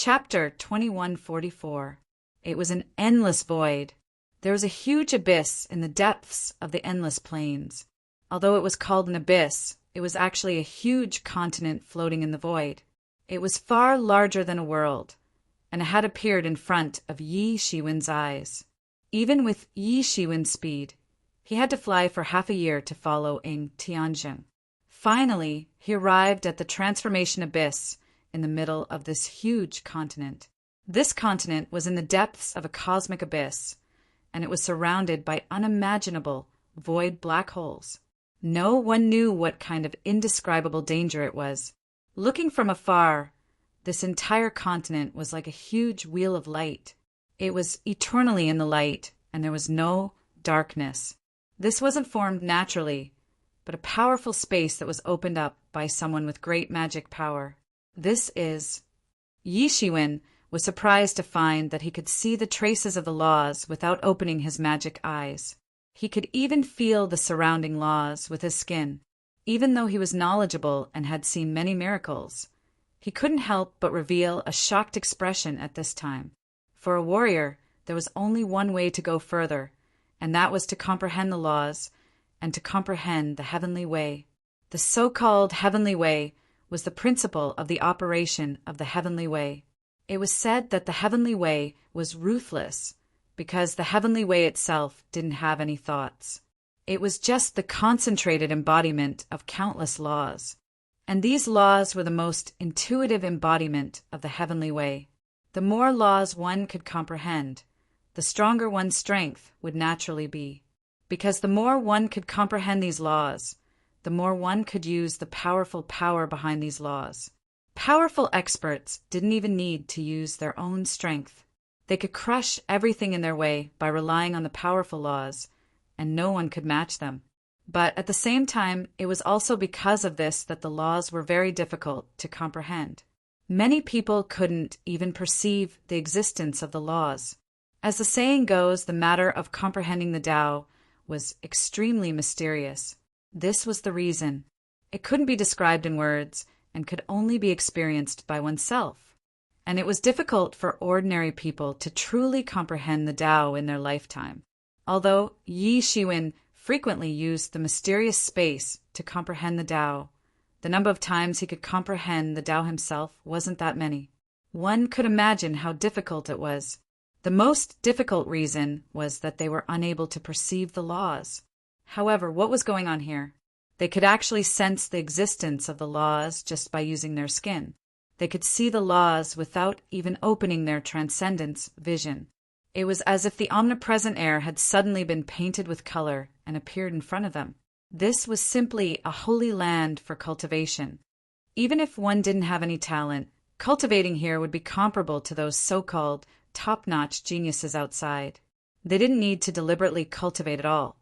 Chapter 2144. It was an endless void. There was a huge abyss in the depths of the endless plains. Although it was called an abyss, it was actually a huge continent floating in the void. It was far larger than a world, and it had appeared in front of Yi Shiwen's eyes. Even with Yi Shiwen's speed, he had to fly for half a year to follow Ing Tianzheng. Finally, he arrived at the transformation abyss in the middle of this huge continent. This continent was in the depths of a cosmic abyss, and it was surrounded by unimaginable void black holes. No one knew what kind of indescribable danger it was. Looking from afar, this entire continent was like a huge wheel of light. It was eternally in the light, and there was no darkness. This wasn't formed naturally, but a powerful space that was opened up by someone with great magic power. Yi Shiwen was surprised to find that he could see the traces of the laws without opening his magic eyes. He could even feel the surrounding laws with his skin. Even though he was knowledgeable and had seen many miracles, he couldn't help but reveal a shocked expression at this time. For a warrior, there was only one way to go further, and that was to comprehend the laws and to comprehend the heavenly way. The so-called heavenly way was the principle of the operation of the heavenly way. It was said that the heavenly way was ruthless because the heavenly way itself didn't have any thoughts. It was just the concentrated embodiment of countless laws. And these laws were the most intuitive embodiment of the heavenly way. The more laws one could comprehend, the stronger one's strength would naturally be. Because the more one could comprehend these laws, the more one could use the powerful power behind these laws. Powerful experts didn't even need to use their own strength. They could crush everything in their way by relying on the powerful laws, and no one could match them. But at the same time, it was also because of this that the laws were very difficult to comprehend. Many people couldn't even perceive the existence of the laws. As the saying goes, the matter of comprehending the Tao was extremely mysterious. This was the reason. It couldn't be described in words and could only be experienced by oneself. And it was difficult for ordinary people to truly comprehend the Tao in their lifetime. Although Yi Shiwen frequently used the mysterious space to comprehend the Tao, the number of times he could comprehend the Tao himself wasn't that many. One could imagine how difficult it was. The most difficult reason was that they were unable to perceive the laws. However, what was going on here? They could actually sense the existence of the laws just by using their skin. They could see the laws without even opening their transcendence vision. It was as if the omnipresent air had suddenly been painted with color and appeared in front of them. This was simply a holy land for cultivation. Even if one didn't have any talent, cultivating here would be comparable to those so-called top-notch geniuses outside. They didn't need to deliberately cultivate at all,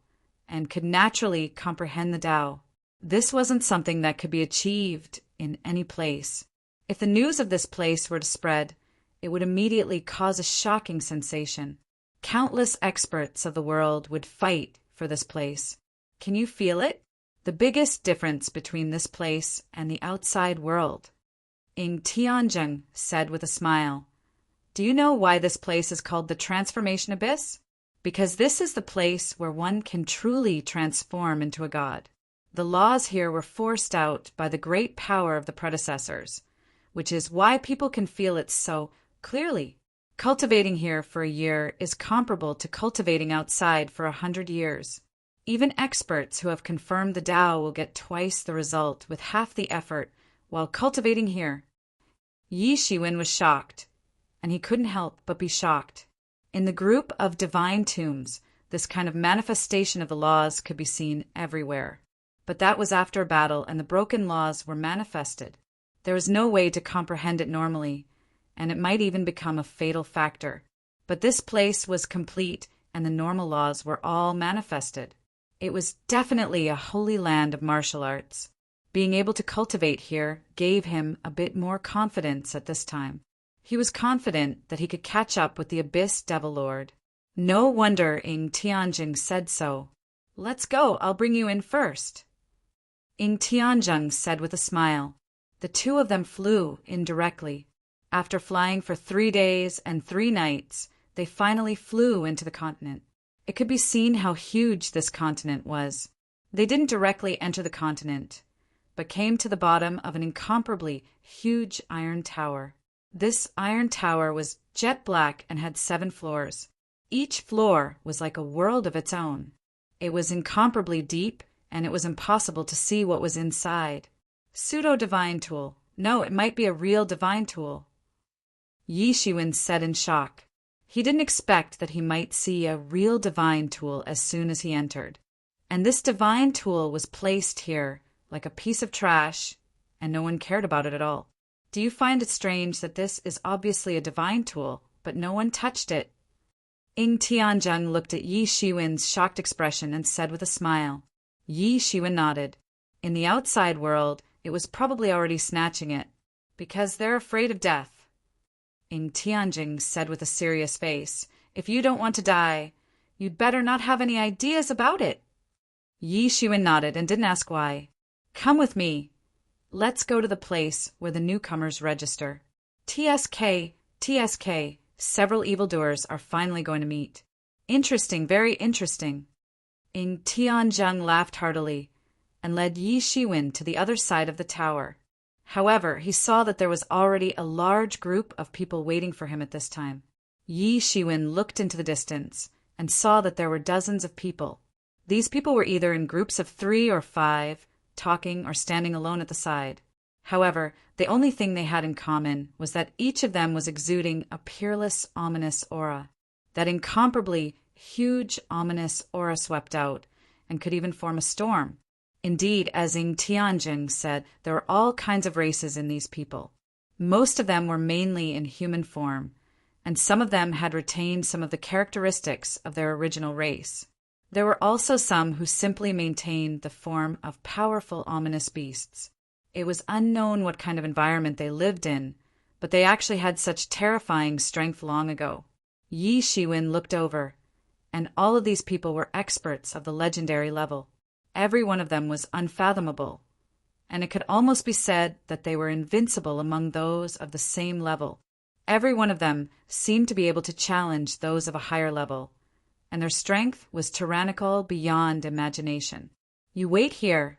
and could naturally comprehend the Tao. This wasn't something that could be achieved in any place. If the news of this place were to spread, it would immediately cause a shocking sensation. Countless experts of the world would fight for this place. Can you feel it? The biggest difference between this place and the outside world. Ing Tianzheng said with a smile, "Do you know why this place is called the Transformation Abyss? Because this is the place where one can truly transform into a god. The laws here were forced out by the great power of the predecessors, which is why people can feel it so clearly. Cultivating here for a year is comparable to cultivating outside for 100 years. Even experts who have confirmed the Tao will get twice the result with half the effort while cultivating here." Yi Shiwen was shocked, and he couldn't help but be shocked. In the group of divine tombs, this kind of manifestation of the laws could be seen everywhere. But that was after a battle, and the broken laws were manifested. There was no way to comprehend it normally, and it might even become a fatal factor. But this place was complete, and the normal laws were all manifested. It was definitely a holy land of martial arts. Being able to cultivate here gave him a bit more confidence at this time. He was confident that he could catch up with the Abyss Devil Lord. No wonder Ing Tianzheng said so. "Let's go, I'll bring you in first." Ing Tianzheng said with a smile. The two of them flew in directly. After flying for 3 days and 3 nights, they finally flew into the continent. It could be seen how huge this continent was. They didn't directly enter the continent, but came to the bottom of an incomparably huge iron tower. This iron tower was jet black and had 7 floors. Each floor was like a world of its own. It was incomparably deep, and it was impossible to see what was inside. Pseudo-divine tool. No, it might be a real divine tool. Yi Shiwen said in shock. He didn't expect that he might see a real divine tool as soon as he entered. And this divine tool was placed here like a piece of trash, and no one cared about it at all. Do you find it strange that this is obviously a divine tool, but no one touched it? Ying Tianzheng looked at Yi Shiwen's shocked expression and said with a smile. Yi Shiwen nodded. In the outside world, it was probably already snatching it, because they're afraid of death. Ying Tianzheng said with a serious face, If you don't want to die, you'd better not have any ideas about it. Yi Shiwen nodded and didn't ask why. Come with me. Let's go to the place where the newcomers register. TSK, TSK, several evildoers are finally going to meet. Interesting, very interesting. Ying Tianzheng laughed heartily and led Yi Shiwen to the other side of the tower. However, he saw that there was already a large group of people waiting for him at this time. Yi Shiwen looked into the distance and saw that there were dozens of people. These people were either in groups of 3 or 5, talking or standing alone at the side. However, the only thing they had in common was that each of them was exuding a peerless, ominous aura. That incomparably huge, ominous aura swept out and could even form a storm. Indeed, as Ying Tianzheng said, there were all kinds of races in these people. Most of them were mainly in human form, and some of them had retained some of the characteristics of their original race. There were also some who simply maintained the form of powerful, ominous beasts. It was unknown what kind of environment they lived in, but they actually had such terrifying strength long ago. Yi Shiwen looked over, and all of these people were experts of the legendary level. Every one of them was unfathomable, and it could almost be said that they were invincible among those of the same level. Every one of them seemed to be able to challenge those of a higher level, and their strength was tyrannical beyond imagination. You wait here.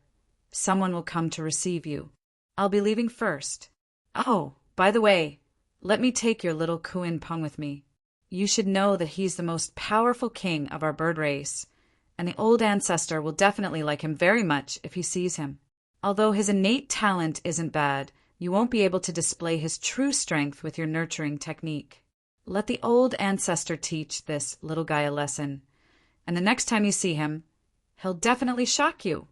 Someone will come to receive you. I'll be leaving first. Oh, by the way, let me take your little Kuin Peng with me. You should know that he's the most powerful king of our bird race, and the old ancestor will definitely like him very much if he sees him. Although his innate talent isn't bad, you won't be able to display his true strength with your nurturing technique. Let the old ancestor teach this little guy a lesson, and the next time you see him, he'll definitely shock you.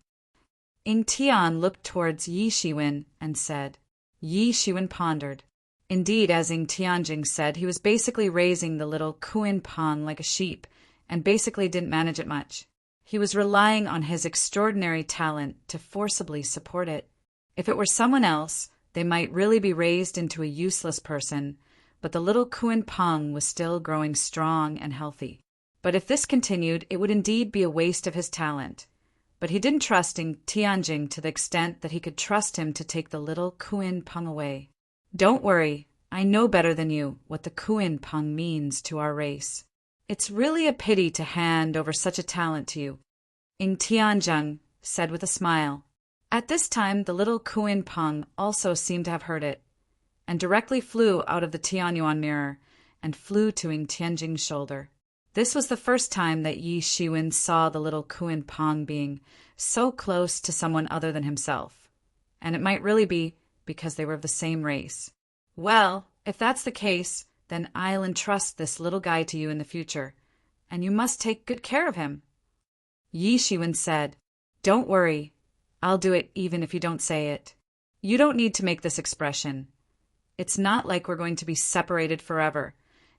Ying Tian looked towards Yi Shiwen and said. Yi Shiwen pondered. Indeed, as Ying Tianjing said, he was basically raising the little Kuin Peng like a sheep, and basically didn't manage it much. He was relying on his extraordinary talent to forcibly support it. If it were someone else, they might really be raised into a useless person, but the little Kuin Peng was still growing strong and healthy. But if this continued, it would indeed be a waste of his talent. But he didn't trust Ying Tianjing to the extent that he could trust him to take the little Kuin Peng away. Don't worry, I know better than you what the Kuin Peng means to our race. It's really a pity to hand over such a talent to you, Ying Tianzheng said with a smile. At this time, the little Kuin Peng also seemed to have heard it, and directly flew out of the Tianyuan mirror and flew to Ying Tianjing's shoulder. This was the first time that Yi Shiwen saw the little Kuin Peng being so close to someone other than himself, and it might really be because they were of the same race. Well, if that's the case, then I'll entrust this little guy to you in the future, and you must take good care of him. Yi Shiwen said, Don't worry, I'll do it even if you don't say it. You don't need to make this expression. It's not like we're going to be separated forever.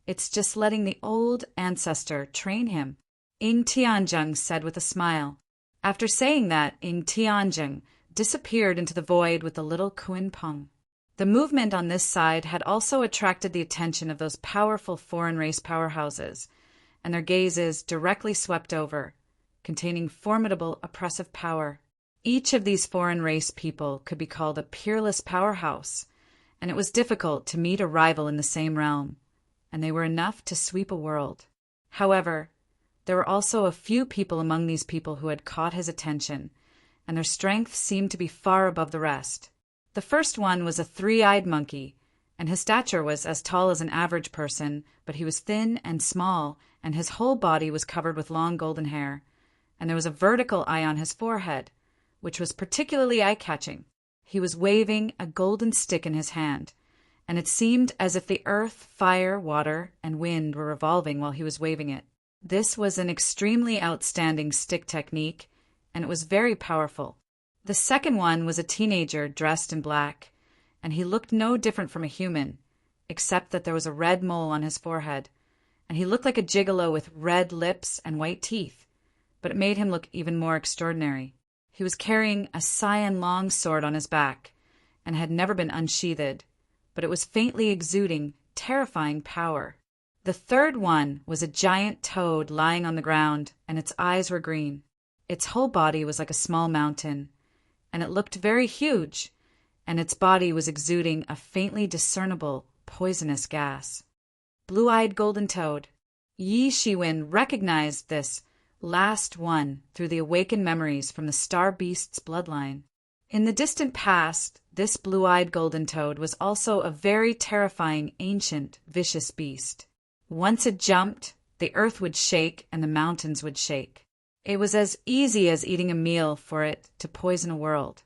It's just letting the old ancestor train him, Ying Tianzheng said with a smile. After saying that, Ying Tianzheng disappeared into the void with the little Kuin Peng. The movement on this side had also attracted the attention of those powerful foreign race powerhouses, and their gazes directly swept over, containing formidable oppressive power. Each of these foreign race people could be called a peerless powerhouse, and it was difficult to meet a rival in the same realm, and they were enough to sweep a world. However, there were also a few people among these people who had caught his attention, and their strength seemed to be far above the rest. The first one was a three-eyed monkey, and his stature was as tall as an average person, but he was thin and small, and his whole body was covered with long golden hair, and there was a vertical eye on his forehead, which was particularly eye-catching. He was waving a golden stick in his hand, and it seemed as if the earth, fire, water, and wind were revolving while he was waving it. This was an extremely outstanding stick technique, and it was very powerful. The second one was a teenager dressed in black, and he looked no different from a human, except that there was a red mole on his forehead, and he looked like a gigolo with red lips and white teeth, but it made him look even more extraordinary. He was carrying a cyan long sword on his back, and had never been unsheathed, but it was faintly exuding terrifying power. The third one was a giant toad lying on the ground, and its eyes were green. Its whole body was like a small mountain, and it looked very huge, and its body was exuding a faintly discernible, poisonous gas. Blue-eyed golden toad. Yi Shiwen recognized this last one through the awakened memories from the star beast's bloodline. In the distant past, this blue-eyed golden toad was also a very terrifying, ancient, vicious beast. Once it jumped, the earth would shake and the mountains would shake. It was as easy as eating a meal for it to poison a world.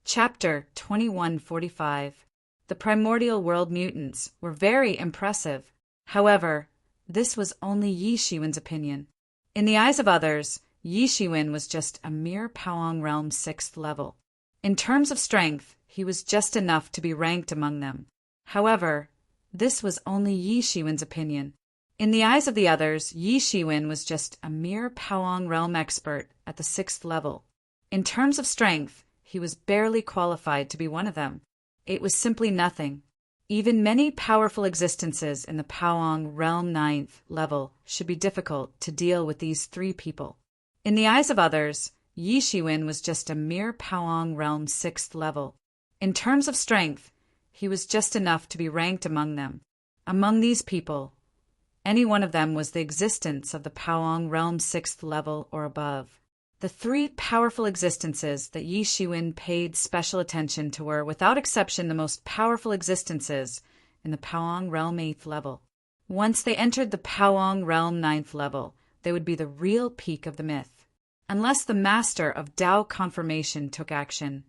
Chapter 2145. The primordial world mutants were very impressive. However, this was only Yi Shiwen's opinion. In the eyes of others, Yi Shiwen was just a mere Powong Realm 6th level. In terms of strength, he was just enough to be ranked among them. However, this was only Yi Shiwen's opinion. In the eyes of the others, Yi Shiwen was just a mere Powong Realm expert at the 6th level. In terms of strength, he was barely qualified to be one of them. It was simply nothing. Even many powerful existences in the Powong Realm 9th level should be difficult to deal with these three people. In the eyes of others, Yi Shiwen was just a mere Powong Realm 6th level. In terms of strength, he was just enough to be ranked among them. Among these people, any one of them was the existence of the Powong Realm 6th level or above. The three powerful existences that Yi Shiwen paid special attention to were, without exception, the most powerful existences in the Powong Realm 8th level. Once they entered the Powong Realm 9th level, they would be the real peak of the myth. Unless the master of Tao confirmation took action.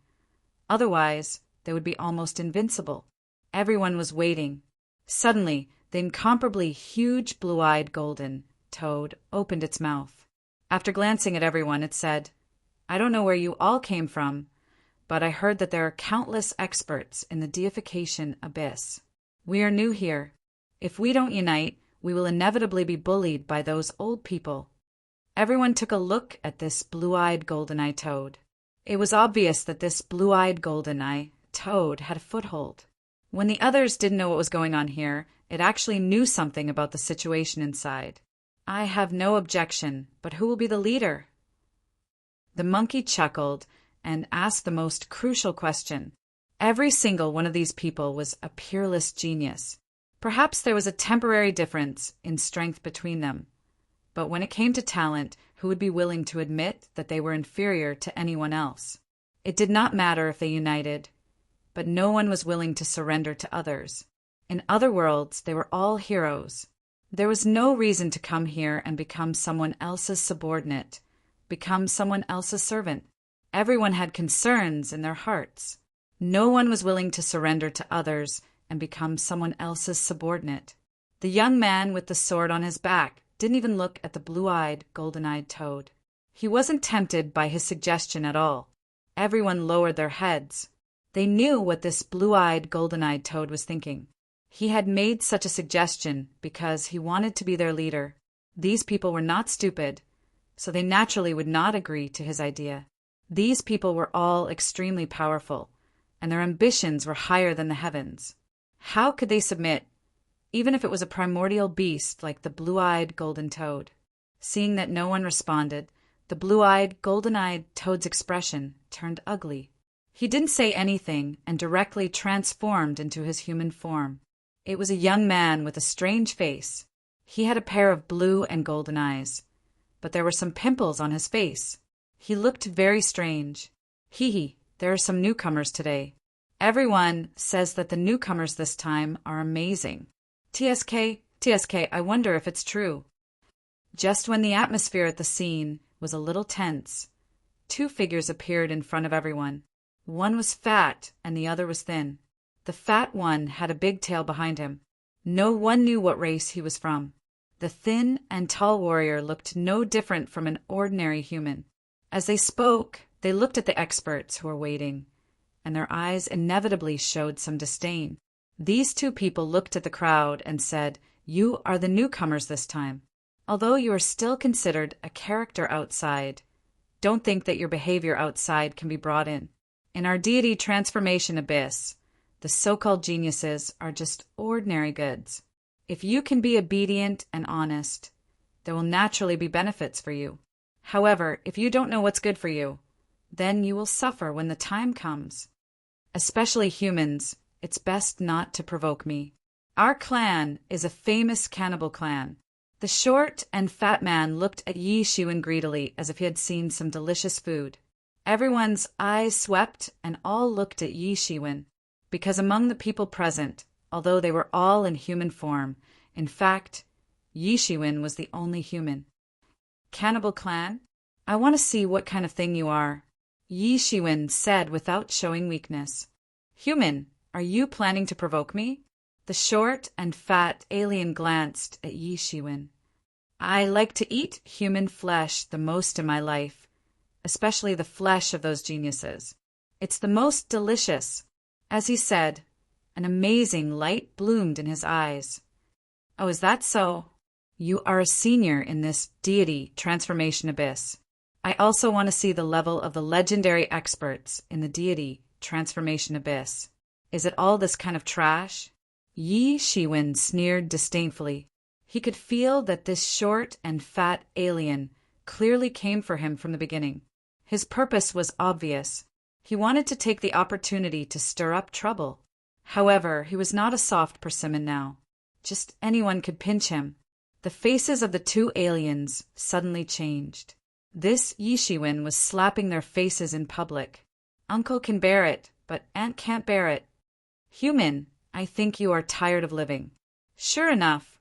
Otherwise, they would be almost invincible. Everyone was waiting. Suddenly, the incomparably huge blue-eyed golden toad opened its mouth. After glancing at everyone, it said, "I don't know where you all came from, but I heard that there are countless experts in the deification abyss. We are new here. If we don't unite, we will inevitably be bullied by those old people." Everyone took a look at this blue-eyed golden-eye toad. It was obvious that this blue-eyed golden-eye toad had a foothold. When the others didn't know what was going on here, it actually knew something about the situation inside. "I have no objection, but who will be the leader?" The monkey chuckled and asked the most crucial question. Every single one of these people was a peerless genius. Perhaps there was a temporary difference in strength between them, but when it came to talent, who would be willing to admit that they were inferior to anyone else? It did not matter if they united, but no one was willing to surrender to others. In other worlds, they were all heroes. There was no reason to come here and become someone else's subordinate, become someone else's servant. Everyone had concerns in their hearts. No one was willing to surrender to others and become someone else's subordinate. The young man with the sword on his back didn't even look at the blue-eyed, golden-eyed toad. He wasn't tempted by his suggestion at all. Everyone lowered their heads. They knew what this blue-eyed, golden-eyed toad was thinking. He had made such a suggestion because he wanted to be their leader. These people were not stupid, so they naturally would not agree to his idea. These people were all extremely powerful, and their ambitions were higher than the heavens. How could they submit, even if it was a primordial beast like the blue-eyed golden toad? Seeing that no one responded, the blue-eyed, golden-eyed toad's expression turned ugly. He didn't say anything and directly transformed into his human form. It was a young man with a strange face. He had a pair of blue and golden eyes, but there were some pimples on his face. He looked very strange. Hee, there are some newcomers today. Everyone says that the newcomers this time are amazing. TSK, I wonder if it's true. Just when the atmosphere at the scene was a little tense, two figures appeared in front of everyone. One was fat and the other was thin. The fat one had a big tail behind him. No one knew what race he was from. The thin and tall warrior looked no different from an ordinary human. As they spoke, they looked at the experts who were waiting, and their eyes inevitably showed some disdain. These two people looked at the crowd and said, "You are the newcomers this time. Although you are still considered a character outside, don't think that your behavior outside can be brought in. In our deity transformation abyss, the so-called geniuses are just ordinary goods. If you can be obedient and honest, there will naturally be benefits for you. However, if you don't know what's good for you, then you will suffer when the time comes. Especially humans, it's best not to provoke me. Our clan is a famous cannibal clan." The short and fat man looked at Yi Shiwen greedily as if he had seen some delicious food. Everyone's eyes swept and all looked at Yi Shiwen, because among the people present, although they were all in human form, in fact, Yi Shiwen was the only human. "Cannibal clan? I want to see what kind of thing you are," Yi Shiwen said without showing weakness. "Human, are you planning to provoke me?" The short and fat alien glanced at Yi Shiwen. "I like to eat human flesh the most in my life, especially the flesh of those geniuses. It's the most delicious." As he said, an amazing light bloomed in his eyes. "Oh, is that so? You are a senior in this deity transformation abyss. I also want to see the level of the legendary experts in the deity transformation abyss. Is it all this kind of trash?" Yi Shiwen sneered disdainfully. He could feel that this short and fat alien clearly came for him from the beginning. His purpose was obvious. He wanted to take the opportunity to stir up trouble. However, he was not a soft persimmon now. Just anyone could pinch him. The faces of the two aliens suddenly changed. This Yi Shiwen was slapping their faces in public. "Uncle can bear it, but Aunt can't bear it. Human, I think you are tired of living. Sure enough,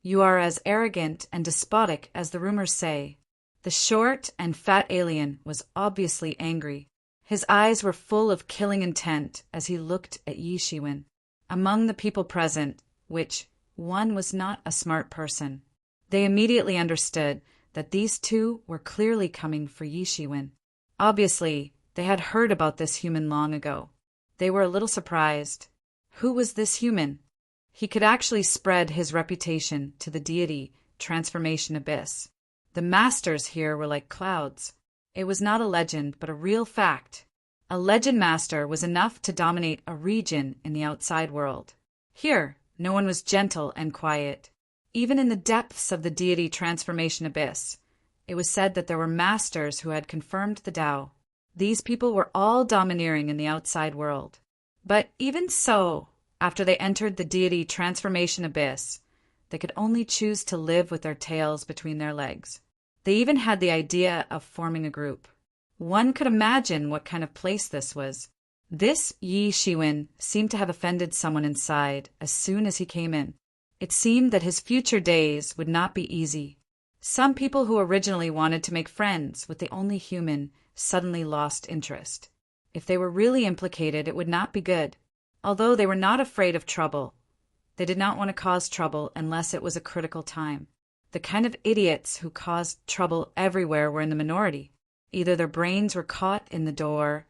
you are as arrogant and despotic as the rumors say." The short and fat alien was obviously angry. His eyes were full of killing intent as he looked at Yi Shiwen. Among the people present, which one was not a smart person, they immediately understood that these two were clearly coming for Yi Shiwen. Obviously, they had heard about this human long ago. They were a little surprised. Who was this human? He could actually spread his reputation to the deity transformation abyss. The masters here were like clouds. It was not a legend, but a real fact. A legend master was enough to dominate a region in the outside world. Here, no one was gentle and quiet. Even in the depths of the deity transformation abyss, it was said that there were masters who had confirmed the Tao. These people were all domineering in the outside world. But even so, after they entered the deity transformation abyss, they could only choose to live with their tails between their legs. They even had the idea of forming a group. One could imagine what kind of place this was. This Yi Shiwen seemed to have offended someone inside as soon as he came in. It seemed that his future days would not be easy. Some people who originally wanted to make friends with the only human suddenly lost interest. If they were really implicated, it would not be good. Although they were not afraid of trouble, they did not want to cause trouble unless it was a critical time. The kind of idiots who caused trouble everywhere were in the minority. Either their brains were caught in the door,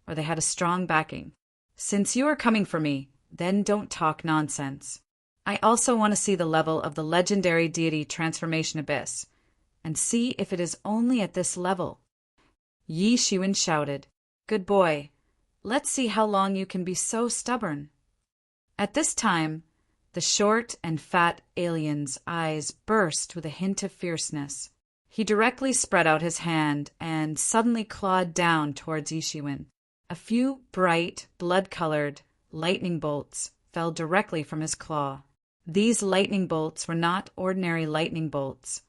or they had a strong backing. Since you are coming for me, then don't talk nonsense. I also want to see the level of the legendary deity transformation abyss, and see if it is only at this level. Yi Shiwen shouted, "Good boy. Let's see how long you can be so stubborn." At this time, the short and fat alien's eyes burst with a hint of fierceness. He directly spread out his hand and suddenly clawed down towards Yi Shiwen. A few bright, blood-colored lightning bolts fell directly from his claw. These lightning bolts were not ordinary lightning bolts,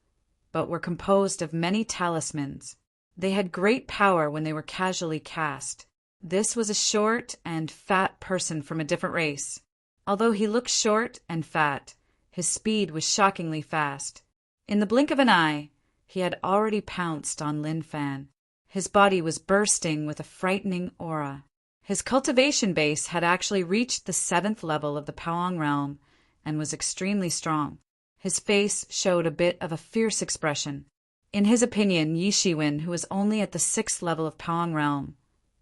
but were composed of many talismans. They had great power when they were casually cast. This was a short and fat person from a different race. Although he looked short and fat, his speed was shockingly fast. In the blink of an eye, he had already pounced on Lin Fan. His body was bursting with a frightening aura. His cultivation base had actually reached the 7th level of the Powong realm and was extremely strong. His face showed a bit of a fierce expression. In his opinion, Yi Shiwen, who was only at the 6th level of Powong realm,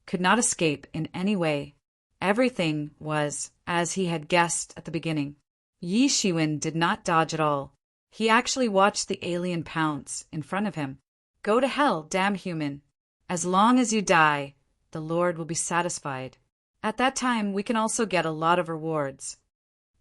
could not escape in any way. Everything was as he had guessed at the beginning. Yi Shiwen did not dodge at all. He actually watched the alien pounce in front of him. Go to hell, damn human. As long as you die, the Lord will be satisfied. At that time, we can also get a lot of rewards.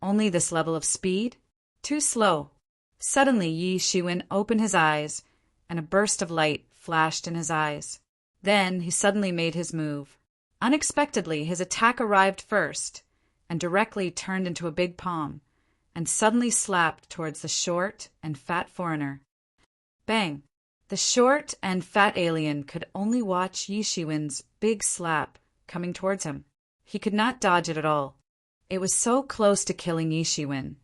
Only this level of speed? Too slow. Suddenly, Yi Shiwen opened his eyes, and a burst of light flashed in his eyes. Then he suddenly made his move. Unexpectedly, his attack arrived first, and directly turned into a big palm, and suddenly slapped towards the short and fat foreigner. Bang! The short and fat alien could only watch Yi Shiwen's big slap coming towards him. He could not dodge it at all. It was so close to killing Yi Shiwen,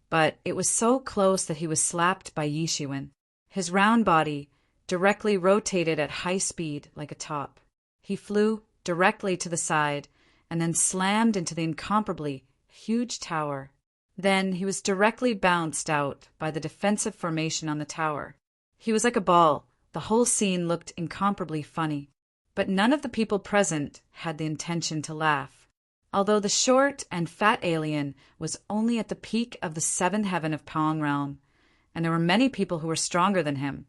but it was so close that he was slapped by Yi Shiwen. His round body directly rotated at high speed like a top. He flew directly to the side and then slammed into the incomparably huge tower. Then he was directly bounced out by the defensive formation on the tower. He was like a ball. The whole scene looked incomparably funny. But none of the people present had the intention to laugh. Although the short and fat alien was only at the peak of the 7th heaven of Powong realm, and there were many people who were stronger than him,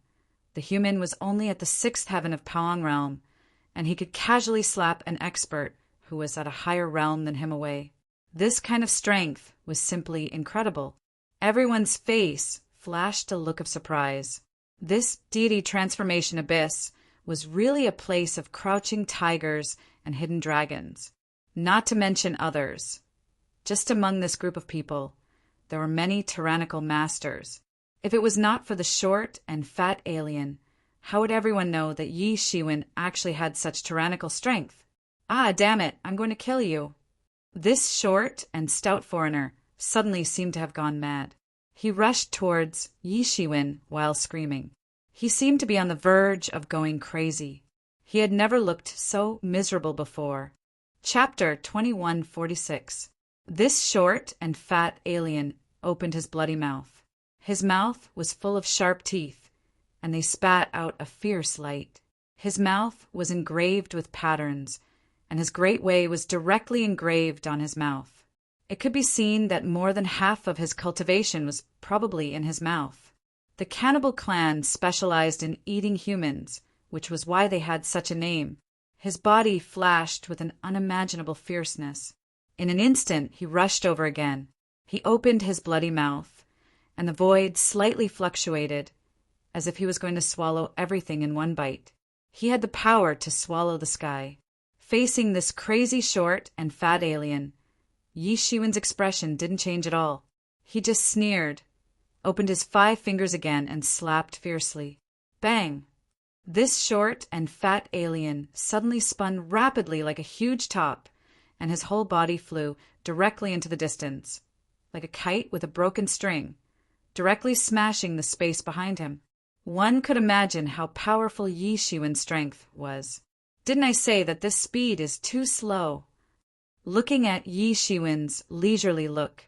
the human was only at the 6th heaven of Powong realm, and he could casually slap an expert who was at a higher realm than him away. This kind of strength was simply incredible. Everyone's face flashed a look of surprise. This deity transformation abyss was really a place of crouching tigers and hidden dragons, not to mention others. Just among this group of people, there were many tyrannical masters. If it was not for the short and fat alien, how would everyone know that Yi Shiwen actually had such tyrannical strength? Ah, damn it, I'm going to kill you. This short and stout foreigner suddenly seemed to have gone mad. He rushed towards Yi Shiwen while screaming. He seemed to be on the verge of going crazy. He had never looked so miserable before. Chapter 2146. This short and fat alien opened his bloody mouth. His mouth was full of sharp teeth, and they spat out a fierce light. His mouth was engraved with patterns, and his great way was directly engraved on his mouth. It could be seen that more than half of his cultivation was probably in his mouth. The cannibal clan specialized in eating humans, which was why they had such a name. His body flashed with an unimaginable fierceness. In an instant he rushed over again. He opened his bloody mouth, and the void slightly fluctuated, as if he was going to swallow everything in one bite. He had the power to swallow the sky. Facing this crazy short and fat alien, Yi Shiwen's expression didn't change at all. He just sneered, opened his 5 fingers again, and slapped fiercely. Bang! This short and fat alien suddenly spun rapidly like a huge top, and his whole body flew directly into the distance, like a kite with a broken string, directly smashing the space behind him. One could imagine how powerful Yi Shiwen's strength was. Didn't I say that this speed is too slow? Looking at Yi Shiwen's leisurely look,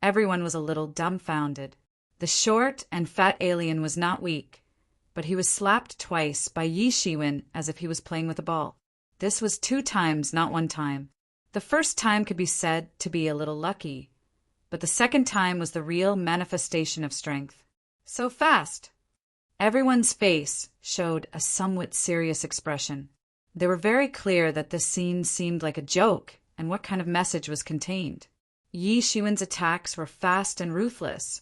everyone was a little dumbfounded. The short and fat alien was not weak, but he was slapped twice by Yi Shiwen as if he was playing with a ball. This was 2 times, not 1 time. The first time could be said to be a little lucky, but the second time was the real manifestation of strength. So fast! Everyone's face showed a somewhat serious expression. They were very clear that this scene seemed like a joke, and what kind of message was contained. Yi Shiwen's attacks were fast and ruthless,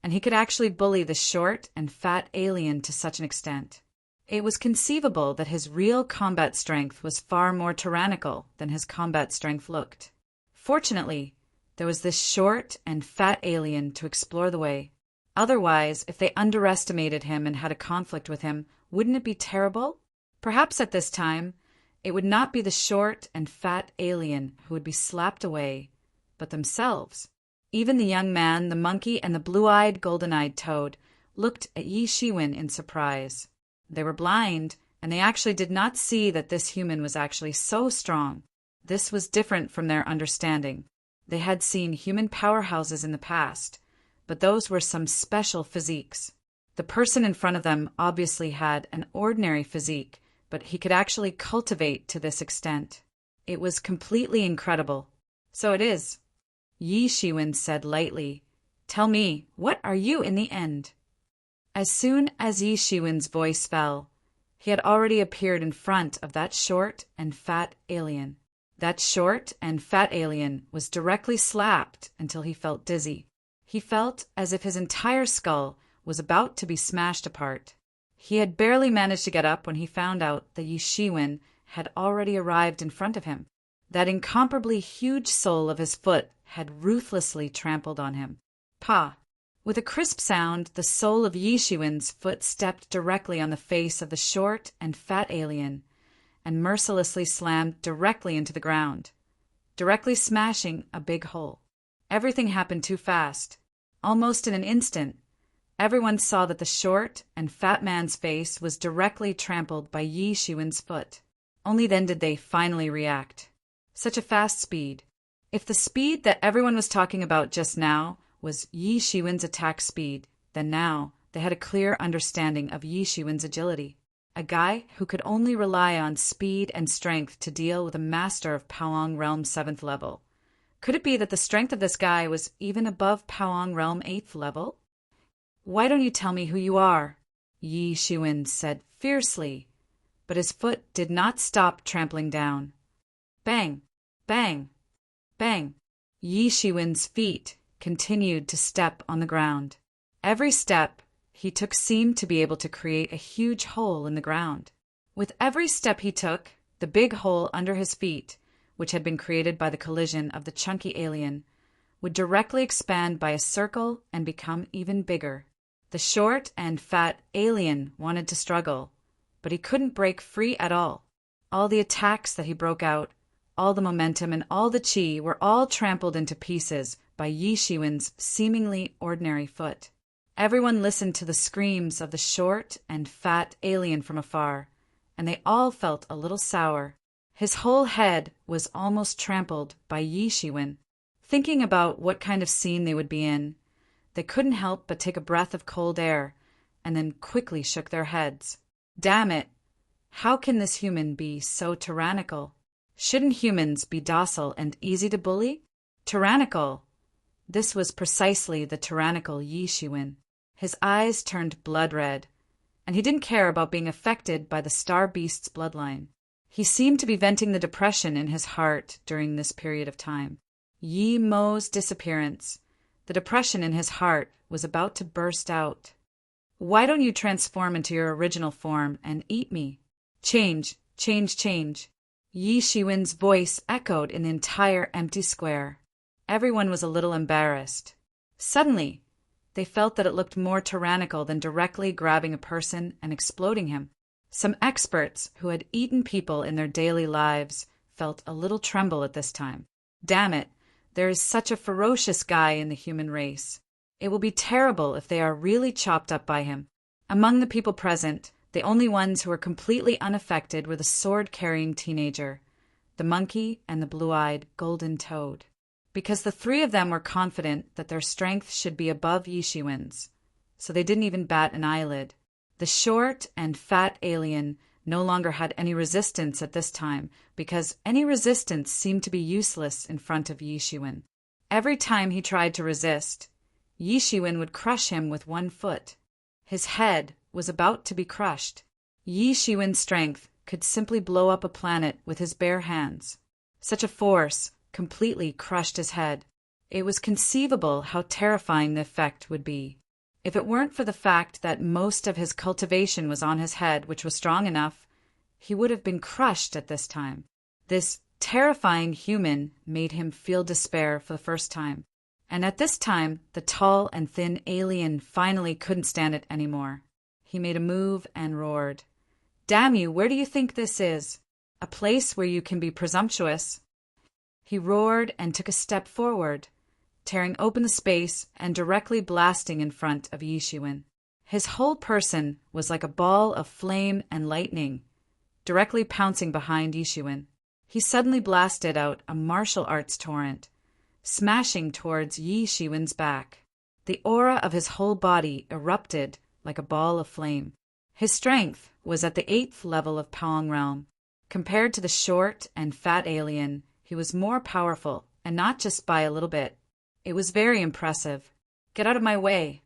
and he could actually bully the short and fat alien to such an extent. It was conceivable that his real combat strength was far more tyrannical than his combat strength looked. Fortunately, there was this short and fat alien to explore the way. Otherwise, if they underestimated him and had a conflict with him, wouldn't it be terrible? Perhaps at this time, it would not be the short and fat alien who would be slapped away, but themselves. Even the young man, the monkey, and the blue-eyed, golden-eyed toad looked at Yi Shiwen in surprise. They were blind, and they actually did not see that this human was actually so strong. This was different from their understanding. They had seen human powerhouses in the past, but those were some special physiques. The person in front of them obviously had an ordinary physique, but he could actually cultivate to this extent. It was completely incredible. So it is. Yi Shiwen said lightly, "Tell me, what are you in the end?" As soon as Yi Shiwen's voice fell, he had already appeared in front of that short and fat alien. That short and fat alien was directly slapped until he felt dizzy. He felt as if his entire skull was about to be smashed apart. He had barely managed to get up when he found out that Yi Shiwen had already arrived in front of him. That incomparably huge sole of his foot had ruthlessly trampled on him. Pa! With a crisp sound, the sole of Yi Shiwen's foot stepped directly on the face of the short and fat alien and mercilessly slammed directly into the ground, directly smashing a big hole. Everything happened too fast. Almost in an instant, everyone saw that the short and fat man's face was directly trampled by Yi Shiwen's foot. Only then did they finally react. Such a fast speed. If the speed that everyone was talking about just now was Yi Shiwen's attack speed, then now they had a clear understanding of Yi Shiwen's agility. A guy who could only rely on speed and strength to deal with a master of Paoang Realm 7th level. Could it be that the strength of this guy was even above Paoang Realm 8th level? "Why don't you tell me who you are?" Yi Shiwen said fiercely, but his foot did not stop trampling down. Bang! Bang! Bang! Yi Shiwen's feet continued to step on the ground. Every step he took seemed to be able to create a huge hole in the ground. With every step he took, the big hole under his feet, which had been created by the collision of the chunky alien, would directly expand by a circle and become even bigger. The short and fat alien wanted to struggle, but he couldn't break free at all. All the attacks that he broke out, all the momentum and all the chi were all trampled into pieces by Yi Shiwen's seemingly ordinary foot. Everyone listened to the screams of the short and fat alien from afar, and they all felt a little sour. His whole head was almost trampled by Yi Shiwen. Thinking about what kind of scene they would be in, they couldn't help but take a breath of cold air, and then quickly shook their heads. Damn it! How can this human be so tyrannical? Shouldn't humans be docile and easy to bully? Tyrannical! This was precisely the tyrannical Yi Shiwen. His eyes turned blood red, and he didn't care about being affected by the star beast's bloodline. He seemed to be venting the depression in his heart during this period of time. Yi Mo's disappearance, the depression in his heart, was about to burst out. "Why don't you transform into your original form and eat me? Change, change, change." Yi Shiwen's voice echoed in the entire empty square. Everyone was a little embarrassed. Suddenly, they felt that it looked more tyrannical than directly grabbing a person and exploding him. Some experts who had eaten people in their daily lives felt a little tremble at this time. Damn it, there is such a ferocious guy in the human race. It will be terrible if they are really chopped up by him. Among the people present, the only ones who were completely unaffected were the sword-carrying teenager, the monkey, and the blue-eyed golden toad. Because the three of them were confident that their strength should be above Yi Shiwen's, so they didn't even bat an eyelid. The short and fat alien no longer had any resistance at this time, because any resistance seemed to be useless in front of Yi Shiwen. Every time he tried to resist, Yi Shiwen would crush him with one foot. His head was about to be crushed. Yi Shiwen's strength could simply blow up a planet with his bare hands. Such a force completely crushed his head. It was conceivable how terrifying the effect would be. If it weren't for the fact that most of his cultivation was on his head, which was strong enough, he would have been crushed at this time. This terrifying human made him feel despair for the first time. And at this time, the tall and thin alien finally couldn't stand it anymore. He made a move and roared. "Damn you, where do you think this is? A place where you can be presumptuous." He roared and took a step forward, tearing open the space and directly blasting in front of Yi Shiwen. His whole person was like a ball of flame and lightning, directly pouncing behind Yi Shiwen. He suddenly blasted out a martial arts torrent, smashing towards Yi Shiwen's back. The aura of his whole body erupted like a ball of flame. His strength was at the 8th level of Paong realm. Compared to the short and fat alien, he was more powerful, and not just by a little bit. It was very impressive. "Get out of my way."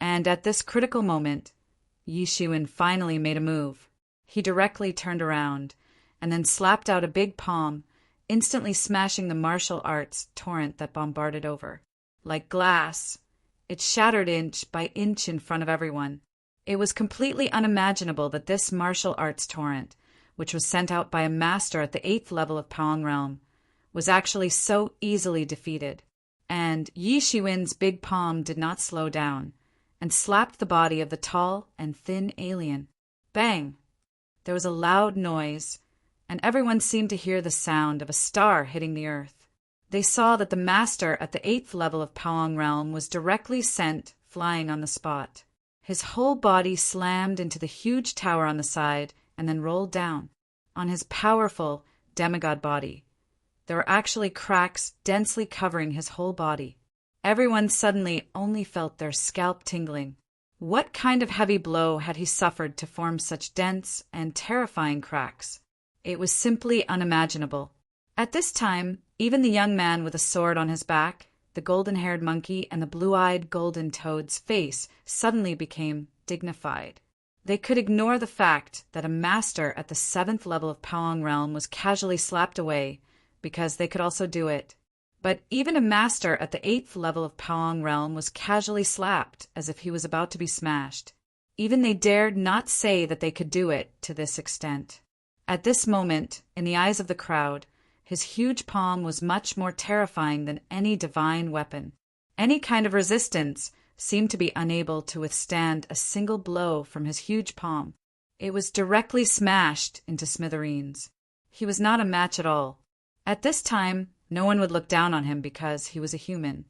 And at this critical moment, Yi Shiwen finally made a move. He directly turned around, and then slapped out a big palm, instantly smashing the martial arts torrent that bombarded over. Like glass, it shattered inch by inch in front of everyone. It was completely unimaginable that this martial arts torrent, which was sent out by a master at the 8th level of Paong realm, was actually so easily defeated. And Yi Shiwen's big palm did not slow down, and slapped the body of the tall and thin alien. Bang! There was a loud noise, and everyone seemed to hear the sound of a star hitting the earth. They saw that the master at the 8th level of Paong realm was directly sent flying on the spot. His whole body slammed into the huge tower on the side and then rolled down. On his powerful demigod body, there were actually cracks densely covering his whole body. Everyone suddenly only felt their scalp tingling. What kind of heavy blow had he suffered to form such dense and terrifying cracks? It was simply unimaginable. At this time, even the young man with a sword on his back, the golden-haired monkey, and the blue-eyed golden toad's face suddenly became dignified. They could ignore the fact that a master at the 7th level of Paong realm was casually slapped away, because they could also do it. But even a master at the 8th level of Paong realm was casually slapped as if he was about to be smashed. Even they dared not say that they could do it to this extent. At this moment, in the eyes of the crowd, his huge palm was much more terrifying than any divine weapon. Any kind of resistance seemed to be unable to withstand a single blow from his huge palm. It was directly smashed into smithereens. He was not a match at all. At this time, no one would look down on him because he was a human.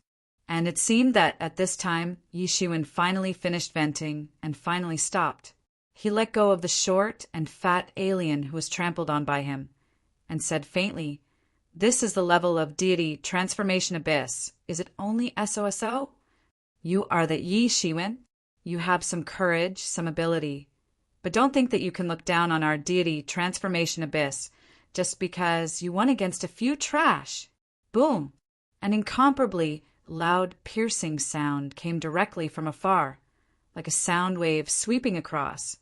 And it seemed that at this time, Yi Shiwen finally finished venting and finally stopped. He let go of the short and fat alien who was trampled on by him, and said faintly, "This is the level of deity transformation abyss. Is it only SOSO? You are the Yi Shiwen. You have some courage, some ability. But don't think that you can look down on our deity transformation abyss just because you won against a few trash." Boom! An incomparably loud, piercing sound came directly from afar, like a sound wave sweeping across,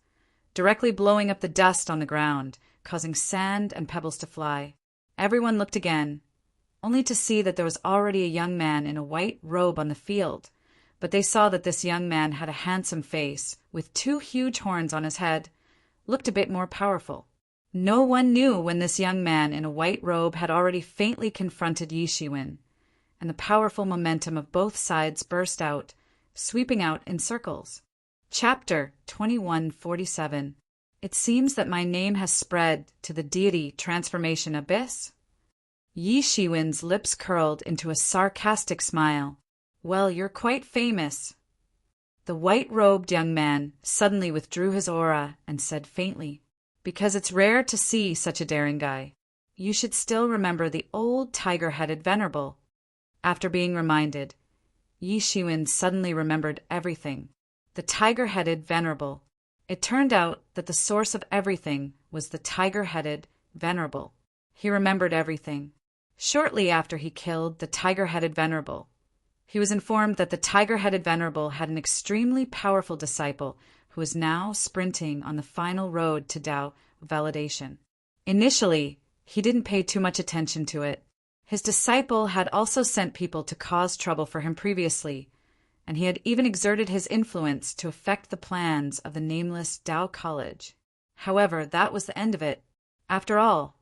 directly blowing up the dust on the ground, causing sand and pebbles to fly. Everyone looked again, only to see that there was already a young man in a white robe on the field, but they saw that this young man had a handsome face, with 2 huge horns on his head, looked a bit more powerful. No one knew when this young man in a white robe had already faintly confronted Yi Shiwen, and the powerful momentum of both sides burst out, sweeping out in circles. Chapter 2147. It seems that my name has spread to the deity transformation abyss. Yi Shiwen's lips curled into a sarcastic smile. Well, you're quite famous. The white-robed young man suddenly withdrew his aura and said faintly, "Because it's rare to see such a daring guy. You should still remember the old tiger-headed venerable." After being reminded, Yi Shiwen suddenly remembered everything. The tiger-headed venerable. It turned out that the source of everything was the tiger-headed venerable. He remembered everything. Shortly after he killed the tiger-headed venerable, he was informed that the tiger-headed venerable had an extremely powerful disciple who is now sprinting on the final road to Tao validation. Initially, he didn't pay too much attention to it. His disciple had also sent people to cause trouble for him previously, and he had even exerted his influence to affect the plans of the nameless Tao College. However, that was the end of it. After all,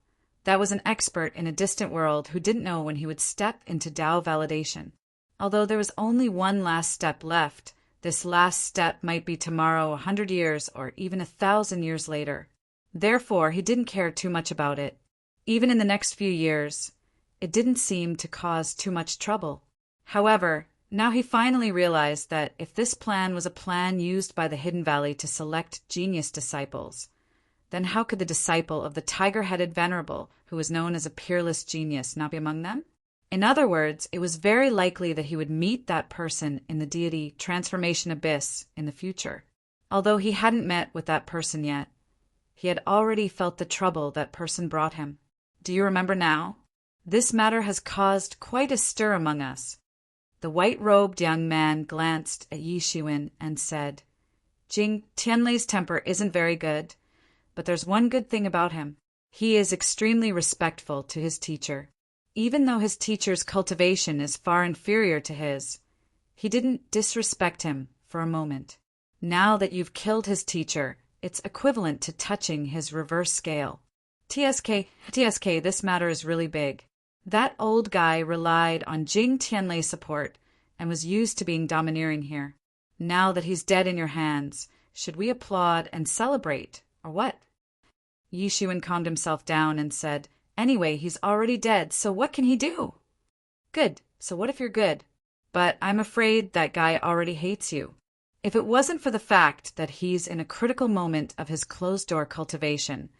that was an expert in a distant world who didn't know when he would step into Tao validation. Although there was only one last step left, this last step might be tomorrow, 100 years, or even 1,000 years later. Therefore, he didn't care too much about it. Even in the next few years, it didn't seem to cause too much trouble. However, now he finally realized that if this plan was a plan used by the Hidden Valley to select genius disciples, then how could the disciple of the tiger-headed venerable, who was known as a peerless genius, not be among them? In other words, it was very likely that he would meet that person in the deity transformation abyss in the future. Although he hadn't met with that person yet, he had already felt the trouble that person brought him. Do you remember now? This matter has caused quite a stir among us. The white-robed young man glanced at Yi Shiwen and said, Jing Tianlei's temper isn't very good, but there's one good thing about him. He is extremely respectful to his teacher. Even though his teacher's cultivation is far inferior to his, he didn't disrespect him for a moment. Now that you've killed his teacher, it's equivalent to touching his reverse scale. TSK, this matter is really big. That old guy relied on Jing Tianlei's support and was used to being domineering here. Now that he's dead in your hands, should we applaud and celebrate, or what? Yi Shiwen calmed himself down and said, Anyway, he's already dead, so what can he do? Good, so what if you're good? But I'm afraid that guy already hates you. If it wasn't for the fact that he's in a critical moment of his closed-door cultivation,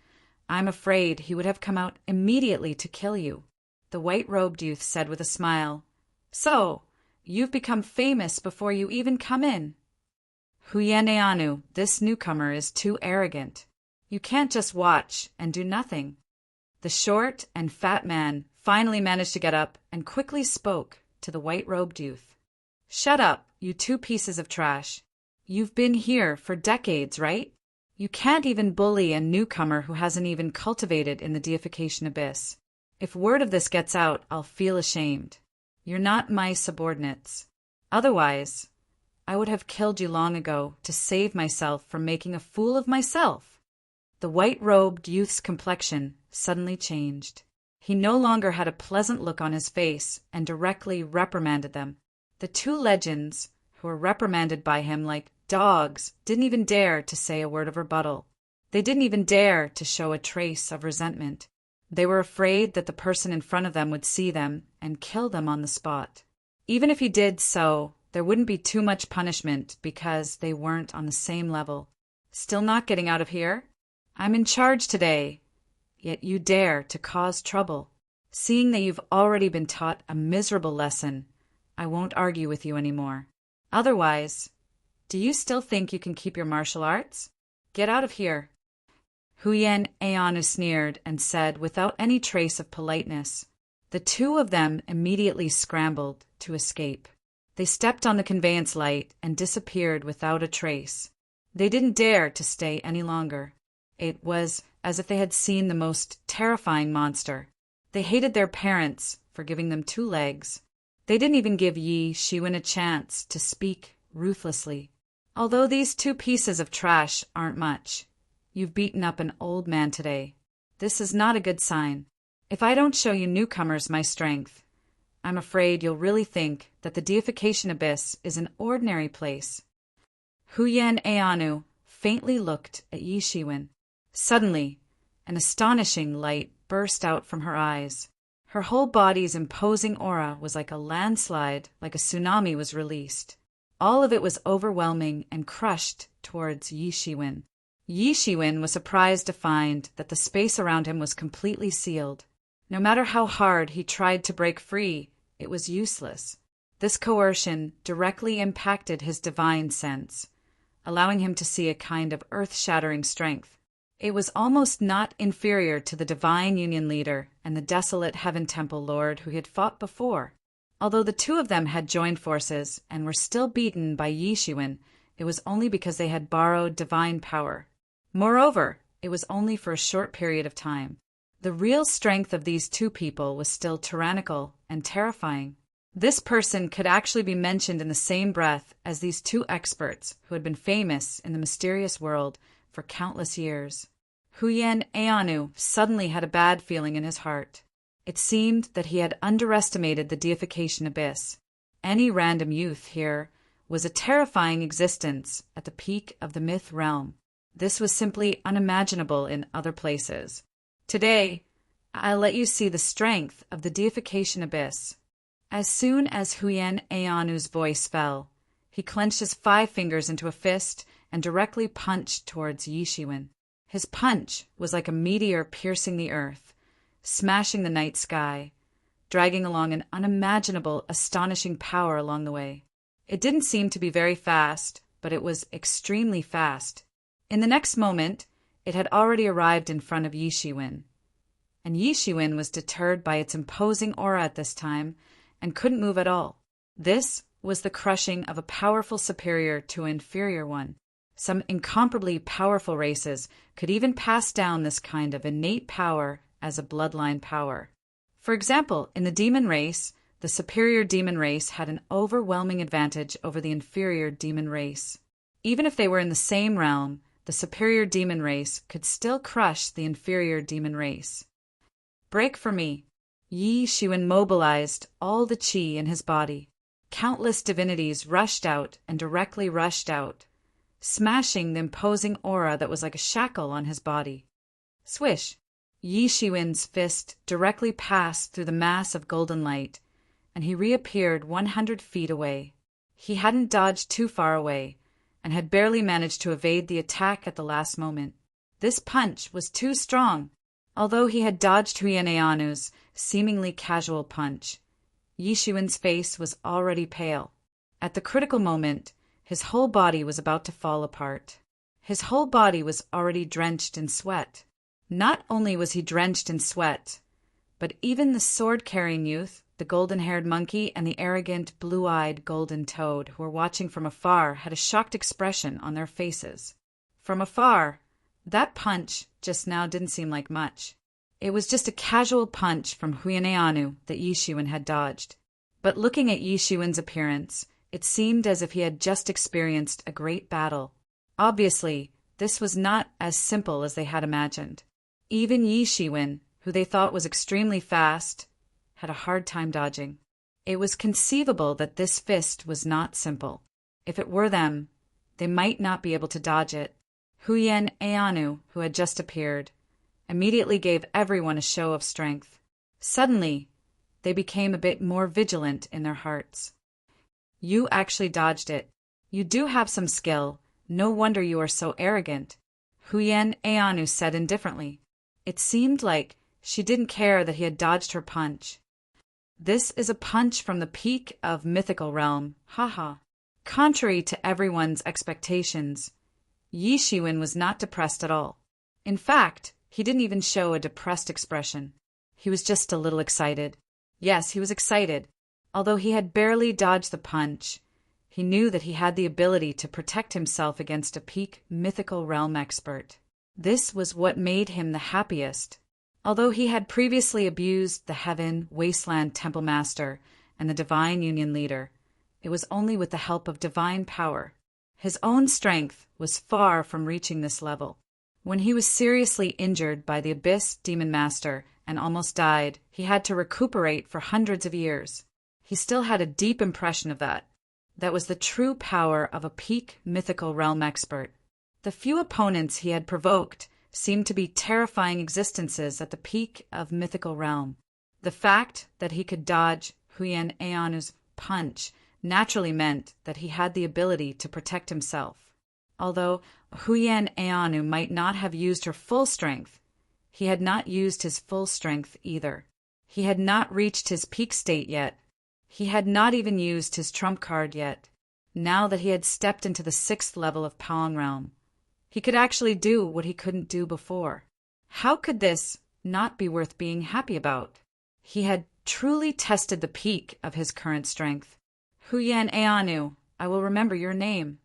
I'm afraid he would have come out immediately to kill you. The white-robed youth said with a smile, So, you've become famous before you even come in. Huyeneanu, this newcomer is too arrogant. You can't just watch and do nothing. The short and fat man finally managed to get up and quickly spoke to the white-robed youth. Shut up, you two pieces of trash. You've been here for decades, right? You can't even bully a newcomer who hasn't even cultivated in the deification abyss. If word of this gets out, I'll feel ashamed. You're not my subordinates. Otherwise, I would have killed you long ago to save myself from making a fool of myself. The white-robed youth's complexion suddenly changed. He no longer had a pleasant look on his face and directly reprimanded them. The two legends, who were reprimanded by him like dogs, didn't even dare to say a word of rebuttal. They didn't even dare to show a trace of resentment. They were afraid that the person in front of them would see them and kill them on the spot. Even if he did so, there wouldn't be too much punishment because they weren't on the same level. Still not getting out of here? I'm in charge today, yet you dare to cause trouble. Seeing that you've already been taught a miserable lesson, I won't argue with you anymore. Otherwise, do you still think you can keep your martial arts? Get out of here. Huyen Aanu sneered and said without any trace of politeness. The two of them immediately scrambled to escape. They stepped on the conveyance light and disappeared without a trace. They didn't dare to stay any longer. It was as if they had seen the most terrifying monster. They hated their parents for giving them 2 legs. They didn't even give Yi Shiwen a chance to speak ruthlessly. Although these 2 pieces of trash aren't much, you've beaten up an old man today. This is not a good sign. If I don't show you newcomers my strength, I'm afraid you'll really think that the deification abyss is an ordinary place. Huyen Aanu faintly looked at Yi Shiwen. Suddenly, an astonishing light burst out from her eyes. Her whole body's imposing aura was like a landslide, like a tsunami was released. All of it was overwhelming and crushed towards Yi Shiwen. Yi Shiwen was surprised to find that the space around him was completely sealed. No matter how hard he tried to break free, it was useless. This coercion directly impacted his divine sense, allowing him to see a kind of earth-shattering strength. It was almost not inferior to the divine union leader and the desolate heaven temple lord who he had fought before. Although the 2 of them had joined forces and were still beaten by Yi Shiwen, it was only because they had borrowed divine power. Moreover, it was only for a short period of time. The real strength of these 2 people was still tyrannical and terrifying. This person could actually be mentioned in the same breath as these two experts who had been famous in the mysterious world for countless years. Huyen Eanu suddenly had a bad feeling in his heart. It seemed that he had underestimated the deification abyss. Any random youth here was a terrifying existence at the peak of the myth realm. This was simply unimaginable in other places. Today, I'll let you see the strength of the deification abyss. As soon as Huyen Eanu's voice fell, he clenched his 5 fingers into a fist and directly punched towards Yi Shiwen. His punch was like a meteor piercing the earth, smashing the night sky, dragging along an unimaginable, astonishing power along the way. It didn't seem to be very fast, but it was extremely fast. In the next moment, it had already arrived in front of Yi Shiwen. And Yi Shiwen was deterred by its imposing aura at this time and couldn't move at all. This was the crushing of a powerful superior to an inferior one. Some incomparably powerful races could even pass down this kind of innate power as a bloodline power. For example, in the demon race, the superior demon race had an overwhelming advantage over the inferior demon race. Even if they were in the same realm, the superior demon race could still crush the inferior demon race. Break for me. Yi Shiwen mobilized all the qi in his body. Countless divinities rushed out and directly rushed out, smashing the imposing aura that was like a shackle on his body. Swish! Yi Shiwen's fist directly passed through the mass of golden light, and he reappeared 100 feet away. He hadn't dodged too far away, and had barely managed to evade the attack at the last moment. This punch was too strong. Although he had dodged Huyen Eanu's seemingly casual punch, Yi Shiwen's face was already pale. At the critical moment, his whole body was about to fall apart. His whole body was already drenched in sweat. Not only was he drenched in sweat, but even the sword-carrying youth, the golden-haired monkey, and the arrogant, blue-eyed golden toad who were watching from afar had a shocked expression on their faces. From afar, that punch just now didn't seem like much. It was just a casual punch from Huyen Eanu that Yi Shiwen had dodged. But looking at Yi Shiwen's appearance, it seemed as if he had just experienced a great battle. Obviously, this was not as simple as they had imagined. Even Yi Shiwen, who they thought was extremely fast, had a hard time dodging. It was conceivable that this fist was not simple. If it were them, they might not be able to dodge it. Huyen Eanu, who had just appeared, immediately gave everyone a show of strength. Suddenly, they became a bit more vigilant in their hearts. You actually dodged it. You do have some skill. No wonder you are so arrogant, Huyen Eanu said indifferently. It seemed like she didn't care that he had dodged her punch. This is a punch from the peak of mythical realm, haha. Contrary to everyone's expectations, Yi Shiwen was not depressed at all. In fact, he didn't even show a depressed expression. He was just a little excited. Yes, he was excited. Although he had barely dodged the punch, he knew that he had the ability to protect himself against a peak mythical realm expert. This was what made him the happiest. Although he had previously abused the Heaven Wasteland Temple Master and the Divine Union Leader, it was only with the help of divine power. His own strength was far from reaching this level. When he was seriously injured by the Abyss Demon Master and almost died, he had to recuperate for hundreds of years. He still had a deep impression of that. That was the true power of a peak mythical realm expert. The few opponents he had provoked seemed to be terrifying existences at the peak of mythical realm. The fact that he could dodge Huyen Eanu's punch naturally meant that he had the ability to protect himself. Although Huyen Eanu might not have used her full strength, he had not used his full strength either. He had not reached his peak state yet. He had not even used his trump card yet. Now that he had stepped into the 6th level of Paong realm, he could actually do what he couldn't do before. How could this not be worth being happy about? He had truly tested the peak of his current strength. Huyen Eanu, I will remember your name.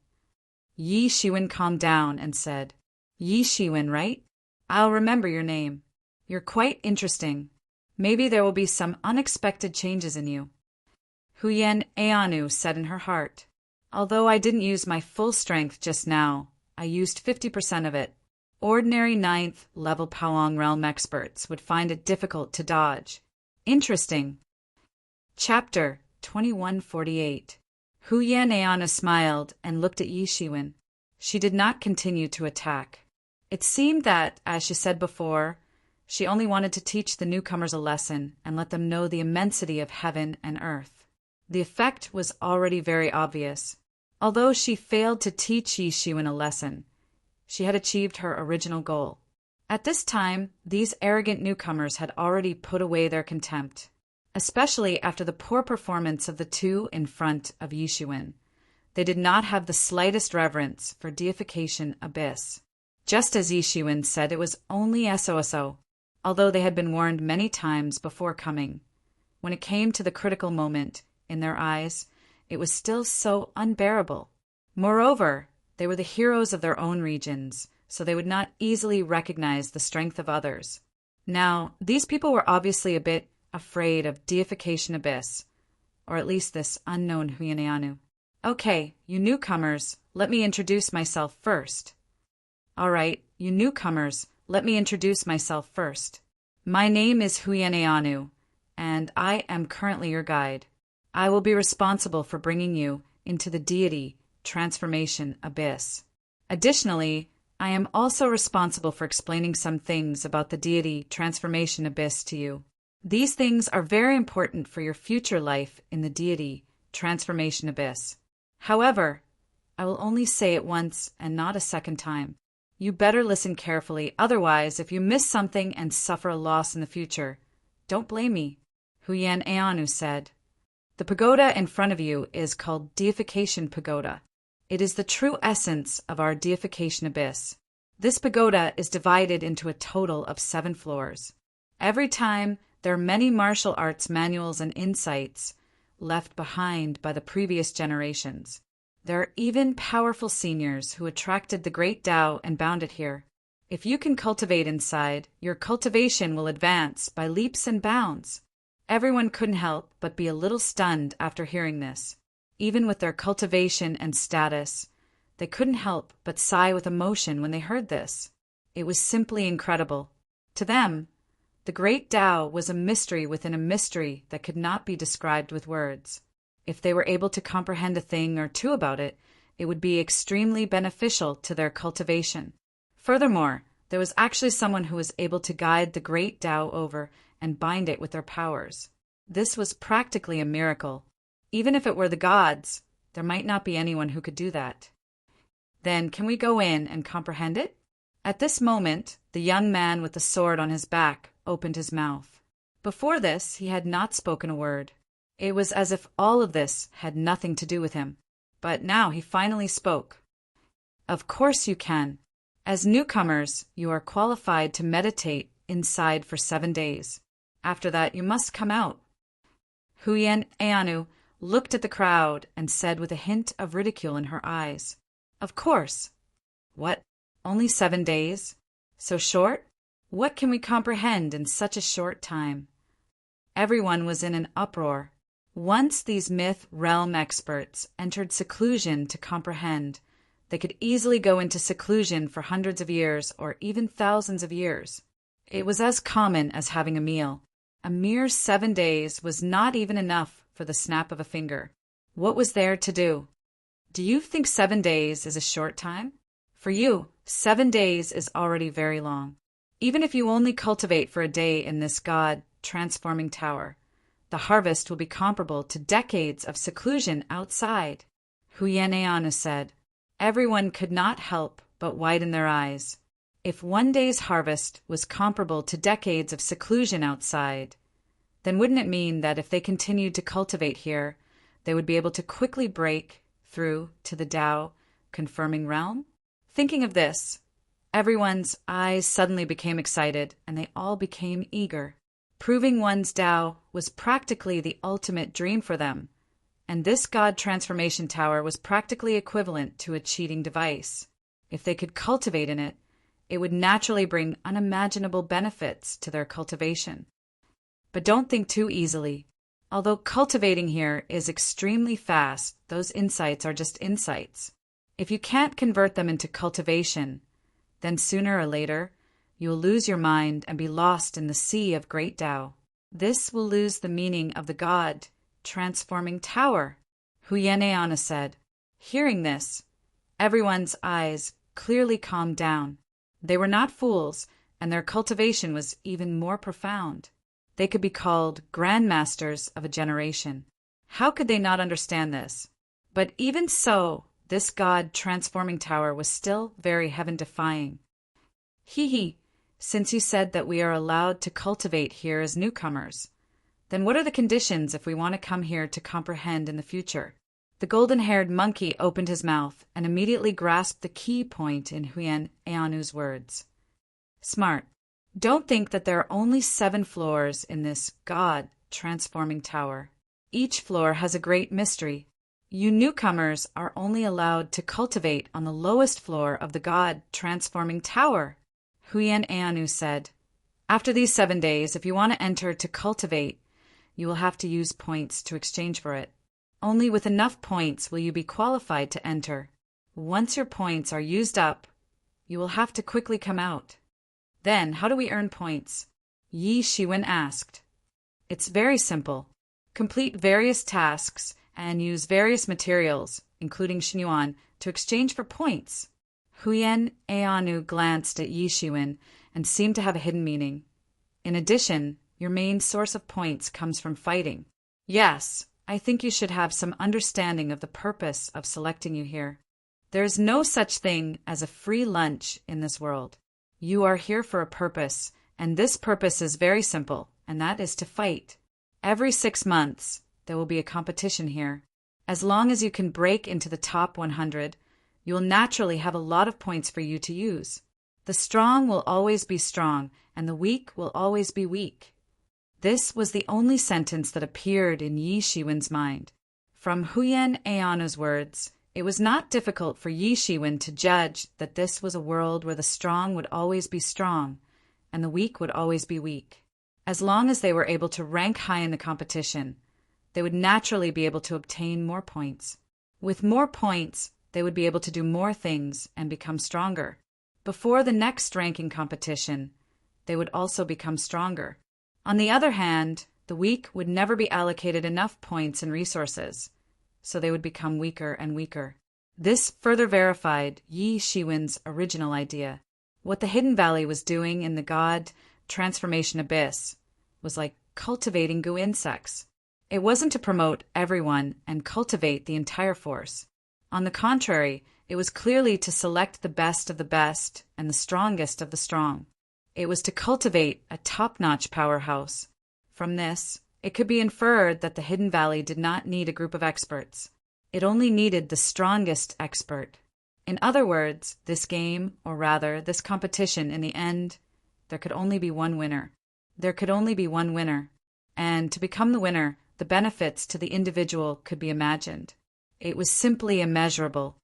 Yi Shiwen calmed down and said, Yi Shiwen, right? I'll remember your name. You're quite interesting. Maybe there will be some unexpected changes in you. Huyen Eanu said in her heart. Although I didn't use my full strength just now, I used 50% of it. Ordinary 9th level Palong realm experts would find it difficult to dodge. Interesting. Chapter 2148. Huyen Eanu smiled and looked at Yi Shiwen. She did not continue to attack. It seemed that, as she said before, she only wanted to teach the newcomers a lesson and let them know the immensity of heaven and earth. The effect was already very obvious. Although she failed to teach Yi Shiwen a lesson, she had achieved her original goal. At this time, these arrogant newcomers had already put away their contempt, especially after the poor performance of the two in front of Yi Shiwen. They did not have the slightest reverence for deification abyss. Just as Yi Shiwen said, it was only SOSO, although they had been warned many times before coming. When it came to the critical moment, in their eyes, it was still so unbearable. Moreover, they were the heroes of their own regions, so they would not easily recognize the strength of others. Now, these people were obviously a bit afraid of deification abyss, or at least this unknown Huyen Eanu. Okay, you newcomers, let me introduce myself first. All right, you newcomers, let me introduce myself first. My name is Huyen Eanu, and I am currently your guide. I will be responsible for bringing you into the deity transformation abyss. Additionally, I am also responsible for explaining some things about the deity transformation abyss to you. These things are very important for your future life in the deity transformation abyss. However, I will only say it once and not a second time. You better listen carefully, otherwise if you miss something and suffer a loss in the future, don't blame me, Huyen Eanu said. The pagoda in front of you is called Deification Pagoda. It is the true essence of our deification abyss. This pagoda is divided into a total of 7 floors. Every time, there are many martial arts manuals and insights left behind by the previous generations. There are even powerful seniors who attracted the great Tao and bound it here. If you can cultivate inside, your cultivation will advance by leaps and bounds. Everyone couldn't help but be a little stunned after hearing this. Even with their cultivation and status, they couldn't help but sigh with emotion when they heard this. It was simply incredible. To them, the great Tao was a mystery within a mystery that could not be described with words. If they were able to comprehend a thing or two about it, it would be extremely beneficial to their cultivation. Furthermore, there was actually someone who was able to guide the great Tao over and bind it with their powers. This was practically a miracle. Even if it were the gods, there might not be anyone who could do that. Then can we go in and comprehend it? At this moment, the young man with the sword on his back opened his mouth. Before this, he had not spoken a word. It was as if all of this had nothing to do with him. But now he finally spoke. Of course you can. As newcomers, you are qualified to meditate inside for 7 days. After that, you must come out. Huyen Eanu looked at the crowd and said with a hint of ridicule in her eyes, Of course. What? Only 7 days? So short? What can we comprehend in such a short time? Everyone was in an uproar. Once these myth realm experts entered seclusion to comprehend, they could easily go into seclusion for hundreds of years or even thousands of years. It was as common as having a meal. A mere 7 days was not even enough for the snap of a finger. What was there to do? Do you think 7 days is a short time? For you, 7 days is already very long. Even if you only cultivate for a day in this God-transforming tower, the harvest will be comparable to decades of seclusion outside. Huyen Eanu said. Everyone could not help but widen their eyes. If 1 day's harvest was comparable to decades of seclusion outside, then wouldn't it mean that if they continued to cultivate here, they would be able to quickly break through to the Tao confirming realm? Thinking of this, everyone's eyes suddenly became excited, and they all became eager. Proving one's Tao was practically the ultimate dream for them, and this God Transformation Tower was practically equivalent to a cheating device. If they could cultivate in it, it would naturally bring unimaginable benefits to their cultivation. But don't think too easily. Although cultivating here is extremely fast, those insights are just insights. If you can't convert them into cultivation, then sooner or later, you will lose your mind and be lost in the sea of great Tao. This will lose the meaning of the God transforming tower, Huyen Eanu said. Hearing this, everyone's eyes clearly calmed down. They were not fools, and their cultivation was even more profound. They could be called grandmasters of a generation. How could they not understand this? But even so, this God transforming tower was still very heaven-defying. Since you said that we are allowed to cultivate here as newcomers, then what are the conditions if we want to come here to comprehend in the future? The golden-haired monkey opened his mouth and immediately grasped the key point in Huyen Eanu's words. Smart. Don't think that there are only 7 floors in this God-transforming tower. Each floor has a great mystery. You newcomers are only allowed to cultivate on the lowest floor of the God-transforming tower, Huyen Eanu said. After these 7 days, if you want to enter to cultivate, you will have to use points to exchange for it. Only with enough points will you be qualified to enter. Once your points are used up, you will have to quickly come out. Then, how do we earn points? Yi Shiwen asked. It's very simple. Complete various tasks and use various materials, including Xinyuan, to exchange for points. Huyen Eanu glanced at Yi Shiwen and seemed to have a hidden meaning. In addition, your main source of points comes from fighting. Yes, I think you should have some understanding of the purpose of selecting you here. There is no such thing as a free lunch in this world. You are here for a purpose, and this purpose is very simple, and that is to fight. Every 6 months, there will be a competition here. As long as you can break into the top 100, you will naturally have a lot of points for you to use. The strong will always be strong, and the weak will always be weak. This was the only sentence that appeared in Yi Shiwen's mind. From Huyen Eanu's words, it was not difficult for Yi Shiwen to judge that this was a world where the strong would always be strong, and the weak would always be weak. As long as they were able to rank high in the competition, they would naturally be able to obtain more points. With more points, they would be able to do more things and become stronger. Before the next ranking competition, they would also become stronger. On the other hand, the weak would never be allocated enough points and resources, so they would become weaker and weaker. This further verified Yi Shiwen's original idea. What the Hidden Valley was doing in the God Transformation Abyss was like cultivating goo insects. It wasn't to promote everyone and cultivate the entire force. On the contrary, it was clearly to select the best of the best and the strongest of the strong. It was to cultivate a top-notch powerhouse. From this, it could be inferred that the Hidden Valley did not need a group of experts. It only needed the strongest expert. In other words, this game, or rather, this competition, in the end, there could only be one winner. There could only be one winner. And to become the winner, the benefits to the individual could be imagined. It was simply immeasurable.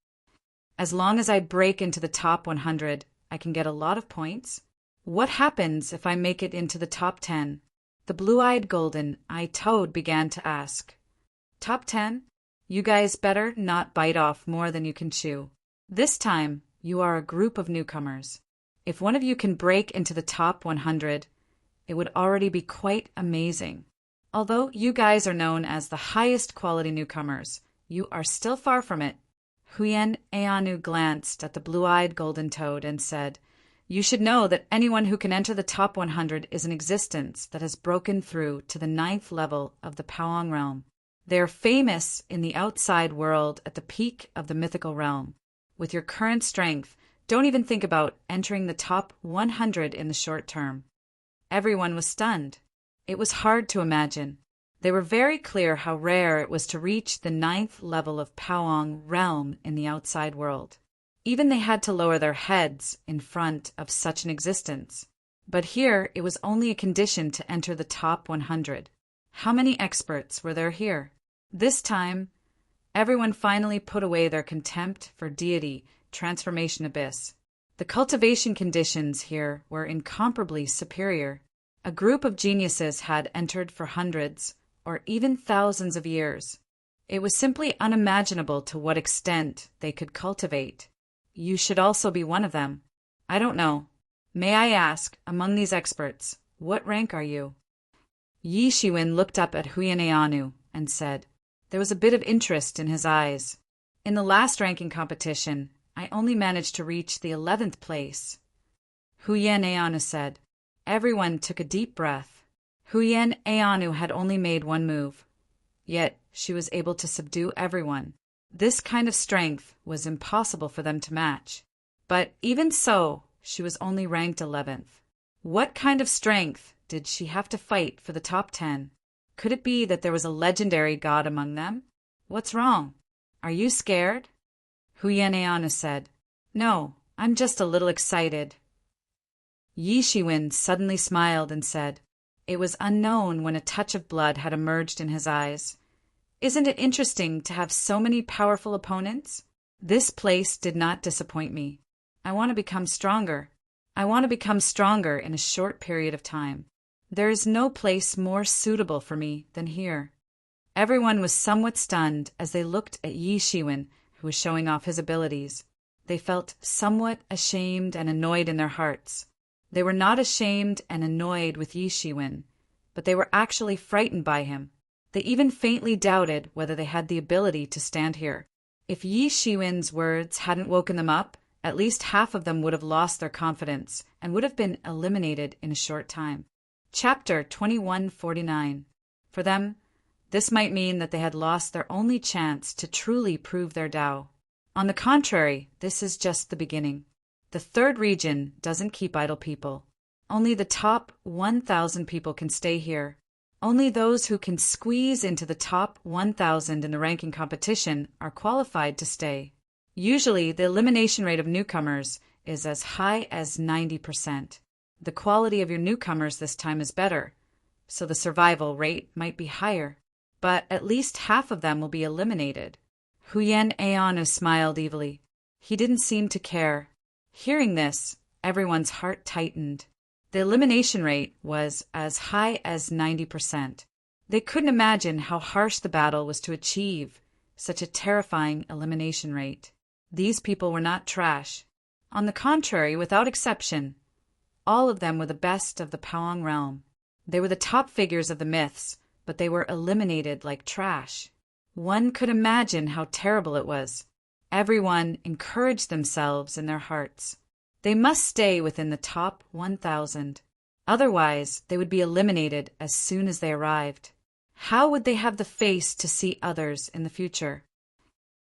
As long as I break into the top 100, I can get a lot of points. What happens if I make it into the top 10? The blue-eyed golden-eyed toad began to ask. Top 10? You guys better not bite off more than you can chew. This time, you are a group of newcomers. If one of you can break into the top 100, it would already be quite amazing. Although you guys are known as the highest quality newcomers, you are still far from it. Huyen Eanu glanced at the blue-eyed golden toad and said, You should know that anyone who can enter the top 100 is an existence that has broken through to the 9th level of the Paong realm. They are famous in the outside world at the peak of the mythical realm. With your current strength, don't even think about entering the top 100 in the short term. Everyone was stunned. It was hard to imagine. They were very clear how rare it was to reach the 9th level of Paong realm in the outside world. Even they had to lower their heads in front of such an existence. But here it was only a condition to enter the top 100. How many experts were there here? This time, everyone finally put away their contempt for deity, transformation abyss. The cultivation conditions here were incomparably superior. A group of geniuses had entered for hundreds, or even thousands of years. It was simply unimaginable to what extent they could cultivate. You should also be one of them. I don't know. May I ask, among these experts, what rank are you? Yi Shiwen looked up at Huyen Eanu and said. There was a bit of interest in his eyes. In the last ranking competition, I only managed to reach the 11th place. Huyen Eanu said. Everyone took a deep breath. Huyen Eanu had only made one move. Yet she was able to subdue everyone. This kind of strength was impossible for them to match. But even so, she was only ranked 11th. What kind of strength did she have to fight for the top 10? Could it be that there was a legendary god among them? What's wrong? Are you scared? Huyen Eanu said. No, I'm just a little excited. Yi Shiwen suddenly smiled and said. It was unknown when a touch of blood had emerged in his eyes. Isn't it interesting to have so many powerful opponents? This place did not disappoint me. I want to become stronger. I want to become stronger in a short period of time. There is no place more suitable for me than here. Everyone was somewhat stunned as they looked at Yi Shiwen, who was showing off his abilities. They felt somewhat ashamed and annoyed in their hearts. They were not ashamed and annoyed with Yi Shiwen, but they were actually frightened by him. They even faintly doubted whether they had the ability to stand here. If Yi Shiwen's words hadn't woken them up, at least half of them would have lost their confidence and would have been eliminated in a short time. Chapter 2149. For them, this might mean that they had lost their only chance to truly prove their Tao. On the contrary, this is just the beginning. The third region doesn't keep idle people. Only the top 1,000 people can stay here. Only those who can squeeze into the top 1,000 in the ranking competition are qualified to stay. Usually, the elimination rate of newcomers is as high as 90%. The quality of your newcomers this time is better, so the survival rate might be higher. But at least half of them will be eliminated. Huyen Eanu smiled evilly. He didn't seem to care. Hearing this, everyone's heart tightened. The elimination rate was as high as 90%. They couldn't imagine how harsh the battle was to achieve such a terrifying elimination rate. These people were not trash. On the contrary, without exception, all of them were the best of the Pawang realm. They were the top figures of the myths, but they were eliminated like trash. One could imagine how terrible it was. Everyone encouraged themselves in their hearts. They must stay within the top 1,000. Otherwise, they would be eliminated as soon as they arrived. How would they have the face to see others in the future?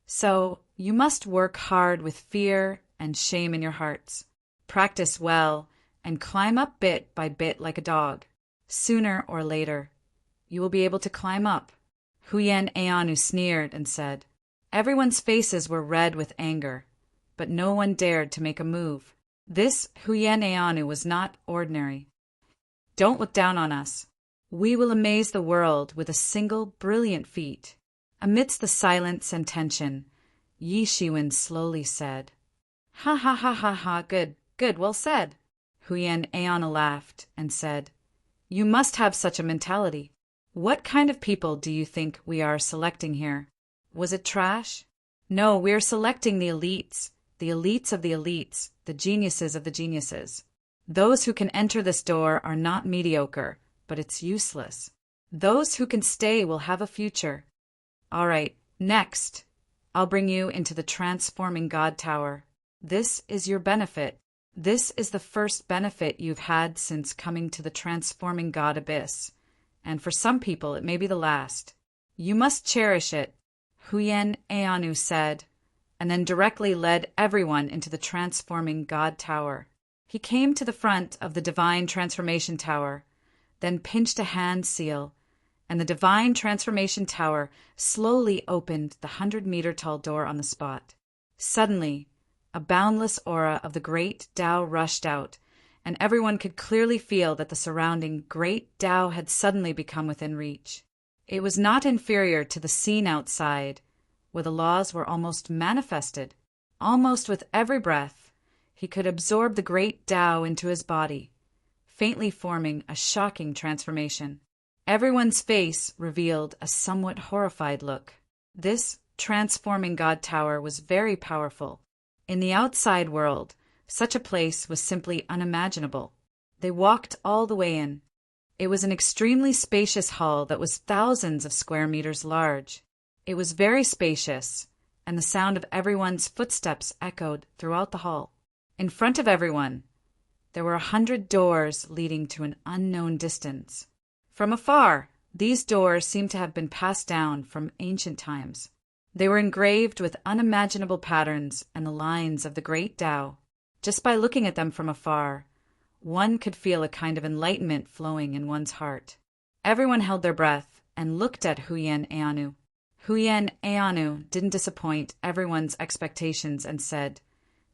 So, you must work hard with fear and shame in your hearts. Practice well and climb up bit by bit like a dog. Sooner or later, you will be able to climb up. Huyen Eanu sneered and said. Everyone's faces were red with anger, but no one dared to make a move. This Huyen Eanu was not ordinary. Don't look down on us. We will amaze the world with a single brilliant feat. Amidst the silence and tension, Yi Shiwen slowly said, Ha ha ha ha ha, good, well said. Huyen Eanu laughed and said, You must have such a mentality. What kind of people do you think we are selecting here? Was it trash? No, we're selecting the elites of the elites, the geniuses of the geniuses. Those who can enter this door are not mediocre, but it's useless. Those who can stay will have a future. All right, next, I'll bring you into the Transforming God Tower. This is your benefit. This is the first benefit you've had since coming to the Transforming God Abyss. And for some people, it may be the last. You must cherish it, Huyen Eanu said, and then directly led everyone into the Transforming God Tower. He came to the front of the Divine Transformation Tower, then pinched a hand seal, and the Divine Transformation Tower slowly opened the 100-meter-tall door on the spot. Suddenly, a boundless aura of the great Tao rushed out, and everyone could clearly feel that the surrounding great Tao had suddenly become within reach. It was not inferior to the scene outside, where the laws were almost manifested. Almost with every breath, he could absorb the great Tao into his body, faintly forming a shocking transformation. Everyone's face revealed a somewhat horrified look. This transforming god tower was very powerful. In the outside world, such a place was simply unimaginable. They walked all the way in. It was an extremely spacious hall that was thousands of square meters large. It was very spacious, and the sound of everyone's footsteps echoed throughout the hall. In front of everyone, there were 100 doors leading to an unknown distance. From afar, these doors seemed to have been passed down from ancient times. They were engraved with unimaginable patterns and the lines of the great Tao. Just by looking at them from afar, one could feel a kind of enlightenment flowing in one's heart. Everyone held their breath and looked at Huyen Eanu. Huyen Eanu didn't disappoint everyone's expectations and said,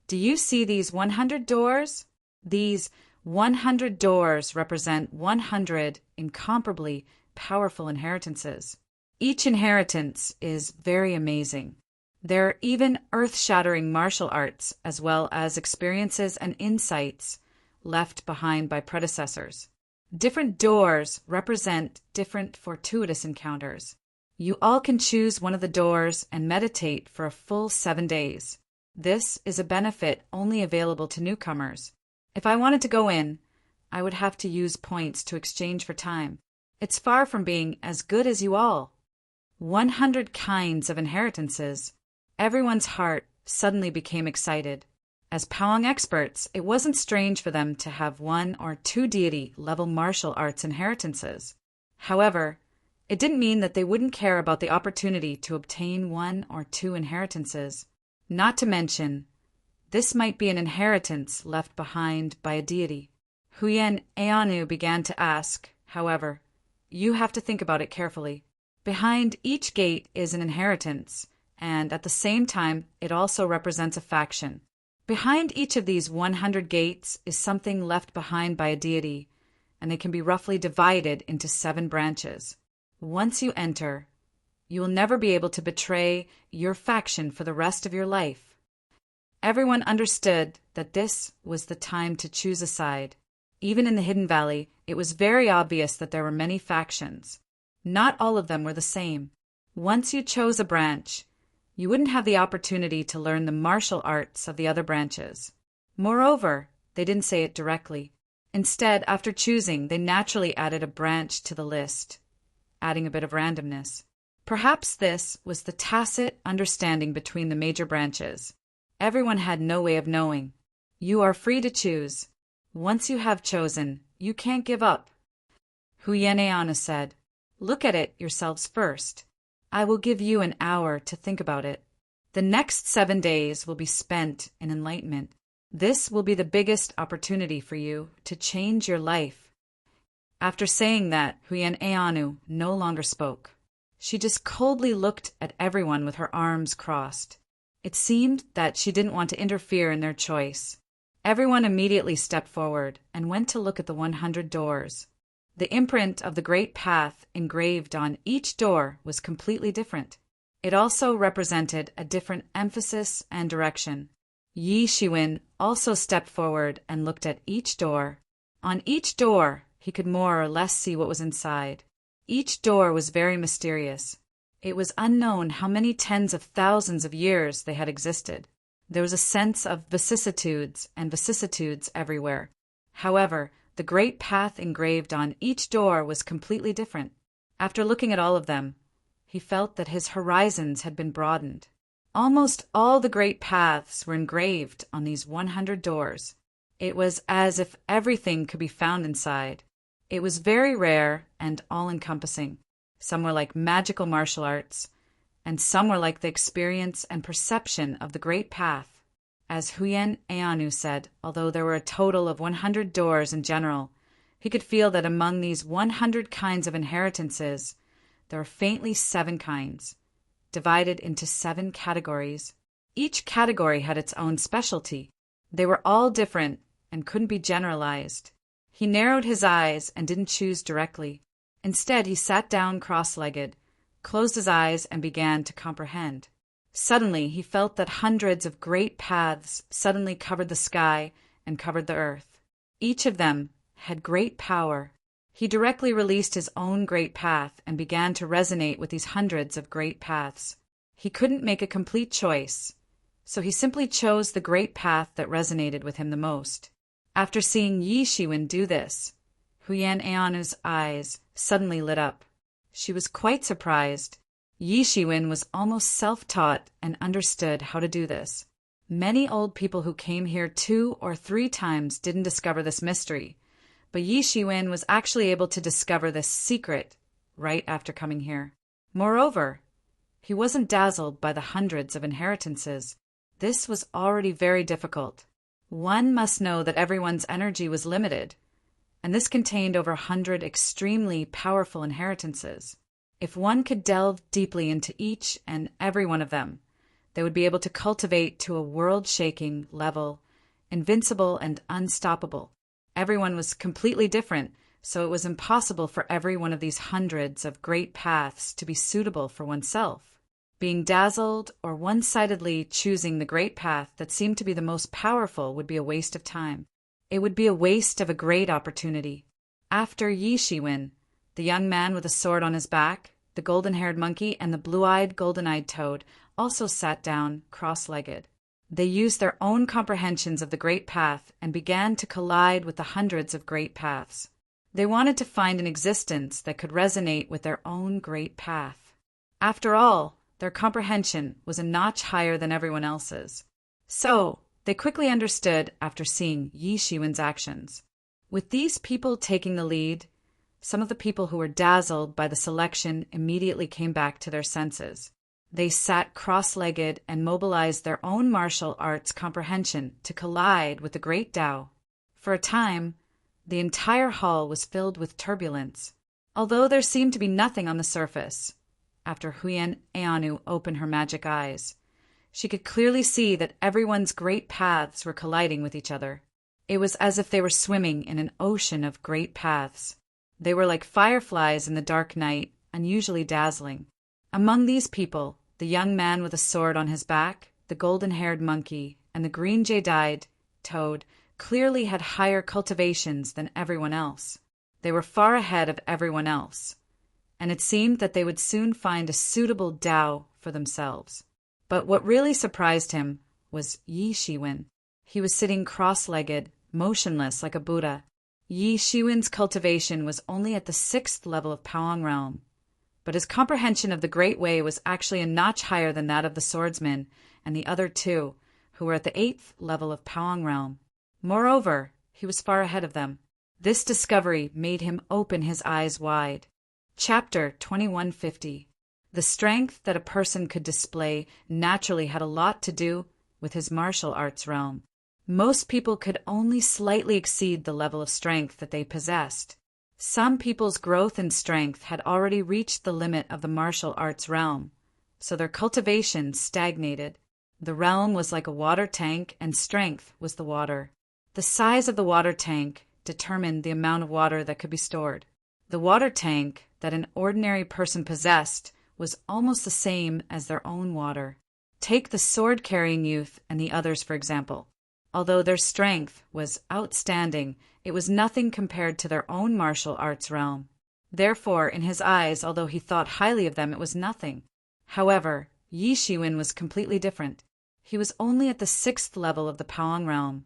"Do you see these 100 doors? These 100 doors represent 100 incomparably powerful inheritances. Each inheritance is very amazing. There are even earth-shattering martial arts as well as experiences and insights left behind by predecessors. Different doors represent different fortuitous encounters. You all can choose one of the doors and meditate for a full 7 days. This is a benefit only available to newcomers. If I wanted to go in, I would have to use points to exchange for time. It's far from being as good as you all. 100 kinds of inheritances." Everyone's heart suddenly became excited. As Pawang experts, it wasn't strange for them to have 1 or 2 deity-level martial arts inheritances. However, it didn't mean that they wouldn't care about the opportunity to obtain 1 or 2 inheritances. Not to mention, this might be an inheritance left behind by a deity. Huyen Eanu began to ask, however, "You have to think about it carefully. Behind each gate is an inheritance, and at the same time it also represents a faction. Behind each of these 100 gates is something left behind by a deity, and they can be roughly divided into 7 branches. Once you enter, you will never be able to betray your faction for the rest of your life." Everyone understood that this was the time to choose a side. Even in the Hidden Valley, it was very obvious that there were many factions. Not all of them were the same. Once you chose a branch, you wouldn't have the opportunity to learn the martial arts of the other branches. Moreover, they didn't say it directly. Instead, after choosing, they naturally added a branch to the list, adding a bit of randomness. Perhaps this was the tacit understanding between the major branches. Everyone had no way of knowing. You are free to choose. Once you have chosen, you can't give up. Huyen Eanu said, "Look at it yourselves first. I will give you an hour to think about it. The next 7 days will be spent in enlightenment. This will be the biggest opportunity for you to change your life." After saying that, Huyen Eanu no longer spoke. She just coldly looked at everyone with her arms crossed. It seemed that she didn't want to interfere in their choice. Everyone immediately stepped forward and went to look at the 100 doors. The imprint of the great path engraved on each door was completely different. It also represented a different emphasis and direction. Yi Shiwen also stepped forward and looked at each door. On each door, he could more or less see what was inside. Each door was very mysterious. It was unknown how many tens of thousands of years they had existed. There was a sense of vicissitudes and vicissitudes everywhere. However, the great path engraved on each door was completely different. After looking at all of them, he felt that his horizons had been broadened. Almost all the great paths were engraved on these 100 doors. It was as if everything could be found inside. It was very rare and all-encompassing. Some were like magical martial arts, and some were like the experience and perception of the great path. As Huyen Eanu said, although there were a total of 100 doors in general, he could feel that among these 100 kinds of inheritances, there were faintly 7 kinds, divided into 7 categories. Each category had its own specialty. They were all different and couldn't be generalized. He narrowed his eyes and didn't choose directly. Instead, he sat down cross-legged, closed his eyes, and began to comprehend. Suddenly, he felt that hundreds of great paths suddenly covered the sky and covered the earth. Each of them had great power. He directly released his own great path and began to resonate with these hundreds of great paths. He couldn't make a complete choice, so he simply chose the great path that resonated with him the most. After seeing Yi Shiwen do this, Huyan Eanu's eyes suddenly lit up. She was quite surprised. Yi Shiwen was almost self-taught and understood how to do this. Many old people who came here 2 or 3 times didn't discover this mystery, but Yi Shiwen was actually able to discover this secret right after coming here. Moreover, he wasn't dazzled by the hundreds of inheritances. This was already very difficult. One must know that everyone's energy was limited, and this contained over 100 extremely powerful inheritances. If one could delve deeply into each and every one of them, they would be able to cultivate to a world-shaking level, invincible and unstoppable. Everyone was completely different, so it was impossible for every one of these hundreds of great paths to be suitable for oneself. Being dazzled or one-sidedly choosing the great path that seemed to be the most powerful would be a waste of time. It would be a waste of a great opportunity. After Yi Shiwen, the young man with a sword on his back, the golden-haired monkey, and the blue-eyed, golden-eyed toad also sat down cross-legged. They used their own comprehensions of the great path and began to collide with the hundreds of great paths. They wanted to find an existence that could resonate with their own great path. After all, their comprehension was a notch higher than everyone else's. So, they quickly understood after seeing Yi Shiwen's actions. With these people taking the lead, some of the people who were dazzled by the selection immediately came back to their senses. They sat cross-legged and mobilized their own martial arts comprehension to collide with the great Tao. For a time, the entire hall was filled with turbulence, although there seemed to be nothing on the surface. After Huyan Eanu opened her magic eyes, she could clearly see that everyone's great paths were colliding with each other. It was as if they were swimming in an ocean of great paths. They were like fireflies in the dark night, unusually dazzling. Among these people, the young man with a sword on his back, the golden-haired monkey, and the green jade-eyed toad clearly had higher cultivations than everyone else. They were far ahead of everyone else, and it seemed that they would soon find a suitable Tao for themselves. But what really surprised him was Yi Shiwen. He was sitting cross-legged, motionless like a Buddha. Yi Shiwen's cultivation was only at the 6th level of Paong realm, but his comprehension of the Great Way was actually a notch higher than that of the swordsman and the other 2, who were at the 8th level of Paong realm. Moreover, he was far ahead of them. This discovery made him open his eyes wide. Chapter 2150. The strength that a person could display naturally had a lot to do with his martial arts realm. Most people could only slightly exceed the level of strength that they possessed. Some people's growth and strength had already reached the limit of the martial arts realm, so their cultivation stagnated. The realm was like a water tank, and strength was the water. The size of the water tank determined the amount of water that could be stored. The water tank that an ordinary person possessed was almost the same as their own water. Take the sword-carrying youth and the others, for example. Although their strength was outstanding, it was nothing compared to their own martial arts realm. Therefore, in his eyes, although he thought highly of them, it was nothing. However, Yi Shiwen was completely different. He was only at the 6th level of the Paong realm,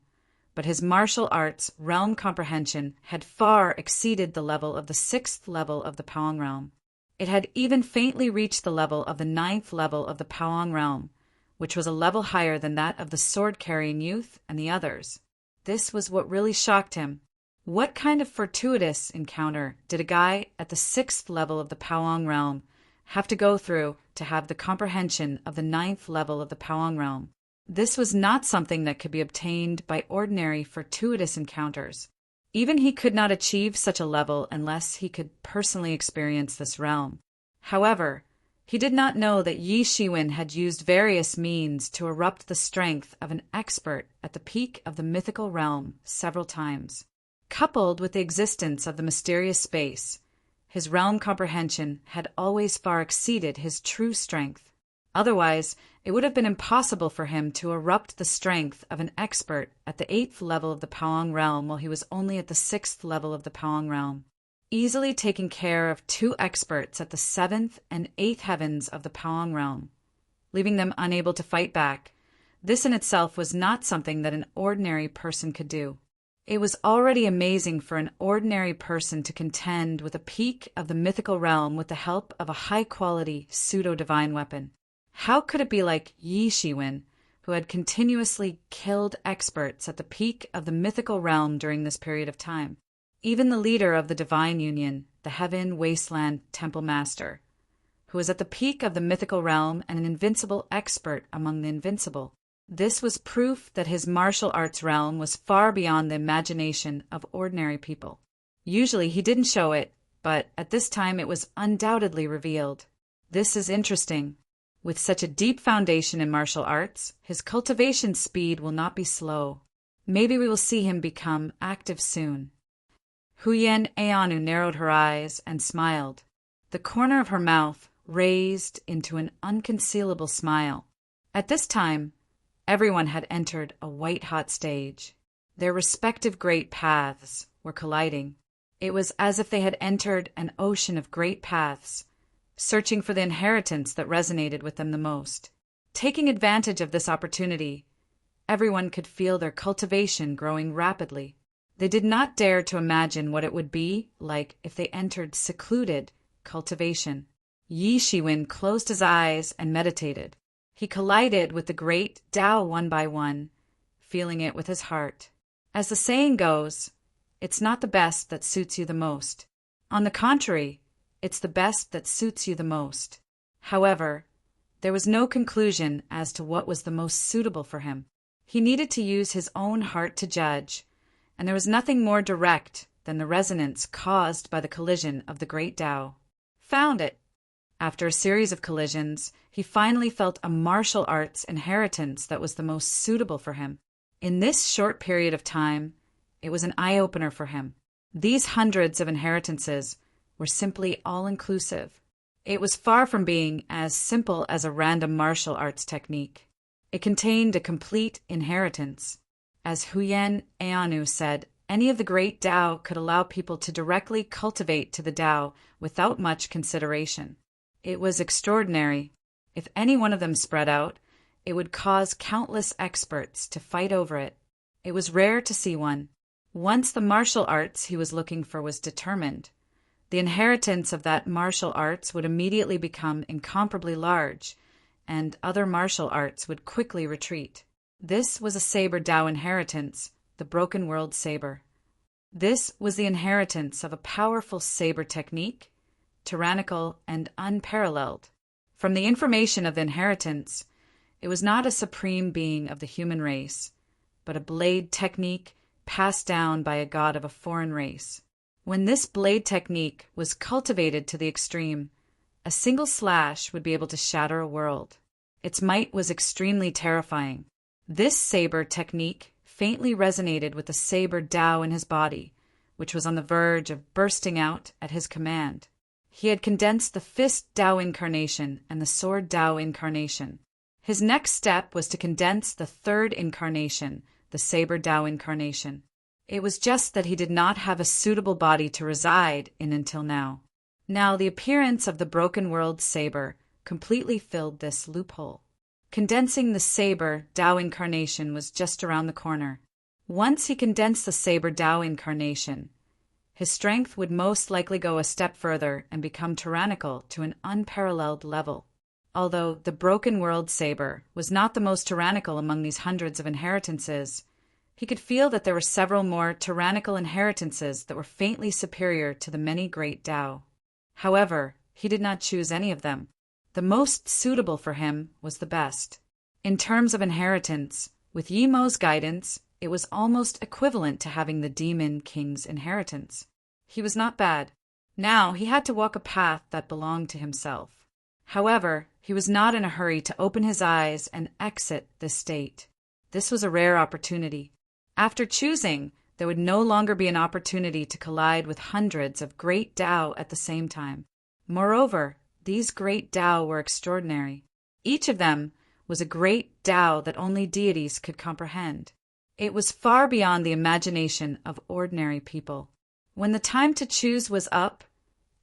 but his martial arts realm comprehension had far exceeded the level of the 6th level of the Paong realm. It had even faintly reached the level of the 9th level of the Paong realm, which was a level higher than that of the sword-carrying youth and the others. This was what really shocked him. What kind of fortuitous encounter did a guy at the 6th level of the Paong realm have to go through to have the comprehension of the 9th level of the Paong realm? This was not something that could be obtained by ordinary fortuitous encounters. Even he could not achieve such a level unless he could personally experience this realm. However, he did not know that Yi Shiwen had used various means to erupt the strength of an expert at the peak of the mythical realm several times. Coupled with the existence of the mysterious space, his realm comprehension had always far exceeded his true strength. Otherwise, it would have been impossible for him to erupt the strength of an expert at the 8th level of the Paong realm while he was only at the 6th level of the Paong realm. easily taking care of 2 experts at the 7th and 8th heavens of the Paong realm, leaving them unable to fight back. This in itself was not something that an ordinary person could do. It was already amazing for an ordinary person to contend with a peak of the mythical realm with the help of a high-quality pseudo-divine weapon. How could it be like Yi Shiwen, who had continuously killed experts at the peak of the mythical realm during this period of time? Even the leader of the Divine Union, the Heaven Wasteland Temple Master, who was at the peak of the mythical realm and an invincible expert among the invincible. This was proof that his martial arts realm was far beyond the imagination of ordinary people. Usually he didn't show it, but at this time it was undoubtedly revealed. This is interesting. With such a deep foundation in martial arts, his cultivation speed will not be slow. Maybe we will see him become active soon. Huyen Aonu narrowed her eyes and smiled. The corner of her mouth raised into an unconcealable smile. At this time, everyone had entered a white-hot stage. Their respective great paths were colliding. It was as if they had entered an ocean of great paths, searching for the inheritance that resonated with them the most. Taking advantage of this opportunity, everyone could feel their cultivation growing rapidly. They did not dare to imagine what it would be like if they entered secluded cultivation. Yi Shiwen closed his eyes and meditated. He collided with the great Tao one by one, feeling it with his heart. As the saying goes, it's not the best that suits you the most. On the contrary, it's the best that suits you the most. However, there was no conclusion as to what was the most suitable for him. He needed to use his own heart to judge, and there was nothing more direct than the resonance caused by the collision of the great Tao. Found it. After a series of collisions, he finally felt a martial arts inheritance that was the most suitable for him. In this short period of time, it was an eye-opener for him. These hundreds of inheritances were simply all-inclusive. It was far from being as simple as a random martial arts technique. It contained a complete inheritance. As Huyen Aonu said, any of the great Tao could allow people to directly cultivate to the Tao without much consideration. It was extraordinary. If any one of them spread out, it would cause countless experts to fight over it. It was rare to see one. Once the martial arts he was looking for was determined, the inheritance of that martial arts would immediately become incomparably large, and other martial arts would quickly retreat. This was a saber Tao inheritance, the Broken World Saber. This was the inheritance of a powerful saber technique, tyrannical and unparalleled. From the information of the inheritance, it was not a supreme being of the human race, but a blade technique passed down by a god of a foreign race. When this blade technique was cultivated to the extreme, a single slash would be able to shatter a world. Its might was extremely terrifying. This saber technique faintly resonated with the saber Tao in his body, which was on the verge of bursting out at his command. He had condensed the fist Tao incarnation and the sword Tao incarnation. His next step was to condense the third incarnation, the saber Tao incarnation. It was just that he did not have a suitable body to reside in until now. Now the appearance of the Broken World Saber completely filled this loophole. Condensing the saber Tao incarnation was just around the corner. Once he condensed the saber Tao incarnation, his strength would most likely go a step further and become tyrannical to an unparalleled level. Although the Broken World Saber was not the most tyrannical among these hundreds of inheritances, he could feel that there were several more tyrannical inheritances that were faintly superior to the many great Tao. However, he did not choose any of them. The most suitable for him was the best. In terms of inheritance, with Yimo's guidance, it was almost equivalent to having the Demon King's inheritance. He was not bad. Now he had to walk a path that belonged to himself. However, he was not in a hurry to open his eyes and exit this state. This was a rare opportunity. After choosing, there would no longer be an opportunity to collide with hundreds of great Tao at the same time. Moreover, these great Tao were extraordinary. Each of them was a great Tao that only deities could comprehend. It was far beyond the imagination of ordinary people. When the time to choose was up,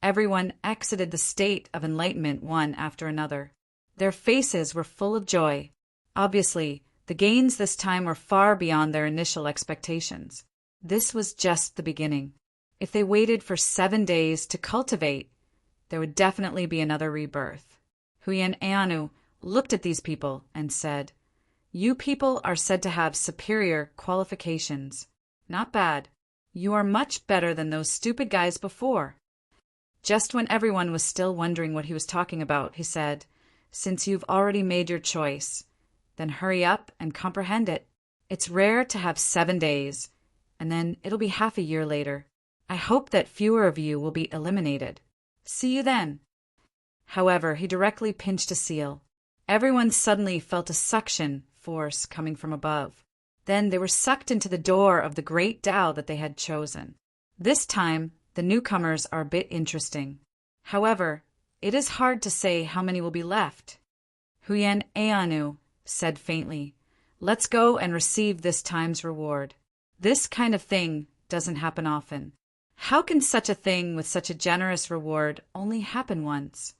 everyone exited the state of enlightenment one after another. Their faces were full of joy. Obviously, the gains this time were far beyond their initial expectations. This was just the beginning. If they waited for 7 days to cultivate, there would definitely be another rebirth. Huyen Eanu looked at these people and said, "You people are said to have superior qualifications. Not bad. You are much better than those stupid guys before." Just when everyone was still wondering what he was talking about, he said, "Since you've already made your choice, then hurry up and comprehend it. It's rare to have 7 days, and then it'll be half a year later. I hope that fewer of you will be eliminated. See you then." However, he directly pinched a seal. Everyone suddenly felt a suction force coming from above. Then they were sucked into the door of the great Tao that they had chosen. This time, the newcomers are a bit interesting. However, it is hard to say how many will be left. Huyen Eanu said faintly, "Let's go and receive this time's reward. This kind of thing doesn't happen often. How can such a thing with such a generous reward only happen once?"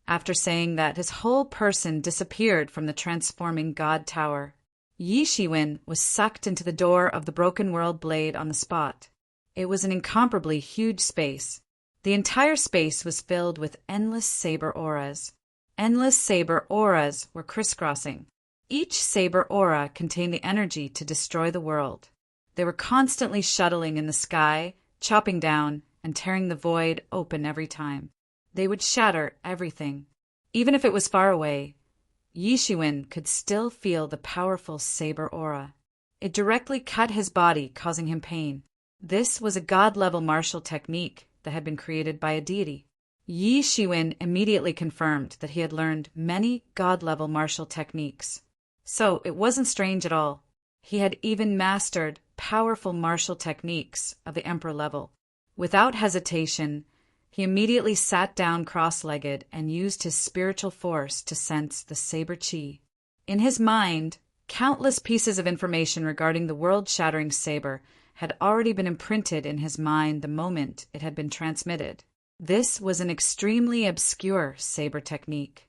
After saying that, his whole person disappeared from the transforming God Tower. Yi Shiwen was sucked into the door of the Broken World Blade on the spot. It was an incomparably huge space. The entire space was filled with endless saber auras. Endless saber auras were crisscrossing. Each saber aura contained the energy to destroy the world. They were constantly shuttling in the sky, chopping down, and tearing the void open every time. They would shatter everything. Even if it was far away, Yi Shiwen could still feel the powerful saber aura. It directly cut his body, causing him pain. This was a god-level martial technique that had been created by a deity. Yi Shiwen immediately confirmed that he had learned many god-level martial techniques. So it wasn't strange at all. He had even mastered powerful martial techniques of the emperor level. Without hesitation, he immediately sat down cross-legged and used his spiritual force to sense the saber chi. In his mind, countless pieces of information regarding the world-shattering saber had already been imprinted in his mind the moment it had been transmitted. This was an extremely obscure saber technique.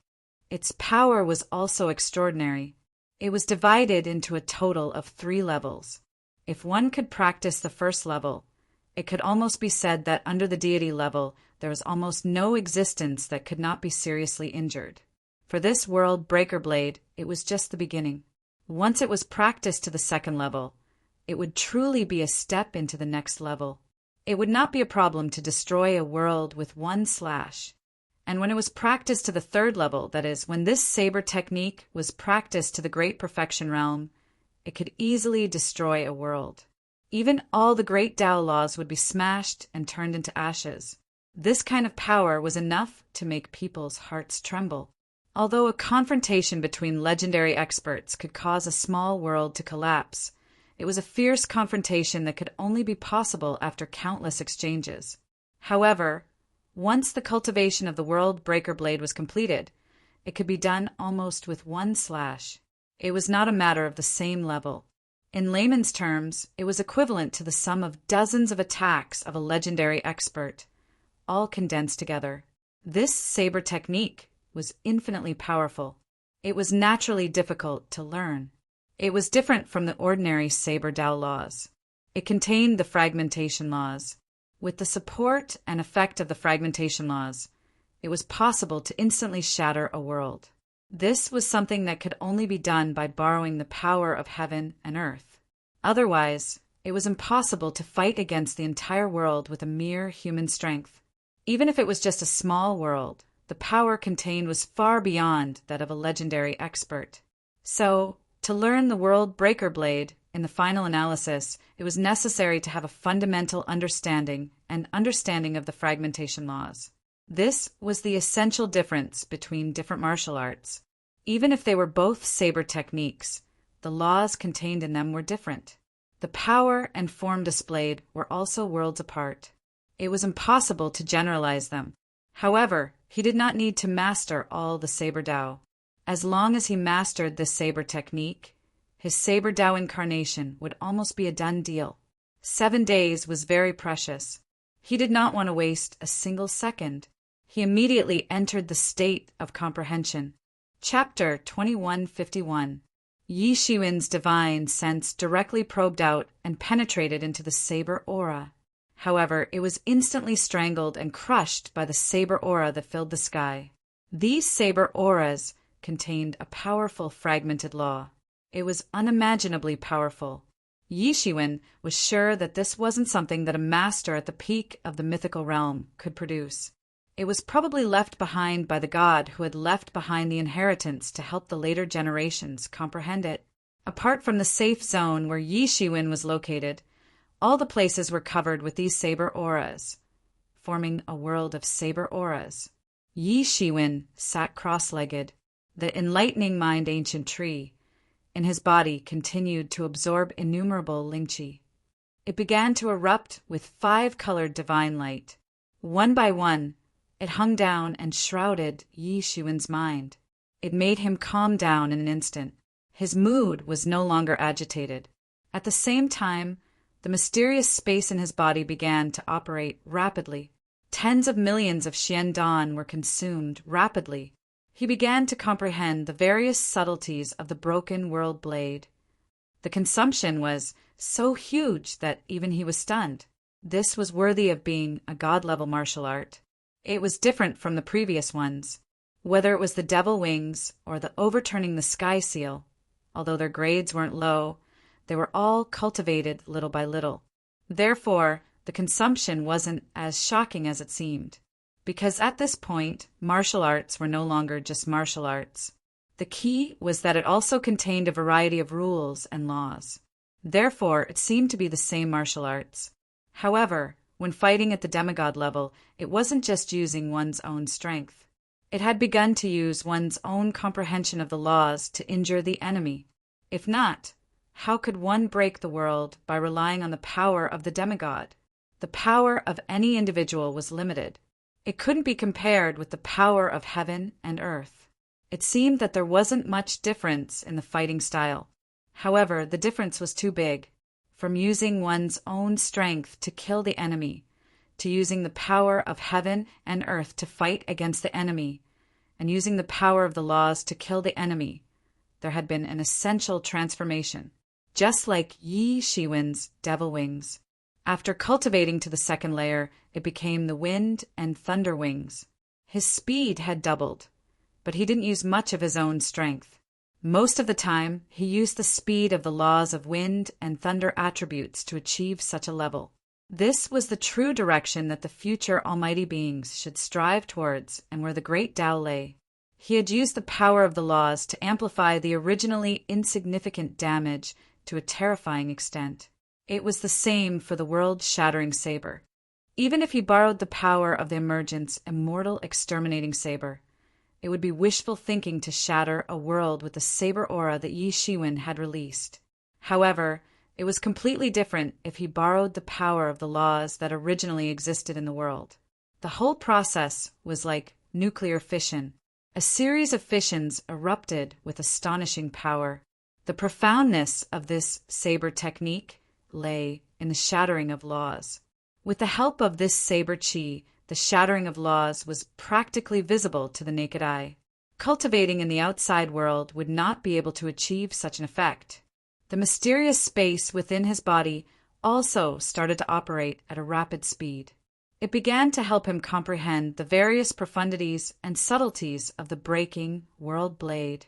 Its power was also extraordinary. It was divided into a total of 3 levels. If one could practice the first level, it could almost be said that under the deity level, there was almost no existence that could not be seriously injured. For this world breaker blade, it was just the beginning. Once it was practiced to the second level, it would truly be a step into the next level. It would not be a problem to destroy a world with one slash. And when it was practiced to the third level, that is, when this saber technique was practiced to the great perfection realm, it could easily destroy a world. Even all the great Tao laws would be smashed and turned into ashes. This kind of power was enough to make people's hearts tremble. Although a confrontation between legendary experts could cause a small world to collapse, it was a fierce confrontation that could only be possible after countless exchanges. However, once the cultivation of the world breaker blade was completed, it could be done almost with one slash. It was not a matter of the same level. In layman's terms, it was equivalent to the sum of dozens of attacks of a legendary expert, all condensed together. This saber technique was infinitely powerful. It was naturally difficult to learn. It was different from the ordinary saber Tao laws. It contained the fragmentation laws. With the support and effect of the fragmentation laws, it was possible to instantly shatter a world. This was something that could only be done by borrowing the power of heaven and earth. Otherwise, it was impossible to fight against the entire world with a mere human strength. Even if it was just a small world, the power contained was far beyond that of a legendary expert. So, to learn the world breaker blade, in the final analysis, it was necessary to have a fundamental understanding of the fragmentation laws. This was the essential difference between different martial arts. Even if they were both saber techniques, the laws contained in them were different. The power and form displayed were also worlds apart. It was impossible to generalize them. However, he did not need to master all the saber Tao. As long as he mastered this saber technique, his saber Tao incarnation would almost be a done deal. 7 days was very precious. He did not want to waste a single second. He immediately entered the state of comprehension. Chapter 2151. Yi Shiwen's divine sense directly probed out and penetrated into the saber aura. However, it was instantly strangled and crushed by the saber aura that filled the sky. These saber auras contained a powerful fragmented law. It was unimaginably powerful. Yi Shiwen was sure that this wasn't something that a master at the peak of the mythical realm could produce. It was probably left behind by the god who had left behind the inheritance to help the later generations comprehend it. Apart from the safe zone where Yi Shiwen was located, all the places were covered with these saber auras, forming a world of saber auras. Yi Shiwen sat cross-legged, the enlightening mind ancient tree, in his body continued to absorb innumerable Lingqi. It began to erupt with 5-colored divine light. One by one, it hung down and shrouded Yi Shiwen's mind. It made him calm down in an instant. His mood was no longer agitated. At the same time, the mysterious space in his body began to operate rapidly. Tens of millions of Xiandan were consumed rapidly. He began to comprehend the various subtleties of the broken world blade. The consumption was so huge that even he was stunned. This was worthy of being a god-level martial art. It was different from the previous ones, whether it was the devil wings or the overturning the sky seal. Although their grades weren't low, they were all cultivated little by little. Therefore, the consumption wasn't as shocking as it seemed, because at this point, martial arts were no longer just martial arts. The key was that it also contained a variety of rules and laws. Therefore, it seemed to be the same martial arts. However, when fighting at the demigod level, it wasn't just using one's own strength. It had begun to use one's own comprehension of the laws to injure the enemy. If not, how could one break the world by relying on the power of the demigod? The power of any individual was limited. It couldn't be compared with the power of heaven and earth. It seemed that there wasn't much difference in the fighting style. However, the difference was too big. From using one's own strength to kill the enemy, to using the power of heaven and earth to fight against the enemy, and using the power of the laws to kill the enemy, there had been an essential transformation, just like Yi Shiwen's devil wings. After cultivating to the second layer, it became the wind and thunder wings. His speed had doubled, but he didn't use much of his own strength. Most of the time, he used the speed of the laws of wind and thunder attributes to achieve such a level. This was the true direction that the future almighty beings should strive towards and where the great Tao lay. He had used the power of the laws to amplify the originally insignificant damage to a terrifying extent. It was the same for the world-shattering saber. Even if he borrowed the power of the emergence immortal exterminating saber, it would be wishful thinking to shatter a world with the saber aura that Yi Shiwen had released. However, it was completely different if he borrowed the power of the laws that originally existed in the world. The whole process was like nuclear fission. A series of fissions erupted with astonishing power. The profoundness of this saber technique lay in the shattering of laws. With the help of this saber chi, the shattering of laws was practically visible to the naked eye. Cultivating in the outside world would not be able to achieve such an effect. The mysterious space within his body also started to operate at a rapid speed. It began to help him comprehend the various profundities and subtleties of the breaking world blade.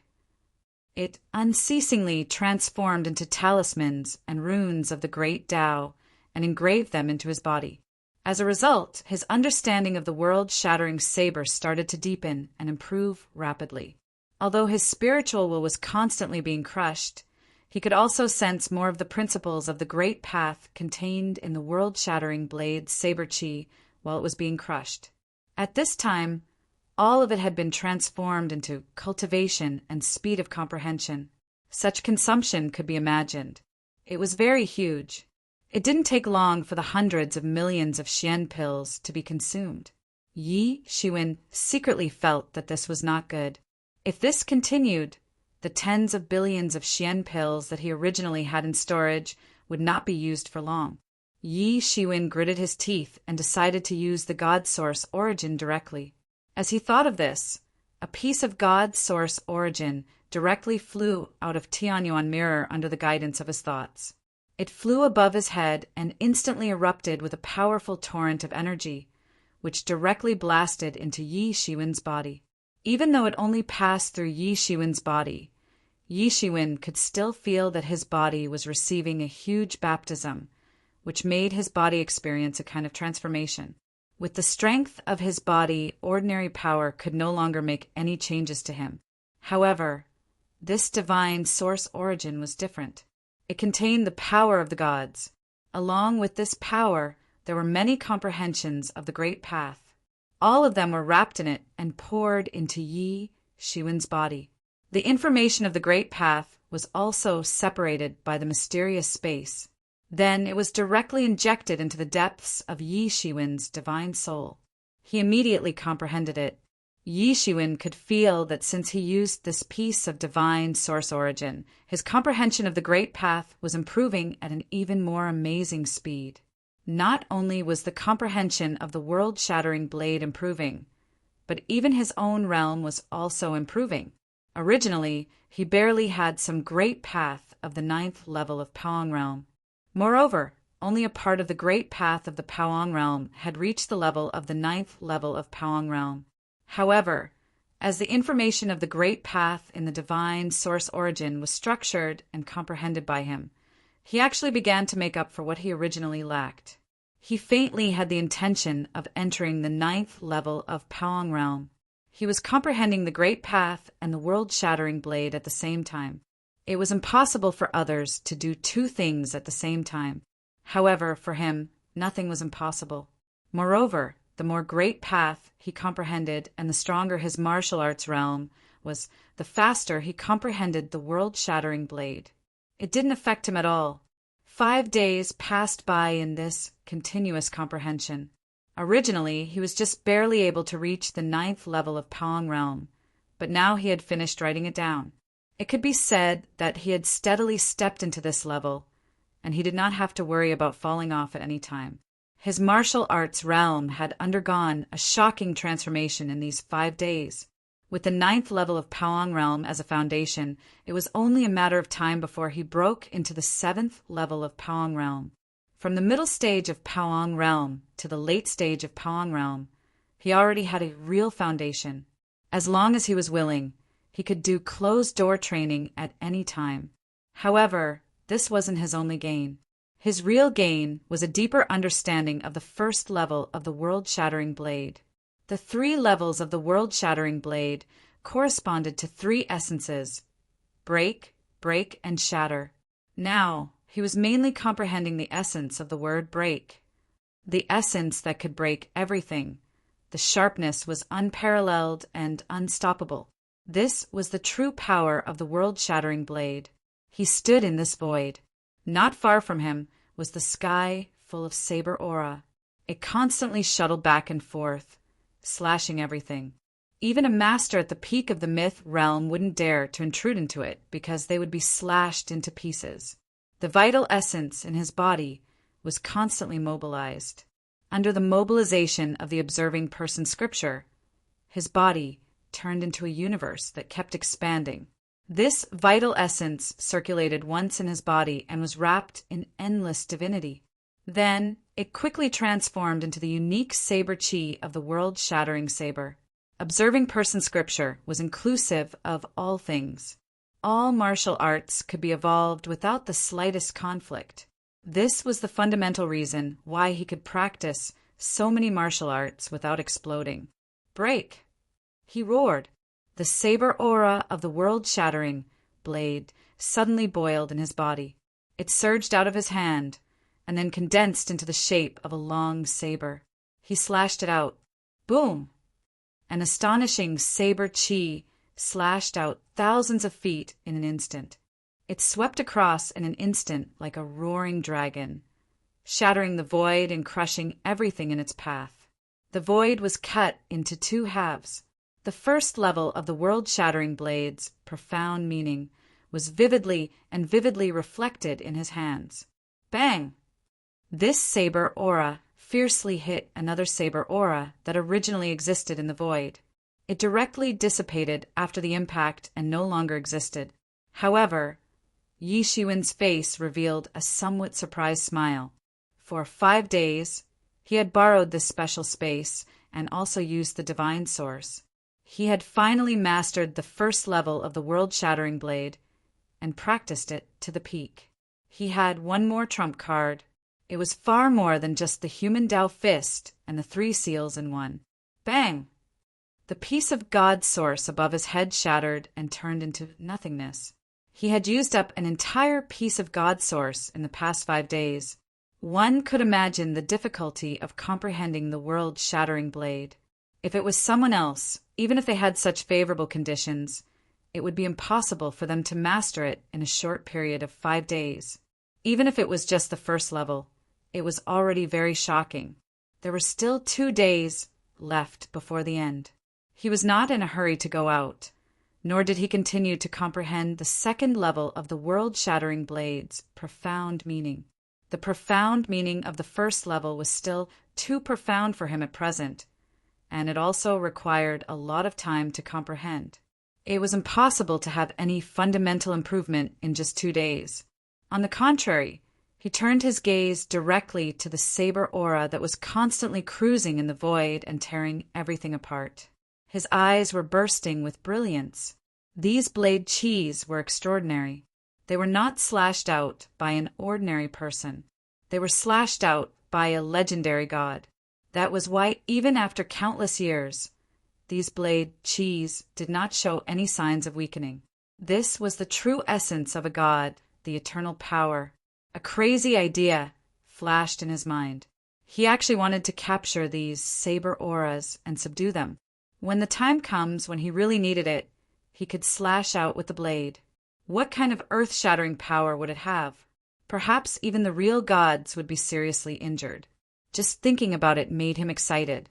It unceasingly transformed into talismans and runes of the great Tao and engraved them into his body. As a result, his understanding of the world-shattering saber started to deepen and improve rapidly. Although his spiritual will was constantly being crushed, he could also sense more of the principles of the great path contained in the world-shattering blade saber chi while it was being crushed. At this time, all of it had been transformed into cultivation and speed of comprehension. Such consumption could be imagined. It was very huge. It didn't take long for the hundreds of millions of Xian pills to be consumed. Yi Shiwen secretly felt that this was not good. If this continued, the tens of billions of Xian pills that he originally had in storage would not be used for long. Yi Shiwen gritted his teeth and decided to use the God Source origin directly. As he thought of this, a piece of God Source origin directly flew out of Tianyuan mirror under the guidance of his thoughts. It flew above his head and instantly erupted with a powerful torrent of energy, which directly blasted into Yi Shiwen's body. Even though it only passed through Yi Shiwen's body, Yi Shiwen could still feel that his body was receiving a huge baptism, which made his body experience a kind of transformation. With the strength of his body, ordinary power could no longer make any changes to him. However, this divine source origin was different. It contained the power of the gods. Along with this power, there were many comprehensions of the Great Path. All of them were wrapped in it and poured into Yi Shiwen's body. The information of the Great Path was also separated by the mysterious space. Then it was directly injected into the depths of Yi Shiwen's divine soul. He immediately comprehended it. Yi Shiwen could feel that since he used this piece of divine source origin, his comprehension of the Great Path was improving at an even more amazing speed. Not only was the comprehension of the world-shattering blade improving, but even his own realm was also improving. Originally, he barely had some great path of the 9th level of Paong realm. Moreover, only a part of the great path of the Paong realm had reached the level of the 9th level of Paong realm. However, as the information of the great path in the divine source origin was structured and comprehended by him, he actually began to make up for what he originally lacked. He faintly had the intention of entering the 9th level of Paong realm. He was comprehending the great path and the world-shattering blade at the same time. It was impossible for others to do two things at the same time. However, for him, nothing was impossible. Moreover, the more great path he comprehended and the stronger his martial arts realm was, the faster he comprehended the world-shattering blade. It didn't affect him at all. 5 days passed by in this continuous comprehension. Originally, he was just barely able to reach the 9th level of Paong realm, but now he had finished writing it down. It could be said that he had steadily stepped into this level, and he did not have to worry about falling off at any time. His martial arts realm had undergone a shocking transformation in these 5 days. With the 9th level of Paong realm as a foundation, it was only a matter of time before he broke into the 7th level of Paong realm. From the middle stage of Paong realm to the late stage of Paong realm, he already had a real foundation. As long as he was willing, he could do closed-door training at any time. However, this wasn't his only gain. His real gain was a deeper understanding of the first level of the world-shattering blade. The 3 levels of the world-shattering blade corresponded to 3 essences: break, break, and shatter. Now, he was mainly comprehending the essence of the word break, the essence that could break everything. The sharpness was unparalleled and unstoppable. This was the true power of the world-shattering blade. He stood in this void. Not far from him was the sky full of saber aura. It constantly shuttled back and forth, slashing everything. Even a master at the peak of the myth realm wouldn't dare to intrude into it because they would be slashed into pieces. The vital essence in his body was constantly mobilized. Under the mobilization of the observing person scripture, his body turned into a universe that kept expanding. This vital essence circulated once in his body and was wrapped in endless divinity. Then, it quickly transformed into the unique saber chi of the world-shattering saber. Observing person scripture was inclusive of all things. All martial arts could be evolved without the slightest conflict. This was the fundamental reason why he could practice so many martial arts without exploding. Break! He roared. The saber aura of the world-shattering blade suddenly boiled in his body. It surged out of his hand, and then condensed into the shape of a long saber. He slashed it out. Boom! An astonishing saber chi slashed out thousands of feet in an instant. It swept across in an instant like a roaring dragon, shattering the void and crushing everything in its path. The void was cut into 2 halves. The first level of the world-shattering blade's profound meaning was vividly reflected in his hands. Bang! This saber aura fiercely hit another saber aura that originally existed in the void. It directly dissipated after the impact and no longer existed. However, Yi Shiwen's face revealed a somewhat surprised smile. For 5 days, he had borrowed this special space and also used the divine source. He had finally mastered the first level of the world-shattering blade and practiced it to the peak. He had one more trump card. It was far more than just the human Tao fist and the 3 seals in one. Bang! The piece of God source above his head shattered and turned into nothingness. He had used up an entire piece of God source in the past 5 days. One could imagine the difficulty of comprehending the world-shattering blade. If it was someone else, even if they had such favorable conditions, it would be impossible for them to master it in a short period of 5 days. Even if it was just the first level, it was already very shocking. There were still 2 days left before the end. He was not in a hurry to go out, nor did he continue to comprehend the second level of the world-shattering blade's profound meaning. The profound meaning of the first level was still too profound for him at present, and it also required a lot of time to comprehend. It was impossible to have any fundamental improvement in just 2 days. On the contrary, he turned his gaze directly to the saber aura that was constantly cruising in the void and tearing everything apart. His eyes were bursting with brilliance. These blade chis were extraordinary. They were not slashed out by an ordinary person. They were slashed out by a legendary god. That was why, even after countless years, these blade chis did not show any signs of weakening. This was the true essence of a god, the eternal power. A crazy idea flashed in his mind. He actually wanted to capture these saber auras and subdue them. When the time comes when he really needed it, he could slash out with the blade. What kind of earth-shattering power would it have? Perhaps even the real gods would be seriously injured. Just thinking about it made him excited.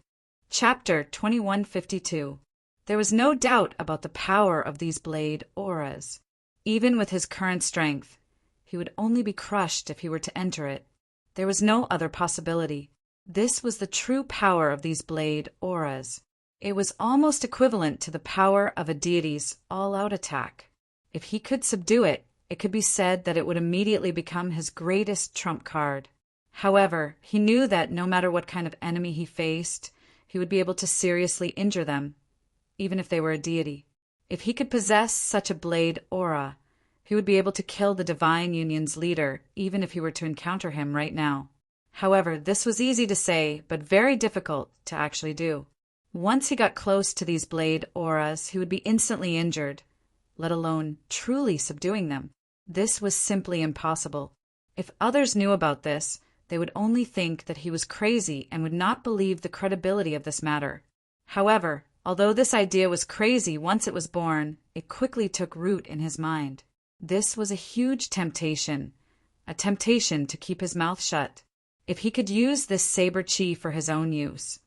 Chapter 2152. There was no doubt about the power of these blade auras. Even with his current strength, he would only be crushed if he were to enter it. There was no other possibility. This was the true power of these blade auras. It was almost equivalent to the power of a deity's all-out attack. If he could subdue it, it could be said that it would immediately become his greatest trump card. However, he knew that no matter what kind of enemy he faced, he would be able to seriously injure them, even if they were a deity. If he could possess such a blade aura, he would be able to kill the Divine Union's leader, even if he were to encounter him right now. However, this was easy to say, but very difficult to actually do. Once he got close to these blade auras, he would be instantly injured, let alone truly subduing them. This was simply impossible. If others knew about this, they would only think that he was crazy and would not believe the credibility of this matter. However, although this idea was crazy once it was born, it quickly took root in his mind. This was a huge temptation, a temptation to keep his mouth shut. If he could use this saber chi for his own use,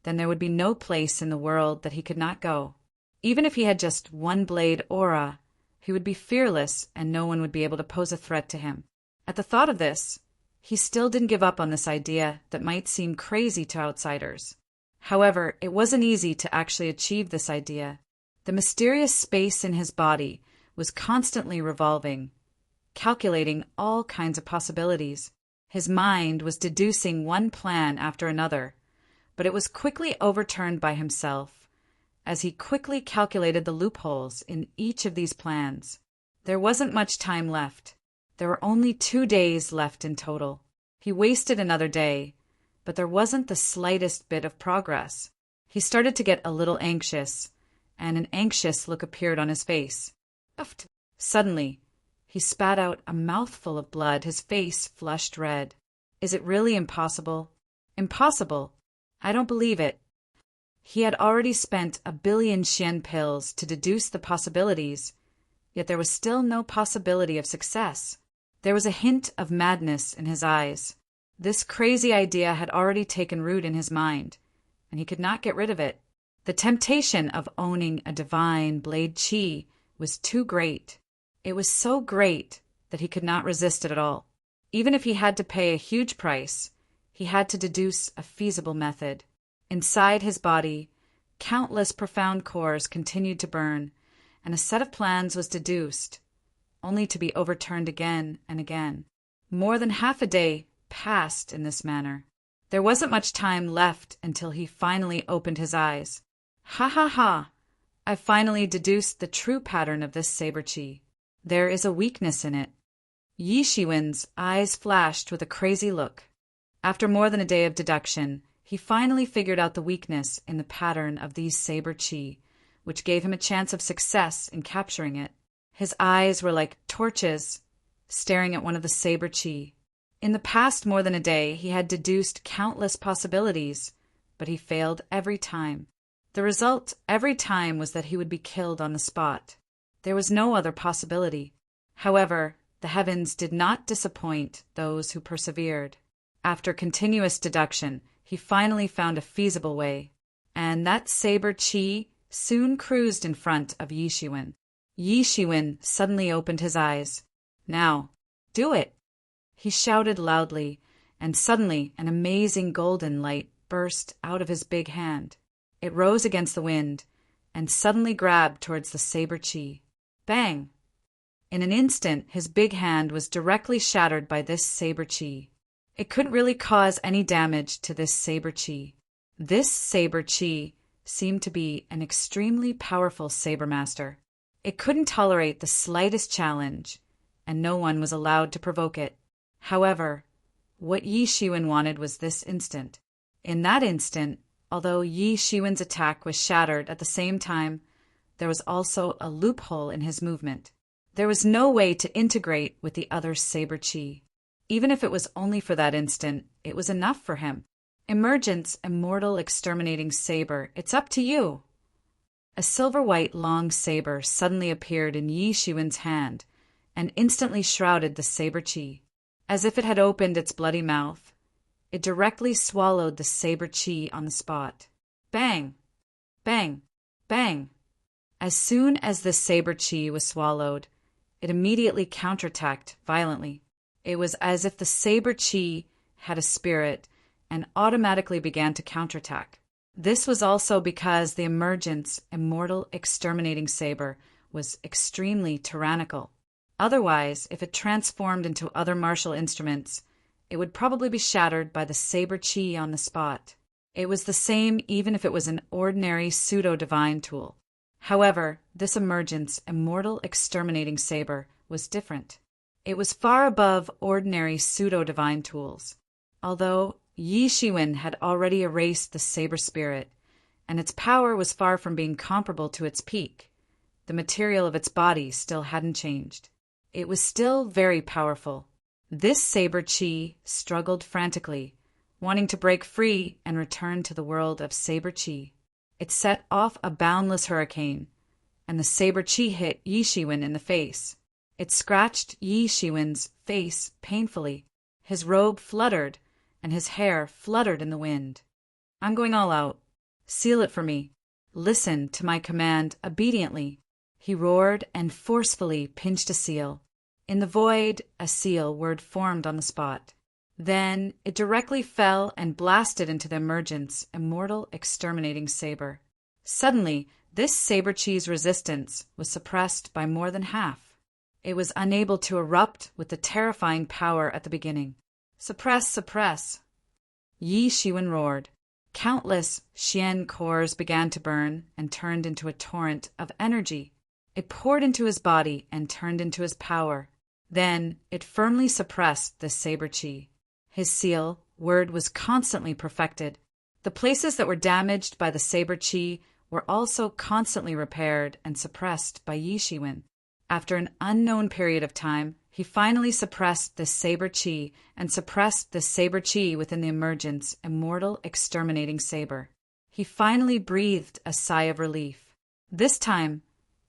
then there would be no place in the world that he could not go. Even if he had just one blade aura, he would be fearless and no one would be able to pose a threat to him. At the thought of this, he still didn't give up on this idea that might seem crazy to outsiders. However, it wasn't easy to actually achieve this idea. The mysterious space in his body was constantly revolving, calculating all kinds of possibilities. His mind was deducing one plan after another, but it was quickly overturned by himself, as he quickly calculated the loopholes in each of these plans. There wasn't much time left. There were only 2 days left in total. He wasted another day, but there wasn't the slightest bit of progress. He started to get a little anxious, and an anxious look appeared on his face. Suddenly, he spat out a mouthful of blood, his face flushed red. Is it really impossible? Impossible? I don't believe it. He had already spent 1 billion Xian pills to deduce the possibilities, yet there was still no possibility of success. There was a hint of madness in his eyes. This crazy idea had already taken root in his mind, and he could not get rid of it. The temptation of owning a divine blade chi was too great. It was so great that he could not resist it at all. Even if he had to pay a huge price, he had to deduce a feasible method. Inside his body, countless profound cores continued to burn, and a set of plans was deduced, only to be overturned again and again. More than half a day passed in this manner. There wasn't much time left until he finally opened his eyes. Ha ha ha! I finally deduced the true pattern of this saber chi. There is a weakness in it. Yi Shiwen's eyes flashed with a crazy look. After more than a day of deduction, he finally figured out the weakness in the pattern of these saber chi, which gave him a chance of success in capturing it. His eyes were like torches, staring at one of the saber chi. In the past more than a day, he had deduced countless possibilities, but he failed every time. The result every time was that he would be killed on the spot. There was no other possibility. However, the heavens did not disappoint those who persevered. After continuous deduction, he finally found a feasible way, and that saber chi soon cruised in front of Yi Shiwen. Yi Shiwen suddenly opened his eyes. Now, do it! He shouted loudly, and suddenly an amazing golden light burst out of his big hand. It rose against the wind, and suddenly grabbed towards the saber chi. Bang! In an instant, his big hand was directly shattered by this saber chi. It couldn't really cause any damage to this saber chi. This saber chi seemed to be an extremely powerful saber master. It couldn't tolerate the slightest challenge, and no one was allowed to provoke it. However, what Yi Shiwen wanted was this instant. In that instant, although Yi Shiwen's attack was shattered at the same time, there was also a loophole in his movement. There was no way to integrate with the other saber chi. Even if it was only for that instant, it was enough for him. Emergence, immortal, exterminating saber, it's up to you. A silver-white long saber suddenly appeared in Yi Shiwen's hand and instantly shrouded the saber chi. As if it had opened its bloody mouth, it directly swallowed the saber chi on the spot. Bang! Bang! Bang! As soon as the saber chi was swallowed, it immediately counterattacked violently. It was as if the saber chi had a spirit and automatically began to counterattack. This was also because the emergence, immortal, exterminating saber was extremely tyrannical. Otherwise, if it transformed into other martial instruments, it would probably be shattered by the saber chi on the spot. It was the same even if it was an ordinary pseudo-divine tool. However, this emergence, immortal, exterminating saber was different. It was far above ordinary pseudo-divine tools. Although Yi Shiwen had already erased the saber spirit, and its power was far from being comparable to its peak, the material of its body still hadn't changed. It was still very powerful. This saber chi struggled frantically, wanting to break free and return to the world of saber chi. It set off a boundless hurricane, and the saber chi hit Yi Shiwen in the face. It scratched Yi Shiwen's face painfully. His robe fluttered, and his hair fluttered in the wind. I'm going all out. Seal it for me. Listen to my command obediently. He roared and forcefully pinched a seal. In the void, a seal word formed on the spot. Then it directly fell and blasted into the emergence, immortal, exterminating saber. Suddenly, this saber chi's resistance was suppressed by more than half. It was unable to erupt with the terrifying power at the beginning. Suppress, suppress! Yi Shiwen roared. Countless Xian cores began to burn and turned into a torrent of energy. It poured into his body and turned into his power. Then it firmly suppressed the saber chi. His seal word was constantly perfected. The places that were damaged by the saber chi were also constantly repaired and suppressed by Yi Shiwen. After an unknown period of time, he finally suppressed the saber chi and suppressed the saber chi within the emergence, immortal, exterminating saber. He finally breathed a sigh of relief. This time,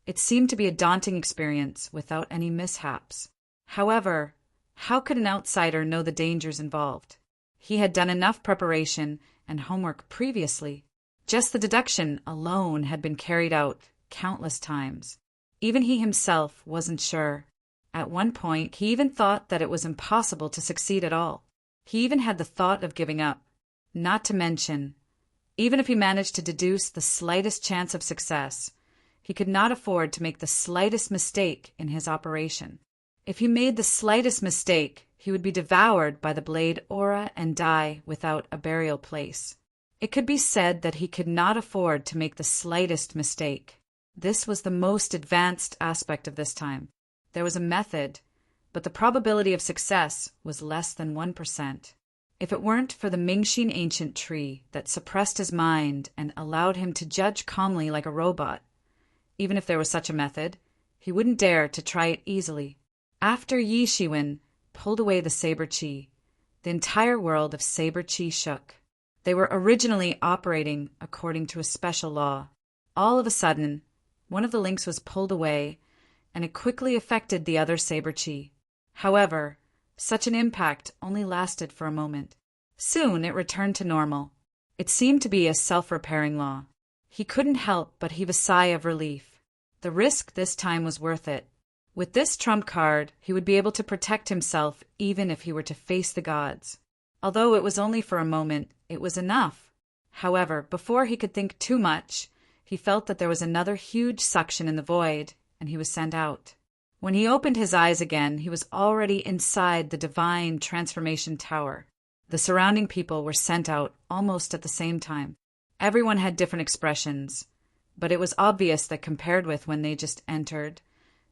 it seemed to be a daunting experience without any mishaps. However, how could an outsider know the dangers involved? He had done enough preparation and homework previously. Just the deduction alone had been carried out countless times. Even he himself wasn't sure. At one point, he even thought that it was impossible to succeed at all. He even had the thought of giving up. Not to mention, even if he managed to deduce the slightest chance of success, he could not afford to make the slightest mistake in his operation. If he made the slightest mistake, he would be devoured by the blade aura and die without a burial place. It could be said that he could not afford to make the slightest mistake. This was the most advanced aspect of this time. There was a method, but the probability of success was less than 1%. If it weren't for the Mingxin ancient tree that suppressed his mind and allowed him to judge calmly like a robot, even if there was such a method, he wouldn't dare to try it easily. After Yi Shiwen pulled away the saber chi, the entire world of saber chi shook. They were originally operating according to a special law. All of a sudden, one of the links was pulled away, and it quickly affected the other saber chi. However, such an impact only lasted for a moment. Soon it returned to normal. It seemed to be a self-repairing law. He couldn't help but heave a sigh of relief. The risk this time was worth it. With this trump card, he would be able to protect himself even if he were to face the gods. Although it was only for a moment, it was enough. However, before he could think too much, he felt that there was another huge suction in the void, and he was sent out. When he opened his eyes again, he was already inside the divine transformation tower. The surrounding people were sent out almost at the same time. Everyone had different expressions, but it was obvious that compared with when they just entered,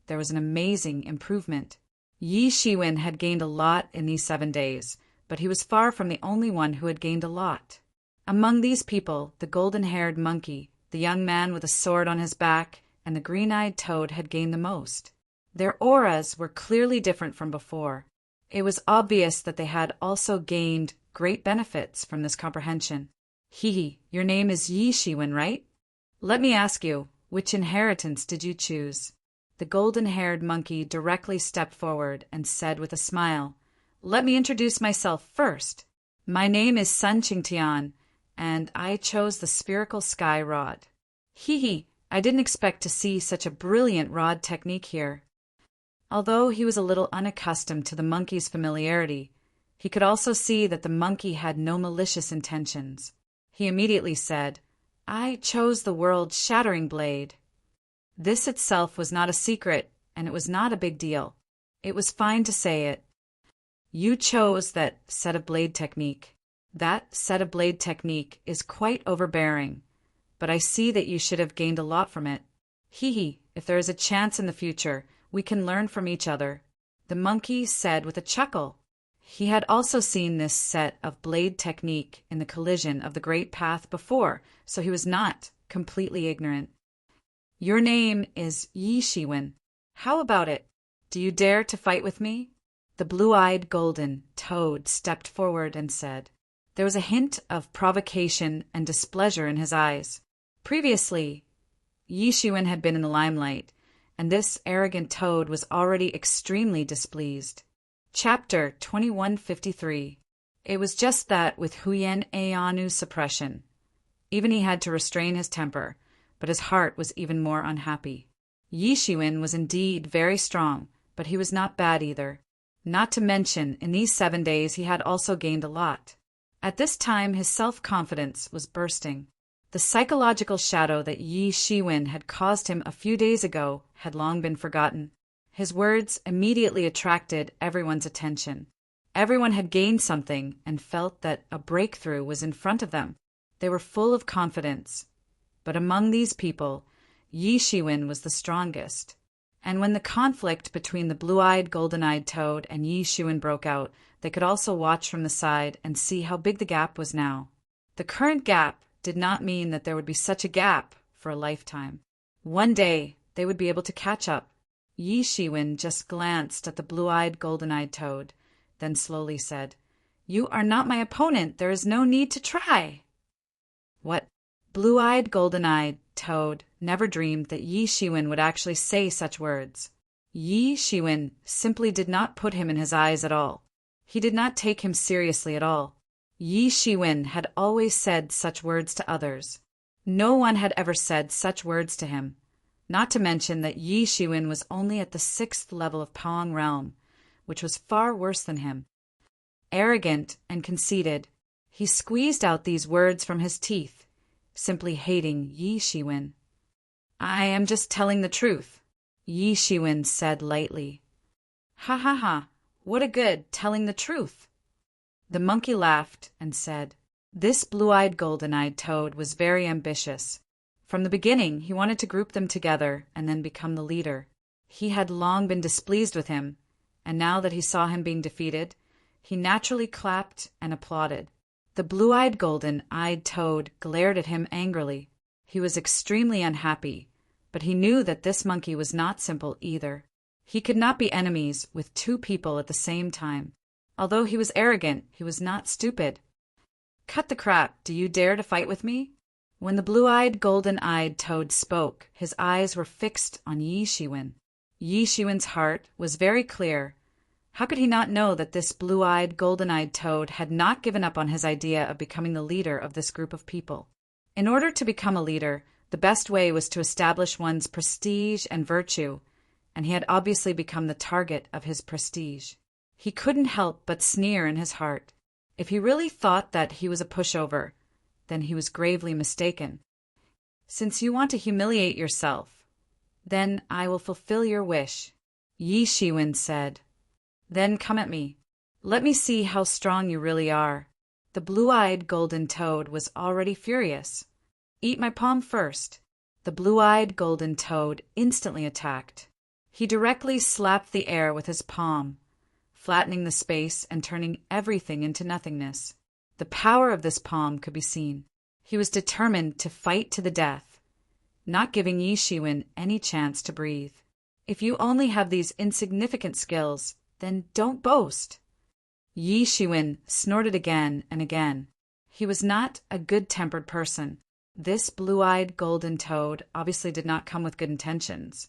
there was an amazing improvement. Yi Shiwen had gained a lot in these 7 days, but he was far from the only one who had gained a lot. Among these people, the golden-haired monkey, the young man with a sword on his back, and the green-eyed toad had gained the most. Their auras were clearly different from before. It was obvious that they had also gained great benefits from this comprehension. Hee, your name is Yi Shiwen, right? Let me ask you, which inheritance did you choose? The golden-haired monkey directly stepped forward and said with a smile, "Let me introduce myself first. My name is Sun Qingtian, and I chose the spherical sky rod." Hee, I didn't expect to see such a brilliant rod technique here. Although he was a little unaccustomed to the monkey's familiarity, he could also see that the monkey had no malicious intentions. He immediately said, "I chose the world-shattering blade." This itself was not a secret, and it was not a big deal. It was fine to say it. You chose that set of blade technique. That set of blade technique is quite overbearing, but I see that you should have gained a lot from it. Hee, if there is a chance in the future, we can learn from each other, the monkey said with a chuckle. He had also seen this set of blade technique in the collision of the Great Path before, so he was not completely ignorant. Your name is Yi Shiwen. How about it? Do you dare to fight with me? The blue-eyed golden toad stepped forward and said. There was a hint of provocation and displeasure in his eyes. Previously, Yi Shiwen had been in the limelight, and this arrogant toad was already extremely displeased. Chapter 2153. It was just that with Huyen Ayanu's suppression. Even he had to restrain his temper, but his heart was even more unhappy. Yi Shiwen was indeed very strong, but he was not bad either. Not to mention, in these 7 days he had also gained a lot. At this time his self-confidence was bursting. The psychological shadow that Yi Shiwen had caused him a few days ago had long been forgotten. His words immediately attracted everyone's attention. Everyone had gained something and felt that a breakthrough was in front of them. They were full of confidence. But among these people, Yi Shiwen was the strongest. And when the conflict between the blue-eyed, golden-eyed toad and Yi Shiwen broke out, they could also watch from the side and see how big the gap was now. The current gap did not mean that there would be such a gap for a lifetime. One day, they would be able to catch up. Yi Shiwen just glanced at the blue-eyed, golden-eyed toad, then slowly said, "You are not my opponent. There is no need to try." What? Blue-eyed, golden-eyed toad never dreamed that Yi Shiwen would actually say such words. Yi Shiwen simply did not put him in his eyes at all. He did not take him seriously at all. Yi Shiwen had always said such words to others. No one had ever said such words to him. Not to mention that Yi Shiwen was only at the 6th level of Paong realm, which was far worse than him. Arrogant and conceited, he squeezed out these words from his teeth, simply hating Yi Shiwen. "I am just telling the truth," Yi Shiwen said lightly. "Ha ha ha, what a good telling the truth." The monkey laughed and said, "This blue-eyed golden-eyed toad was very ambitious. From the beginning he wanted to group them together and then become the leader. He had long been displeased with him, and now that he saw him being defeated, he naturally clapped and applauded." The blue-eyed golden-eyed toad glared at him angrily. He was extremely unhappy, but he knew that this monkey was not simple either. He could not be enemies with two people at the same time. Although he was arrogant, he was not stupid. "Cut the crap, do you dare to fight with me?" When the blue-eyed golden-eyed toad spoke, his eyes were fixed on Yi Shiwen. Yi Shiwen's heart was very clear. How could he not know that this blue-eyed golden-eyed toad had not given up on his idea of becoming the leader of this group of people? In order to become a leader, the best way was to establish one's prestige and virtue, and he had obviously become the target of his prestige. He couldn't help but sneer in his heart. If he really thought that he was a pushover, then he was gravely mistaken. "Since you want to humiliate yourself, then I will fulfill your wish," Yi Shiwen said. "Then come at me. Let me see how strong you really are." The blue-eyed golden toad was already furious. "Eat my palm first." The blue-eyed golden toad instantly attacked. He directly slapped the air with his palm, flattening the space and turning everything into nothingness. The power of this palm could be seen. He was determined to fight to the death, not giving Yi Shiwen any chance to breathe. "If you only have these insignificant skills, then don't boast." Yi Shiwen snorted again and again. He was not a good-tempered person. This blue-eyed golden toad obviously did not come with good intentions,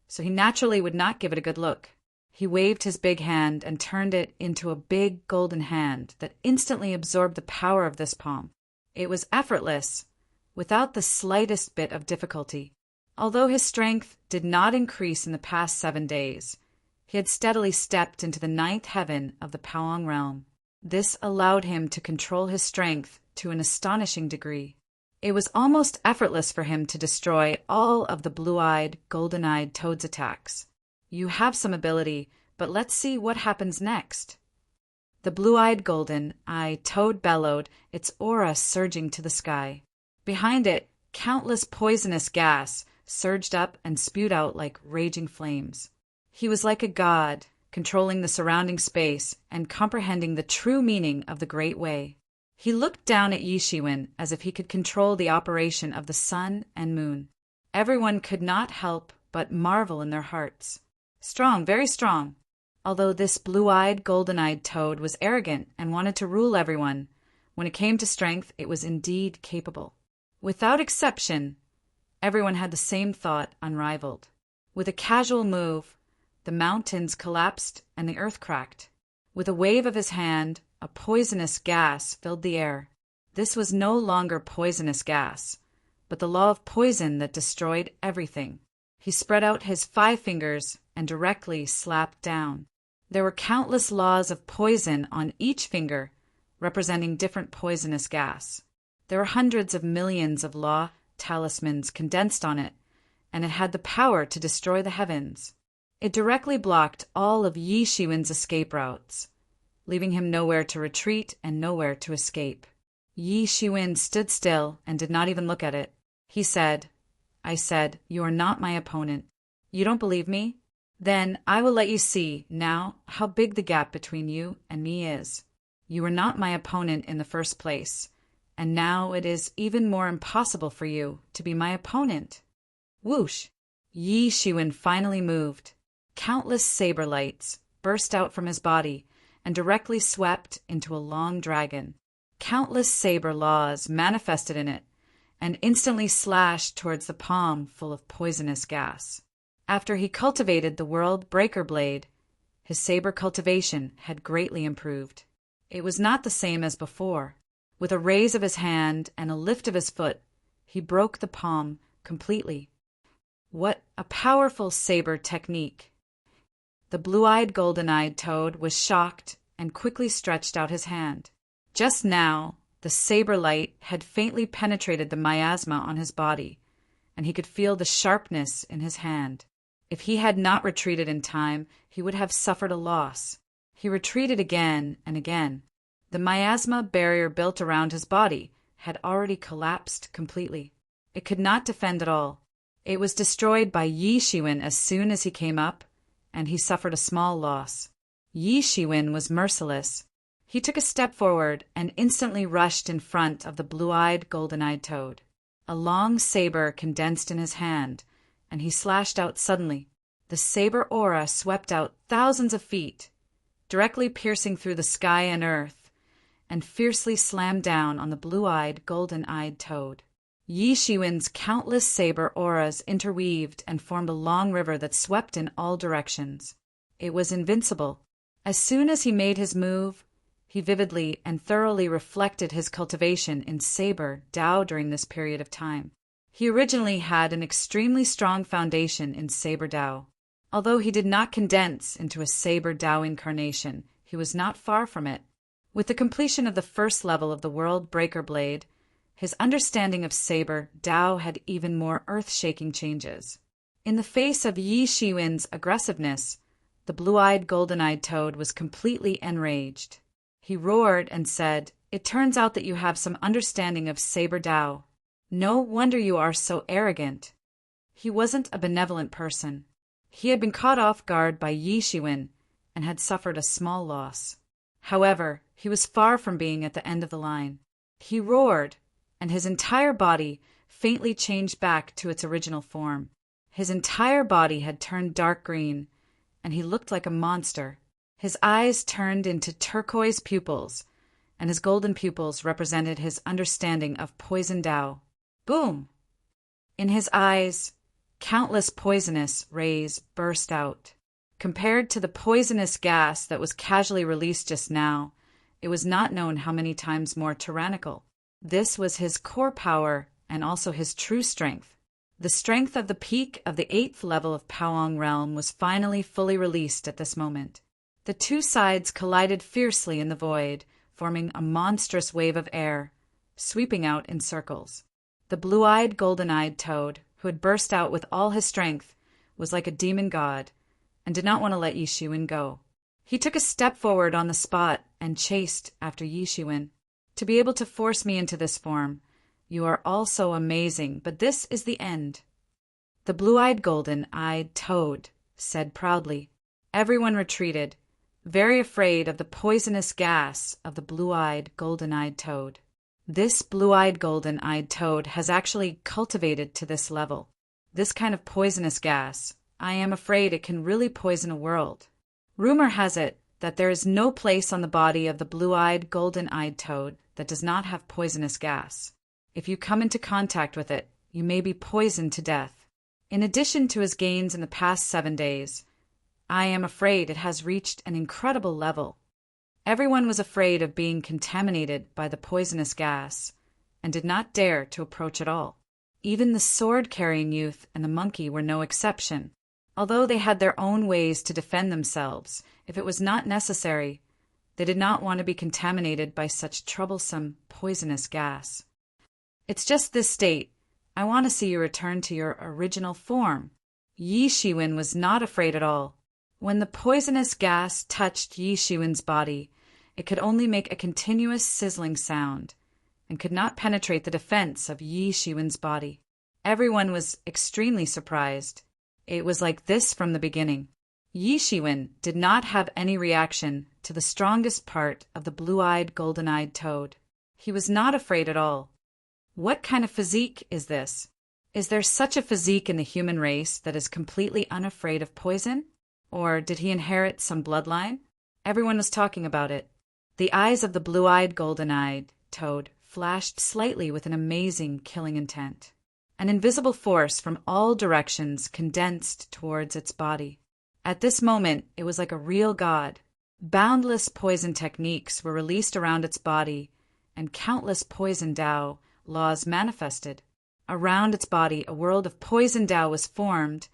so he naturally would not give it a good look. He waved his big hand and turned it into a big golden hand that instantly absorbed the power of this palm. It was effortless, without the slightest bit of difficulty. Although his strength did not increase in the past 7 days, he had steadily stepped into the 9th heaven of the Paong realm. This allowed him to control his strength to an astonishing degree. It was almost effortless for him to destroy all of the blue-eyed, golden-eyed toad's attacks. "You have some ability, but let's see what happens next." The blue-eyed golden-eyed toad bellowed, its aura surging to the sky. Behind it, countless poisonous gas surged up and spewed out like raging flames. He was like a god, controlling the surrounding space and comprehending the true meaning of the Great Way. He looked down at Yi Shiwen as if he could control the operation of the sun and moon. Everyone could not help but marvel in their hearts. Strong, very strong. Although this blue-eyed, golden-eyed toad was arrogant and wanted to rule everyone, when it came to strength, it was indeed capable. Without exception, everyone had the same thought unrivaled. With a casual move, the mountains collapsed and the earth cracked. With a wave of his hand, a poisonous gas filled the air. This was no longer poisonous gas, but the law of poison that destroyed everything. He spread out his 5 fingers and directly slapped down. There were countless laws of poison on each finger, representing different poisonous gas. There were hundreds of millions of law talismans condensed on it, and it had the power to destroy the heavens. It directly blocked all of Yi Shiwen's escape routes, leaving him nowhere to retreat and nowhere to escape. Yi Shiwen stood still and did not even look at it. He said, "I said, you are not my opponent. You don't believe me? Then I will let you see now how big the gap between you and me is. You were not my opponent in the first place, and now it is even more impossible for you to be my opponent." Whoosh! Yi Shiwen finally moved. Countless saber lights burst out from his body and directly swept into a long dragon. Countless saber laws manifested in it and instantly slashed towards the palm full of poisonous gas. After he cultivated the World Breaker Blade, his saber cultivation had greatly improved. It was not the same as before. With a raise of his hand and a lift of his foot, he broke the palm completely. What a powerful saber technique! The blue-eyed, golden-eyed toad was shocked and quickly stretched out his hand. Just now, the saber light had faintly penetrated the miasma on his body, and he could feel the sharpness in his hand. If he had not retreated in time, he would have suffered a loss. He retreated again and again. The miasma barrier built around his body had already collapsed completely. It could not defend at all. It was destroyed by Yi Shiwen as soon as he came up, and he suffered a small loss. Yi Shiwen was merciless. He took a step forward and instantly rushed in front of the blue-eyed, golden-eyed toad. A long saber condensed in his hand, and he slashed out suddenly. The saber aura swept out thousands of feet, directly piercing through the sky and earth, and fiercely slammed down on the blue-eyed, golden-eyed toad. Yi Shiwen's countless saber auras interweaved and formed a long river that swept in all directions. It was invincible. As soon as he made his move, he vividly and thoroughly reflected his cultivation in saber Dao during this period of time. He originally had an extremely strong foundation in saber Dao. Although he did not condense into a saber Dao incarnation, he was not far from it. With the completion of the first level of the World Breaker Blade, his understanding of saber Dao had even more earth-shaking changes. In the face of Yi Shiwen's aggressiveness, the blue-eyed, golden-eyed toad was completely enraged. He roared and said, "It turns out that you have some understanding of saber Dao. No wonder you are so arrogant." He wasn't a benevolent person. He had been caught off guard by Yi Shiwen and had suffered a small loss. However, he was far from being at the end of the line. He roared, and his entire body faintly changed back to its original form. His entire body had turned dark green, and he looked like a monster. His eyes turned into turquoise pupils, and his golden pupils represented his understanding of poison Dao. Boom! In his eyes, countless poisonous rays burst out. Compared to the poisonous gas that was casually released just now, it was not known how many times more tyrannical. This was his core power and also his true strength. The strength of the peak of the 8th level of Powong realm was finally fully released at this moment. The two sides collided fiercely in the void, forming a monstrous wave of air, sweeping out in circles. The blue-eyed, golden-eyed toad, who had burst out with all his strength, was like a demon god, and did not want to let Yi Shiwen go. He took a step forward on the spot and chased after Yi Shiwen. "To be able to force me into this form, you are all so amazing, but this is the end." The blue-eyed, golden-eyed toad said proudly. Everyone retreated, very afraid of the poisonous gas of the blue-eyed, golden-eyed toad. This blue-eyed, golden-eyed toad has actually cultivated to this level. This kind of poisonous gas, I am afraid it can really poison a world. Rumor has it that there is no place on the body of the blue-eyed, golden-eyed toad that does not have poisonous gas. If you come into contact with it, you may be poisoned to death. In addition to his gains in the past 7 days, I am afraid it has reached an incredible level. Everyone was afraid of being contaminated by the poisonous gas and did not dare to approach at all. Even the sword-carrying youth and the monkey were no exception. Although they had their own ways to defend themselves, if it was not necessary, they did not want to be contaminated by such troublesome, poisonous gas. "It's just this state. I want to see you return to your original form." Yi Shiwen was not afraid at all. When the poisonous gas touched Yi Shiwen's body, it could only make a continuous sizzling sound, and could not penetrate the defense of Yi Shiwen's body. Everyone was extremely surprised. It was like this from the beginning. Yi Shiwen did not have any reaction to the strongest part of the blue-eyed, golden-eyed toad. He was not afraid at all. What kind of physique is this? Is there such a physique in the human race that is completely unafraid of poison? Or did he inherit some bloodline? Everyone was talking about it. The eyes of the blue-eyed, golden-eyed toad flashed slightly with an amazing, killing intent. An invisible force from all directions condensed towards its body. At this moment, it was like a real god. Boundless poison techniques were released around its body, and countless poison Dao laws manifested. Around its body, a world of poison Tao was formed,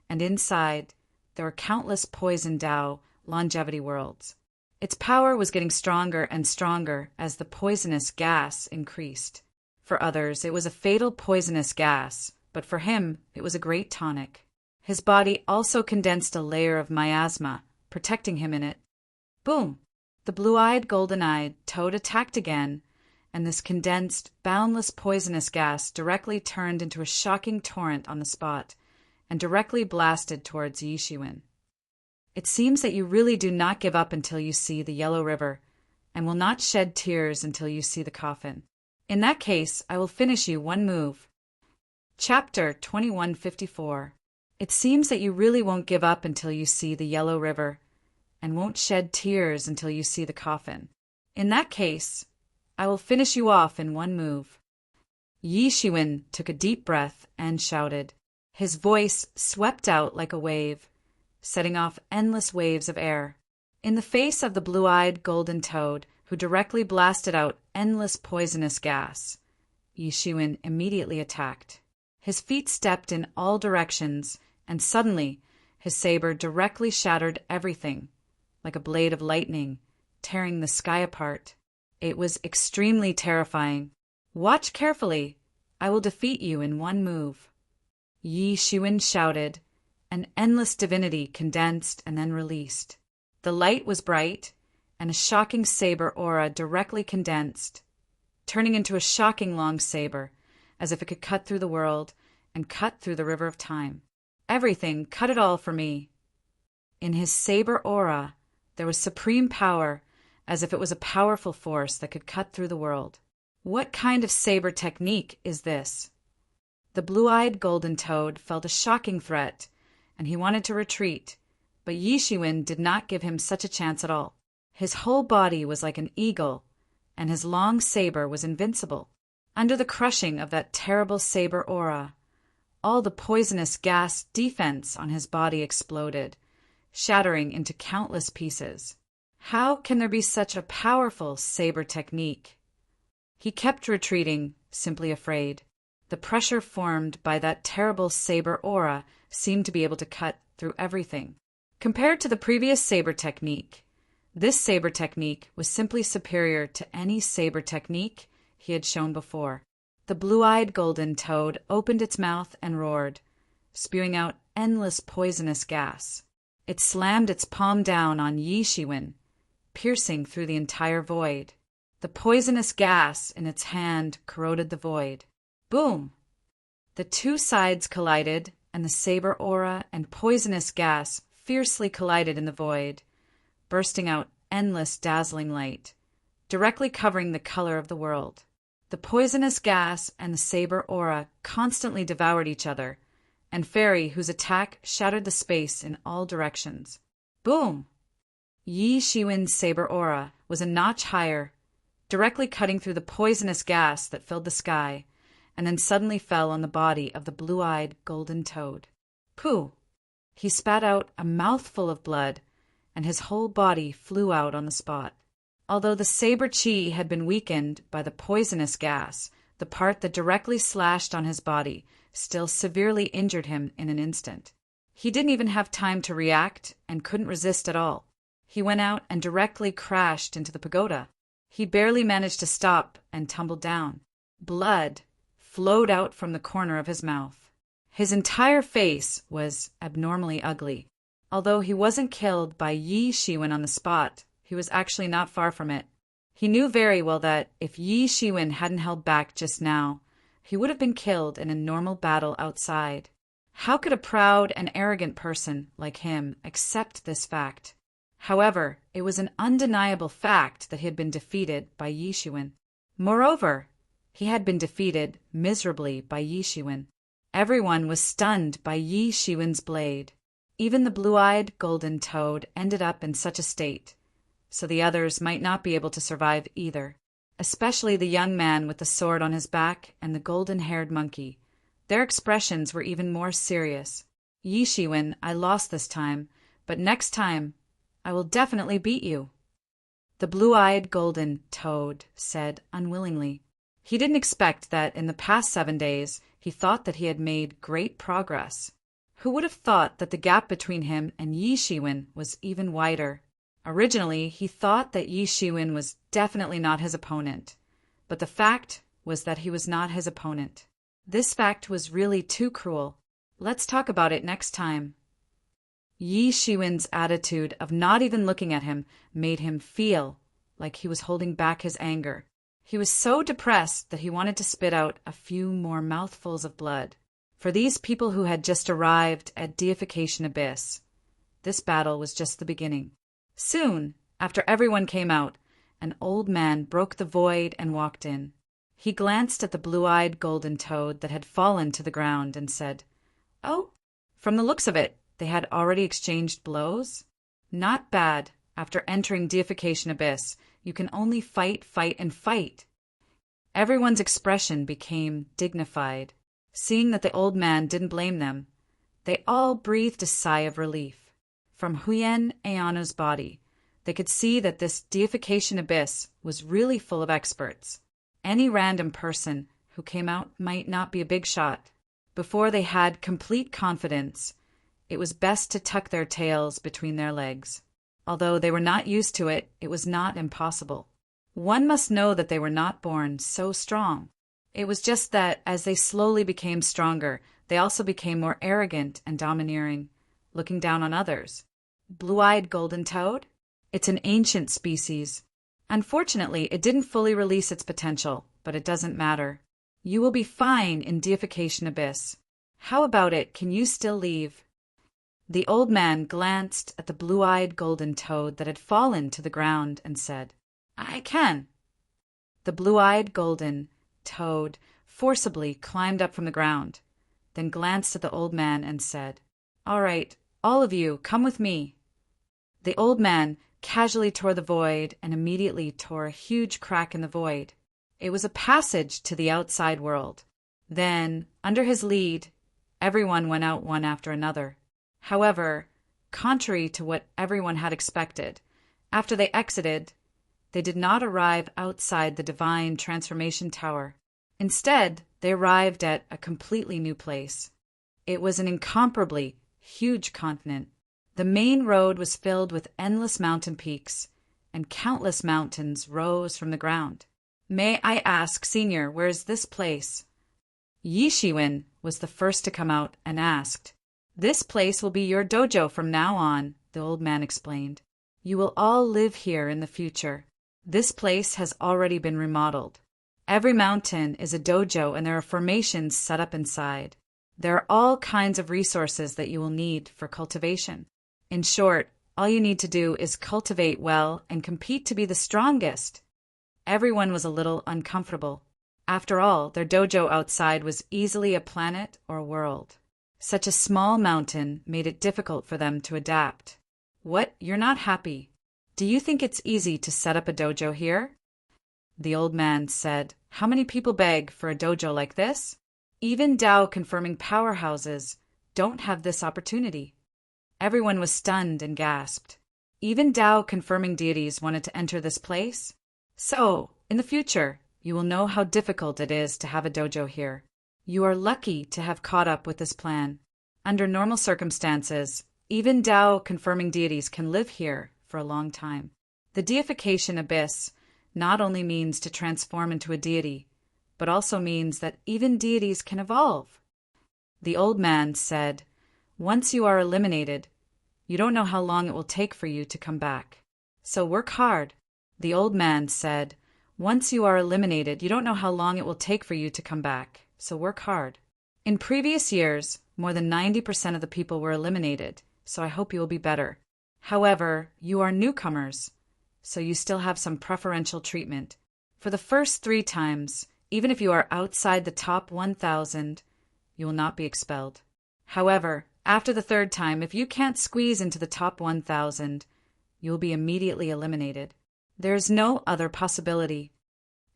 and inside, there were countless poison Tao longevity worlds. Its power was getting stronger and stronger as the poisonous gas increased. For others, it was a fatal poisonous gas, but for him, it was a great tonic. His body also condensed a layer of miasma, protecting him in it. Boom! The blue-eyed, golden-eyed toad attacked again, and this condensed, boundless poisonous gas directly turned into a shocking torrent on the spot, and directly blasted towards Yi Shiwen. It seems that you really do not give up until you see the Yellow River, and will not shed tears until you see the coffin. In that case, I will finish you one move. Chapter 2154. It seems that you really won't give up until you see the Yellow River, and won't shed tears until you see the coffin. In that case, I will finish you off in one move. Yi Shiwen took a deep breath and shouted. His voice swept out like a wave, setting off endless waves of air. In the face of the blue-eyed golden toad, who directly blasted out endless poisonous gas, Yi Shiwen immediately attacked. His feet stepped in all directions, and suddenly his saber directly shattered everything, like a blade of lightning, tearing the sky apart. It was extremely terrifying. Watch carefully. I will defeat you in one move. Yi Shiwen shouted. An endless divinity condensed and then released. The light was bright, and a shocking saber aura directly condensed, turning into a shocking long saber, as if it could cut through the world and cut through the river of time. Everything, cut it all for me. In his saber aura, there was supreme power, as if it was a powerful force that could cut through the world. What kind of saber technique is this? The blue-eyed golden toad felt a shocking threat, and he wanted to retreat, but Yi Shiwen did not give him such a chance at all. His whole body was like an eagle, and his long saber was invincible. Under the crushing of that terrible saber aura, all the poisonous gas defense on his body exploded, shattering into countless pieces. How can there be such a powerful saber technique? He kept retreating, simply afraid. The pressure formed by that terrible saber aura seemed to be able to cut through everything. Compared to the previous saber technique, this saber technique was simply superior to any saber technique he had shown before. The blue-eyed golden toad opened its mouth and roared, spewing out endless poisonous gas. It slammed its palm down on Yi Shiwen, piercing through the entire void. The poisonous gas in its hand corroded the void. Boom! The two sides collided, and the saber aura and poisonous gas fiercely collided in the void, bursting out endless dazzling light, directly covering the color of the world. The poisonous gas and the saber aura constantly devoured each other, and Fairy, whose attack shattered the space in all directions. Boom! Yi Shiwen's saber aura was a notch higher, directly cutting through the poisonous gas that filled the sky, and then suddenly fell on the body of the blue-eyed golden toad. Pooh! He spat out a mouthful of blood, and his whole body flew out on the spot. Although the saber chi had been weakened by the poisonous gas, the part that directly slashed on his body still severely injured him in an instant. He didn't even have time to react and couldn't resist at all. He went out and directly crashed into the pagoda. He barely managed to stop and tumbled down. Blood flowed out from the corner of his mouth. His entire face was abnormally ugly. Although he wasn't killed by Yi Shiwen on the spot, he was actually not far from it. He knew very well that if Yi Shiwen hadn't held back just now, he would have been killed in a normal battle outside. How could a proud and arrogant person like him accept this fact? However, it was an undeniable fact that he had been defeated by Yi Shiwen. Moreover, he had been defeated miserably by Yi Shiwen. Everyone was stunned by Yi Shiwen's blade. Even the blue-eyed golden toad ended up in such a state, so the others might not be able to survive either, especially the young man with the sword on his back and the golden-haired monkey. Their expressions were even more serious. Yi Shiwen, I lost this time, but next time I will definitely beat you, the blue-eyed golden toad said unwillingly. He didn't expect that in the past 7 days He thought that he had made great progress. Who would have thought that the gap between him and Yi Shiwen was even wider? Originally, he thought that Yi Shiwen was definitely not his opponent, but the fact was that he was not his opponent. This fact was really too cruel. Let's talk about it next time. Yi Shiwen's attitude of not even looking at him made him feel like he was holding back his anger. He was so depressed that he wanted to spit out a few more mouthfuls of blood. For these people who had just arrived at Deification Abyss, this battle was just the beginning. Soon, after everyone came out, an old man broke the void and walked in. He glanced at the blue-eyed golden toad that had fallen to the ground and said, "Oh, from the looks of it, they had already exchanged blows? Not bad. After entering Deification Abyss, you can only fight, fight, and fight." Everyone's expression became dignified. Seeing that the old man didn't blame them, they all breathed a sigh of relief. From Huyen Ayanu's body, they could see that this Deification Abyss was really full of experts. Any random person who came out might not be a big shot. Before they had complete confidence, it was best to tuck their tails between their legs. Although they were not used to it, it was not impossible. One must know that they were not born so strong. It was just that as they slowly became stronger, they also became more arrogant and domineering, looking down on others. Blue-eyed golden toad? It's an ancient species. Unfortunately, it didn't fully release its potential, but it doesn't matter. You will be fine in Deification Abyss. How about it? Can you still leave? The old man glanced at the blue-eyed golden toad that had fallen to the ground and said, "I can." The blue-eyed golden toad forcibly climbed up from the ground, then glanced at the old man and said, "All right, all of you, come with me." The old man casually tore the void and immediately tore a huge crack in the void. It was a passage to the outside world. Then, under his lead, everyone went out one after another. However, contrary to what everyone had expected, after they exited, they did not arrive outside the divine transformation tower. Instead, they arrived at a completely new place. It was an incomparably huge continent. The main road was filled with endless mountain peaks, and countless mountains rose from the ground. "May I ask, Senior, where is this place?" Yi Shiwen was the first to come out and asked. "This place will be your dojo from now on," the old man explained. "You will all live here in the future. This place has already been remodeled. Every mountain is a dojo and there are formations set up inside. There are all kinds of resources that you will need for cultivation. In short, all you need to do is cultivate well and compete to be the strongest." Everyone was a little uncomfortable. After all, their dojo outside was easily a planet or world. Such a small mountain made it difficult for them to adapt. "What, you're not happy? Do you think it's easy to set up a dojo here?" The old man said, "How many people beg for a dojo like this? Even Tao-confirming powerhouses don't have this opportunity." Everyone was stunned and gasped. Even Tao-confirming deities wanted to enter this place? So, in the future, you will know how difficult it is to have a dojo here. You are lucky to have caught up with this plan. Under normal circumstances, even Tao-confirming deities can live here for a long time. The Deification Abyss not only means to transform into a deity, but also means that even deities can evolve. The old man said, "Once you are eliminated, you don't know how long it will take for you to come back. So work hard." The old man said, "Once you are eliminated, you don't know how long it will take for you to come back. So work hard. In previous years, more than 90% of the people were eliminated, so I hope you will be better. However, you are newcomers, so you still have some preferential treatment. For the first 3 times, even if you are outside the top 1,000, you will not be expelled. However, after the 3rd time, if you can't squeeze into the top 1,000, you will be immediately eliminated. There is no other possibility."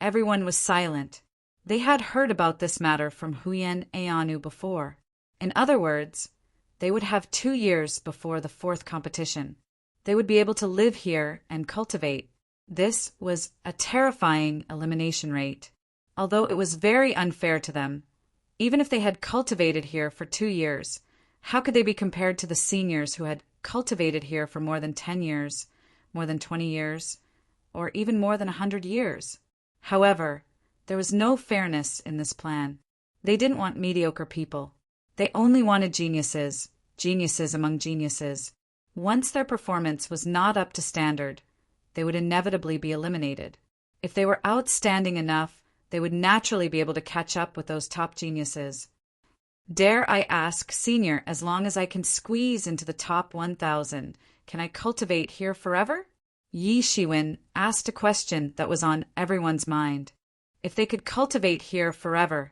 Everyone was silent. They had heard about this matter from Huyen Ayanu before. In other words, they would have 2 years before the 4th competition. They would be able to live here and cultivate. This was a terrifying elimination rate. Although it was very unfair to them, Even if they had cultivated here for 2 years, how could they be compared to the seniors who had cultivated here for more than 10 years, more than 20 years, or even more than 100 years? However, there was no fairness in this plan. They didn't want mediocre people. They only wanted geniuses, geniuses among geniuses. Once their performance was not up to standard, they would inevitably be eliminated. If they were outstanding enough, they would naturally be able to catch up with those top geniuses. Dare I ask, Senior, as long as I can squeeze into the top 1,000, can I cultivate here forever? Yi Shiwen asked a question that was on everyone's mind. If they could cultivate here forever,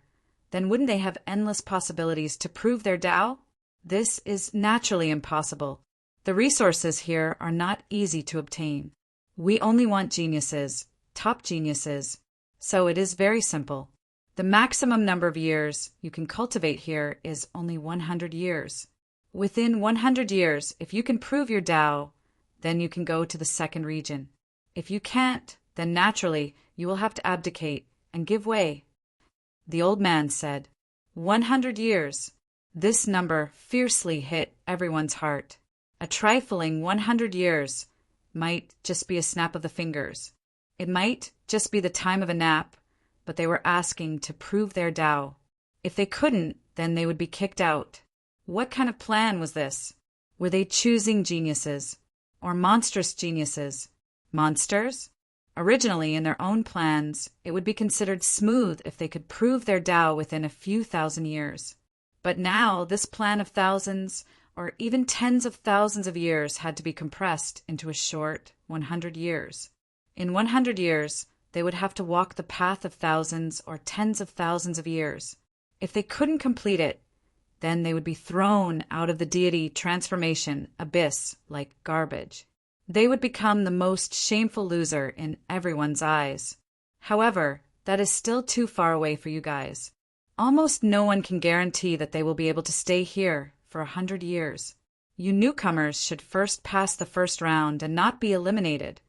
then wouldn't they have endless possibilities to prove their Tao? This is naturally impossible. The resources here are not easy to obtain. We only want geniuses, top geniuses. So it is very simple. The maximum number of years you can cultivate here is only 100 years. Within 100 years, if you can prove your Tao, then you can go to the second region. If you can't, then naturally you will have to abdicate and give way. The old man said, 100 years. This number fiercely hit everyone's heart. A trifling 100 years might just be a snap of the fingers. It might just be the time of a nap, but they were asking to prove their Tao. If they couldn't, then they would be kicked out. What kind of plan was this? Were they choosing geniuses? Or monstrous geniuses? Monsters? Originally, in their own plans, it would be considered smooth if they could prove their Tao within a few thousand years. But now, this plan of thousands, or even tens of thousands of years had to be compressed into a short 100 years. In 100 years, they would have to walk the path of thousands or tens of thousands of years. If they couldn't complete it, then they would be thrown out of the deity transformation abyss like garbage. They would become the most shameful loser in everyone's eyes. However, that is still too far away for you guys. Almost no one can guarantee that they will be able to stay here for 100 years. You newcomers should first pass the first round and not be eliminated.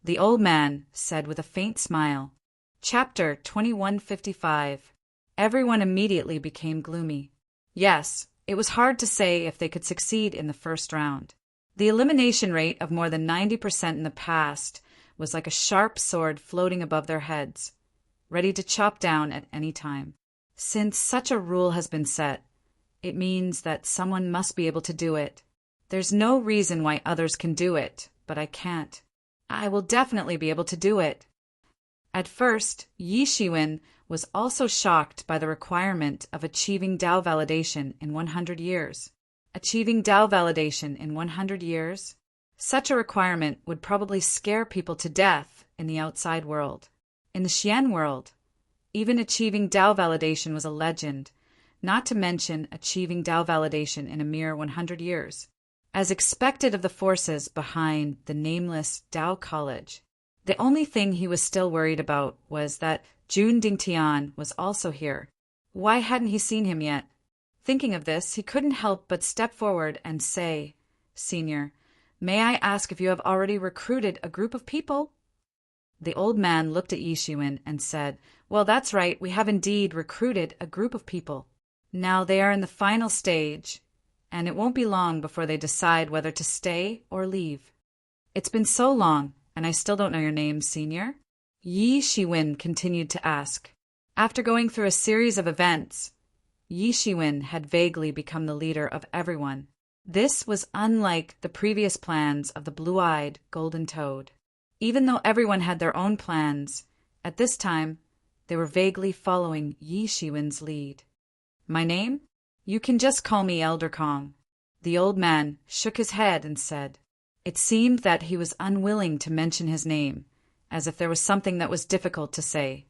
The old man said with a faint smile. Chapter 2155. Everyone immediately became gloomy. Yes, it was hard to say if they could succeed in the first round. The elimination rate of more than 90% in the past was like a sharp sword floating above their heads, ready to chop down at any time. Since such a rule has been set, it means that someone must be able to do it. There's no reason why others can do it, but I can't. I will definitely be able to do it. At first, Yi Shiwen was also shocked by the requirement of achieving Tao validation in 100 years. Achieving Tao validation in 100 years? Such a requirement would probably scare people to death in the outside world. In the Xian world, even achieving Tao validation was a legend, not to mention achieving Tao validation in a mere 100 years. As expected of the forces behind the nameless Tao College, the only thing he was still worried about was that Jun Dingtian was also here. Why hadn't he seen him yet? Thinking of this, he couldn't help but step forward and say, Senior, may I ask if you have already recruited a group of people? The old man looked at Yi Shiwen and said, Well, that's right, we have indeed recruited a group of people. Now they are in the final stage, and it won't be long before they decide whether to stay or leave. It's been so long, and I still don't know your name, Senior. Yi Shiwen continued to ask. After going through a series of events, Yi Shiwen had vaguely become the leader of everyone. This was unlike the previous plans of the blue-eyed golden toad. Even though everyone had their own plans, at this time, they were vaguely following Yi Shiwen's lead. My name? You can just call me Elder Kong. The old man shook his head and said. It seemed that he was unwilling to mention his name, as if there was something that was difficult to say.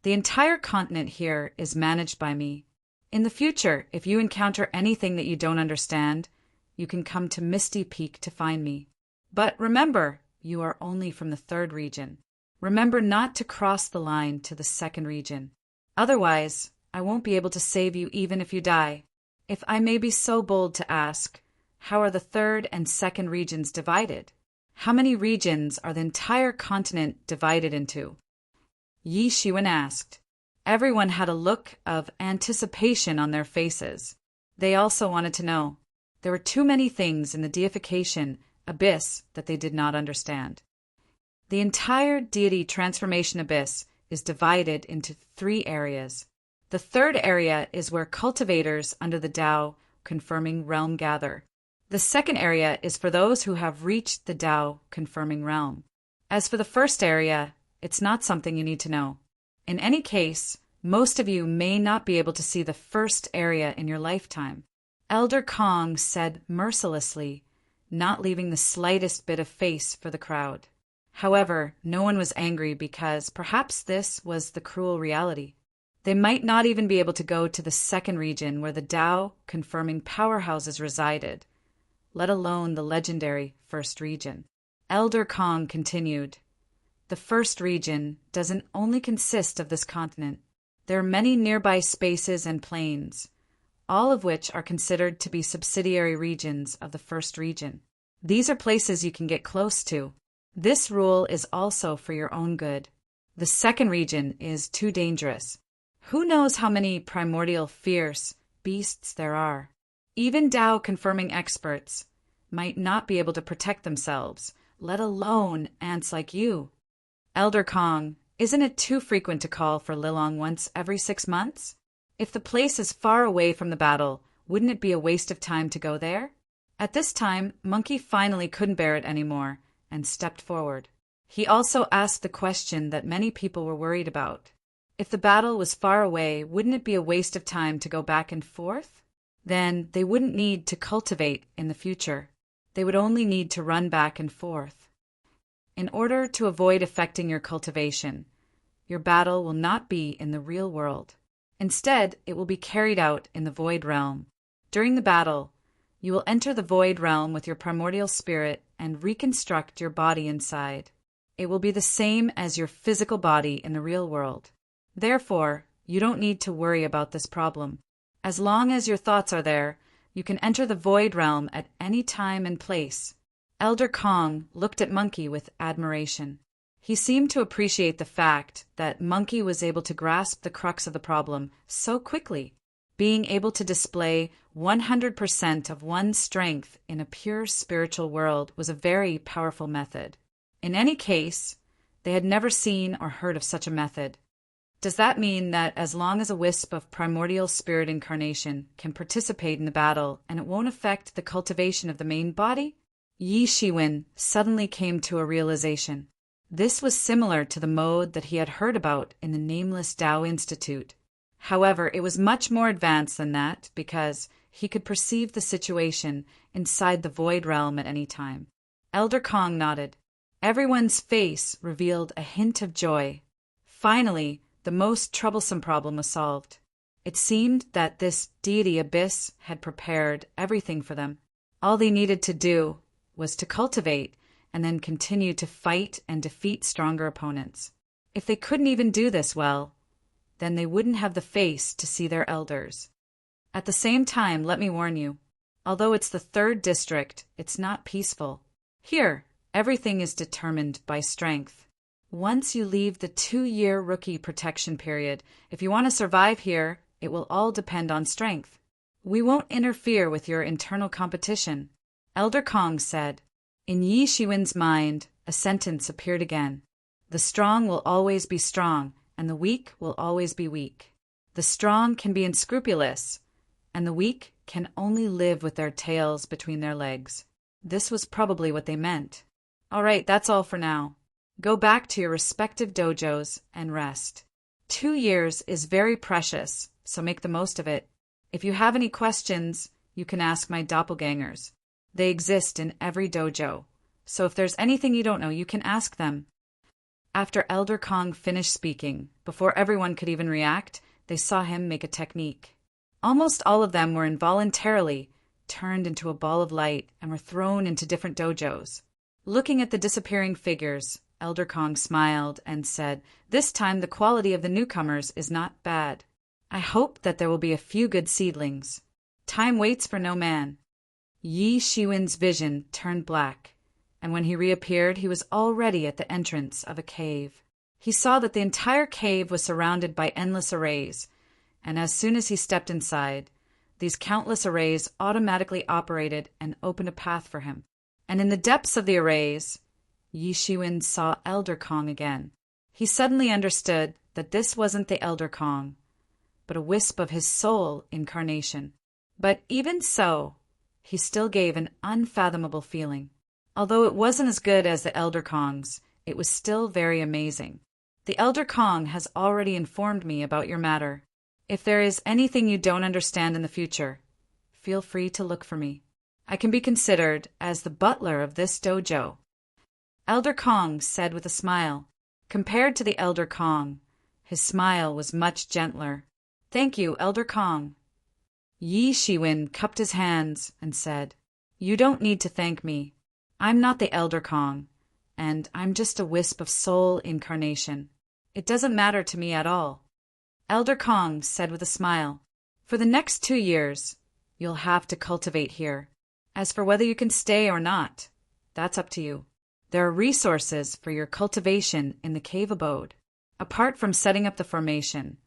The entire continent here is managed by me. In the future, if you encounter anything that you don't understand, you can come to Misty Peak to find me. But remember, you are only from the third region. Remember not to cross the line to the second region. Otherwise, I won't be able to save you even if you die. If I may be so bold to ask, how are the third and second regions divided? How many regions are the entire continent divided into? Yi Shiwen asked. Everyone had a look of anticipation on their faces. They also wanted to know. There were too many things in the deification abyss that they did not understand. The entire deity transformation abyss is divided into 3 areas. The third area is where cultivators under the Tao confirming realm gather. The second area is for those who have reached the Tao confirming realm. As for the first area, it's not something you need to know. In any case, most of you may not be able to see the first area in your lifetime. Elder Kong said mercilessly, not leaving the slightest bit of face for the crowd. However, no one was angry because perhaps this was the cruel reality. They might not even be able to go to the second region where the Tao confirming powerhouses resided, let alone the legendary first region. Elder Kong continued, the first region doesn't only consist of this continent. There are many nearby spaces and planes, all of which are considered to be subsidiary regions of the first region. These are places you can get close to. This rule is also for your own good. The second region is too dangerous. Who knows how many primordial fierce beasts there are? Even Tao confirming experts might not be able to protect themselves, let alone ants like you. Elder Kong, isn't it too frequent to call for Lilong once every 6 months? If the place is far away from the battle, wouldn't it be a waste of time to go there? At this time, Monkey finally couldn't bear it anymore and stepped forward. He also asked the question that many people were worried about. If the battle was far away, wouldn't it be a waste of time to go back and forth? Then they wouldn't need to cultivate in the future. They would only need to run back and forth. In order to avoid affecting your cultivation, your battle will not be in the real world. Instead, it will be carried out in the Void Realm. During the battle, you will enter the Void Realm with your primordial spirit and reconstruct your body inside. It will be the same as your physical body in the real world. Therefore, you don't need to worry about this problem. As long as your thoughts are there, you can enter the Void Realm at any time and place. Elder Kong looked at Monkey with admiration. He seemed to appreciate the fact that Monkey was able to grasp the crux of the problem so quickly. Being able to display 100% of one's strength in a pure spiritual world was a very powerful method. In any case, they had never seen or heard of such a method. Does that mean that as long as a wisp of primordial spirit incarnation can participate in the battle and it won't affect the cultivation of the main body? Yi Shiwen suddenly came to a realization. This was similar to the mode that he had heard about in the Nameless Tao Institute. However, it was much more advanced than that because he could perceive the situation inside the Void Realm at any time. Elder Kong nodded. Everyone's face revealed a hint of joy. Finally, the most troublesome problem was solved. It seemed that this deity abyss had prepared everything for them. All they needed to do was to cultivate and then continue to fight and defeat stronger opponents. If they couldn't even do this well, then they wouldn't have the face to see their elders. At the same time, let me warn you, although it's the 3rd district, it's not peaceful. Here, everything is determined by strength. Once you leave the 2-year rookie protection period, if you want to survive here, it will all depend on strength. We won't interfere with your internal competition. Elder Kong said. In Yi Shiwen's mind, a sentence appeared again. The strong will always be strong, and the weak will always be weak. The strong can be unscrupulous, and the weak can only live with their tails between their legs. This was probably what they meant. All right, that's all for now. Go back to your respective dojos and rest. 2 years is very precious, so make the most of it. If you have any questions, you can ask my doppelgangers. They exist in every dojo, so if there's anything you don't know, you can ask them. After Elder Kong finished speaking, before everyone could even react, they saw him make a technique. Almost all of them were involuntarily turned into a ball of light and were thrown into different dojos. Looking at the disappearing figures, Elder Kong smiled and said, "This time the quality of the newcomers is not bad. I hope that there will be a few good seedlings. Time waits for no man." Yi Shiwen's vision turned black, and when he reappeared, he was already at the entrance of a cave. He saw that the entire cave was surrounded by endless arrays, and as soon as he stepped inside, these countless arrays automatically operated and opened a path for him. And in the depths of the arrays, Yi Shiwen saw Elder Kong again. He suddenly understood that this wasn't the Elder Kong, but a wisp of his soul incarnation. But even so, he still gave an unfathomable feeling. Although it wasn't as good as the Elder Kong's, it was still very amazing. The Elder Kong has already informed me about your matter. If there is anything you don't understand in the future, feel free to look for me. I can be considered as the butler of this dojo. Elder Kong said with a smile. Compared to the Elder Kong, his smile was much gentler. Thank you, Elder Kong. Yi Shiwen cupped his hands and said, You don't need to thank me. I'm not the Elder Kong, and I'm just a wisp of soul incarnation. It doesn't matter to me at all. Elder Kong said with a smile, For the next 2 years, you'll have to cultivate here. As for whether you can stay or not, that's up to you. There are resources for your cultivation in the cave abode. Apart from setting up the formation,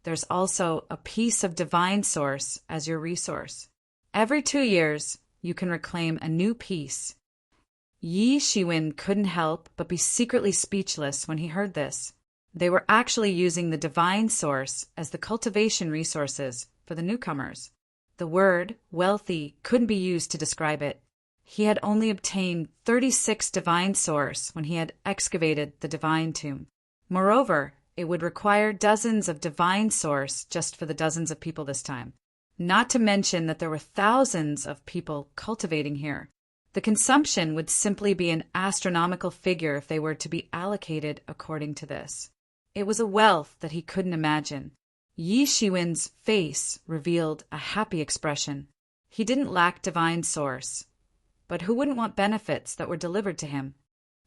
there's also a piece of divine source as your resource. Every 2 years, you can reclaim a new piece. Yi Shiwen couldn't help but be secretly speechless when he heard this. They were actually using the divine source as the cultivation resources for the newcomers. The word wealthy couldn't be used to describe it. He had only obtained 36 divine source when he had excavated the divine tomb. Moreover, it would require dozens of divine source just for the dozens of people this time. Not to mention that there were thousands of people cultivating here. The consumption would simply be an astronomical figure if they were to be allocated according to this. It was a wealth that he couldn't imagine. Yi Shiwen's face revealed a happy expression. He didn't lack divine source, but who wouldn't want benefits that were delivered to him?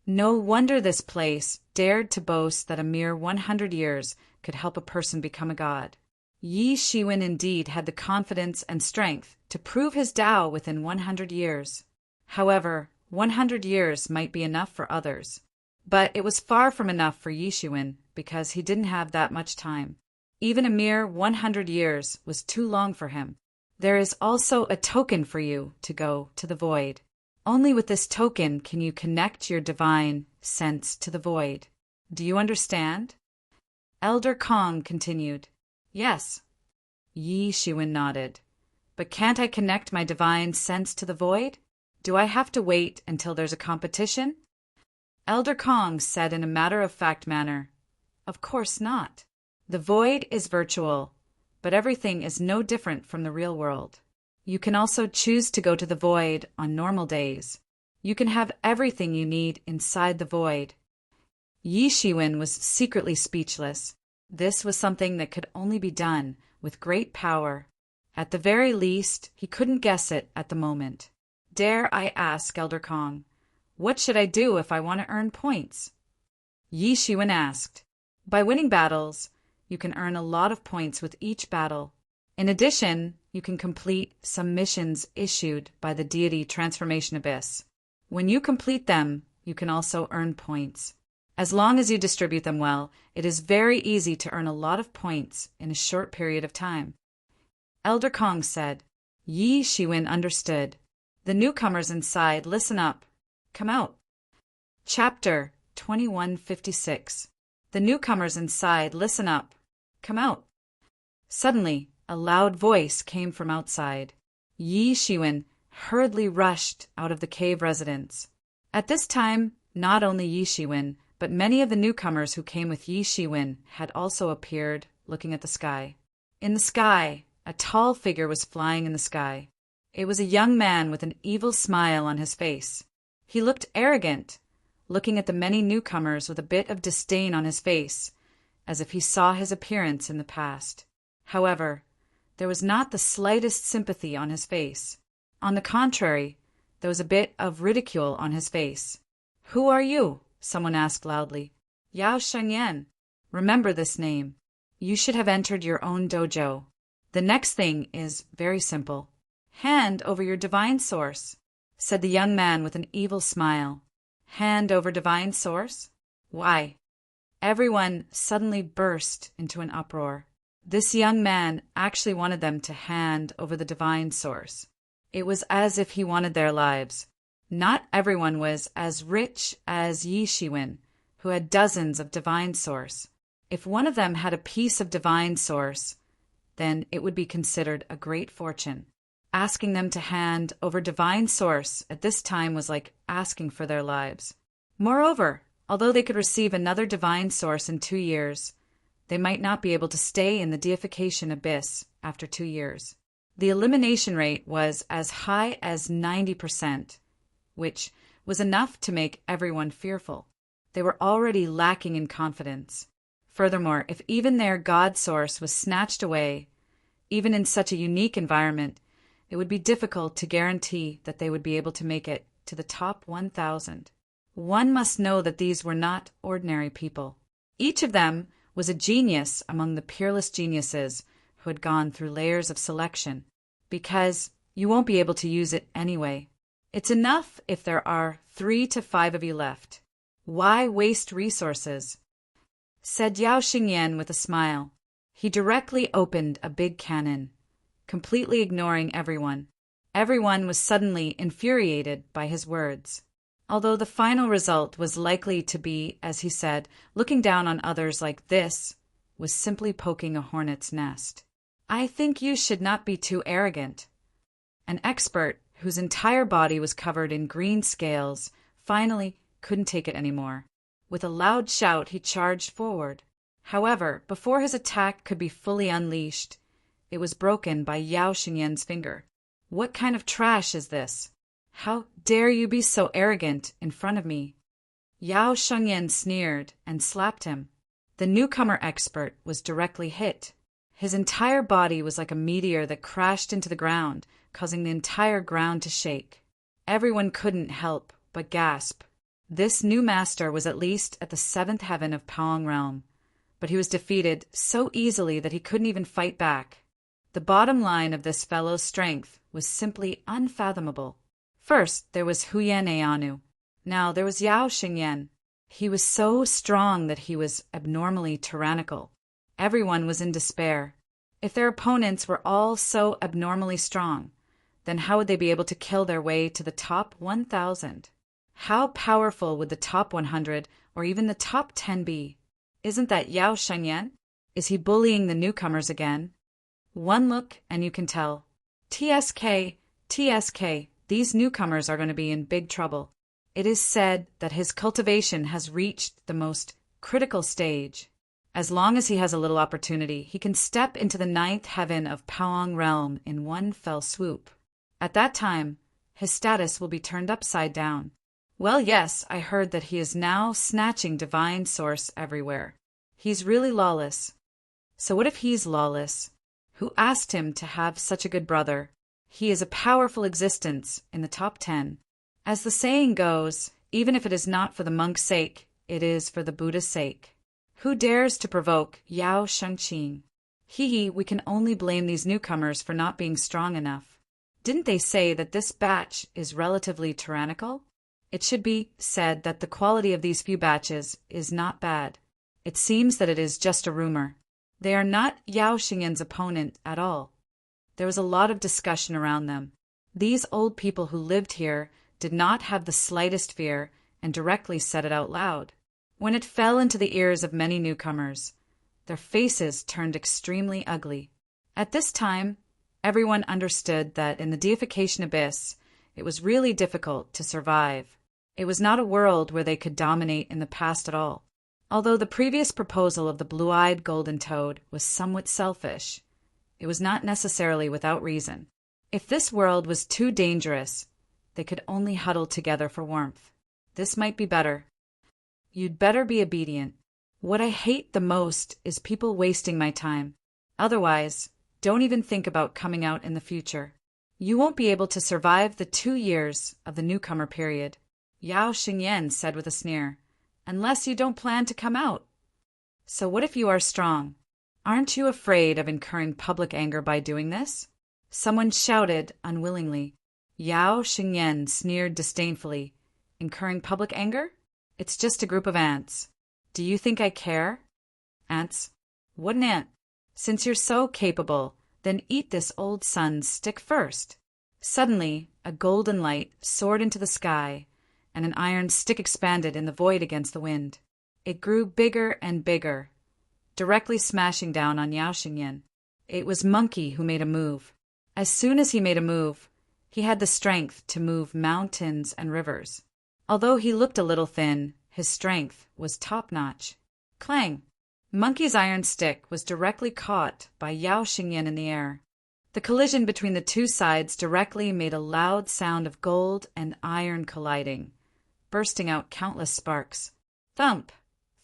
No wonder this place dared to boast that a mere 100 years could help a person become a god. Yi Shiwen indeed had the confidence and strength to prove his Tao within 100 years. However, 100 years might be enough for others. But it was far from enough for Yi Shiwen because he didn't have that much time. Even a mere 100 years was too long for him. There is also a token for you to go to the void. Only with this token can you connect your divine sense to the void. Do you understand? Elder Kong continued. Yes. Yi Shiwen nodded. But can't I connect my divine sense to the void? Do I have to wait until there's a competition? Elder Kong said in a matter-of-fact manner, Of course not. The void is virtual, but everything is no different from the real world. You can also choose to go to the void on normal days. You can have everything you need inside the void. Yi Shiwen was secretly speechless. This was something that could only be done with great power. At the very least, he couldn't guess it at the moment. Dare I ask, Elder Kong, what should I do if I want to earn points? Yi Shiwen asked. By winning battles, you can earn a lot of points with each battle. In addition, you can complete some missions issued by the deity Transformation Abyss. When you complete them, you can also earn points. As long as you distribute them well, it is very easy to earn a lot of points in a short period of time. Elder Kong said. Yi Shiwen understood. The newcomers inside, listen up. Come out. Chapter 2156. The newcomers inside, listen up. Come out. Suddenly, a loud voice came from outside. Yi Shiwen hurriedly rushed out of the cave residence. At this time, not only Yi Shiwen, but many of the newcomers who came with Yi Shiwen had also appeared, looking at the sky. In the sky, a tall figure was flying in the sky. It was a young man with an evil smile on his face. He looked arrogant, looking at the many newcomers with a bit of disdain on his face, as if he saw his appearance in the past. However, there was not the slightest sympathy on his face. On the contrary, there was a bit of ridicule on his face. Who are you? Someone asked loudly. Yao Shengyan. Remember this name. You should have entered your own dojo. The next thing is very simple. Hand over your divine source, said the young man with an evil smile. Hand over divine source? Why? Everyone suddenly burst into an uproar. This young man actually wanted them to hand over the divine source. It was as if he wanted their lives. Not everyone was as rich as Yi Shiwen, who had dozens of divine source. If one of them had a piece of divine source, then it would be considered a great fortune. Asking them to hand over divine source at this time was like asking for their lives. Moreover, although they could receive another divine source in 2 years, they might not be able to stay in the deification abyss after 2 years. The elimination rate was as high as 90%, which was enough to make everyone fearful. They were already lacking in confidence. Furthermore, if even their God source was snatched away, even in such a unique environment, it would be difficult to guarantee that they would be able to make it to the top 1,000. One must know that these were not ordinary people. Each of them was a genius among the peerless geniuses who had gone through layers of selection, because you won't be able to use it anyway. It's enough if there are 3 to 5 of you left. Why waste resources? Said Yao Xingyan with a smile. He directly opened a big cannon, completely ignoring everyone. Everyone was suddenly infuriated by his words. Although the final result was likely to be, as he said, looking down on others like this was simply poking a hornet's nest. I think you should not be too arrogant. An expert whose entire body was covered in green scales finally couldn't take it anymore. With a loud shout, he charged forward. However, before his attack could be fully unleashed, it was broken by Yao Xingyan's finger. What kind of trash is this? How dare you be so arrogant in front of me? Yao Xingyan sneered and slapped him. The newcomer expert was directly hit. His entire body was like a meteor that crashed into the ground, causing the entire ground to shake. Everyone couldn't help but gasp. This new master was at least at the 7th heaven of Paong realm, but he was defeated so easily that he couldn't even fight back. The bottom line of this fellow's strength was simply unfathomable. First, there was Huyen Eanu. Now there was Yao Xingyan. He was so strong that he was abnormally tyrannical. Everyone was in despair. If their opponents were all so abnormally strong, then how would they be able to kill their way to the top 1,000? How powerful would the top 100 or even the top 10 be? Isn't that Yao Xingyan? Is he bullying the newcomers again? One look and you can tell. TSK, these newcomers are going to be in big trouble. It is said that his cultivation has reached the most critical stage. As long as he has a little opportunity, he can step into the 9th heaven of Paong realm in one fell swoop. At that time, his status will be turned upside down. Well, yes, I heard that he is now snatching divine source everywhere. He's really lawless. So what if he's lawless? Who asked him to have such a good brother? He is a powerful existence in the top 10. As the saying goes, even if it is not for the monk's sake, it is for the Buddha's sake. Who dares to provoke Yao Shengqing? We can only blame these newcomers for not being strong enough. Didn't they say that this batch is relatively tyrannical? It should be said that the quality of these few batches is not bad. It seems that it is just a rumor. They are not Yao Xingyan's opponent at all. There was a lot of discussion around them. These old people who lived here did not have the slightest fear and directly said it out loud. When it fell into the ears of many newcomers, their faces turned extremely ugly. At this time, everyone understood that in the deification abyss, it was really difficult to survive. It was not a world where they could dominate in the past at all. Although the previous proposal of the blue-eyed golden toad was somewhat selfish, it was not necessarily without reason. If this world was too dangerous, they could only huddle together for warmth. This might be better. You'd better be obedient. What I hate the most is people wasting my time. Otherwise, don't even think about coming out in the future. You won't be able to survive the 2 years of the newcomer period, Yao Xingyan said with a sneer, unless you don't plan to come out. So what if you are strong? Aren't you afraid of incurring public anger by doing this? Someone shouted unwillingly. Yao Xingyan sneered disdainfully. Incurring public anger? It's just a group of ants. Do you think I care? Ants, wouldn't it? Since you're so capable, then eat this old sun's stick first. Suddenly, a golden light soared into the sky, and an iron stick expanded in the void against the wind. It grew bigger and bigger, directly smashing down on Yao Xingyan. It was Monkey who made a move. As soon as he made a move, he had the strength to move mountains and rivers. Although he looked a little thin, his strength was top-notch. Clang! Monkey's iron stick was directly caught by Yao Xingyan in the air. The collision between the two sides directly made a loud sound of gold and iron colliding, bursting out countless sparks. Thump!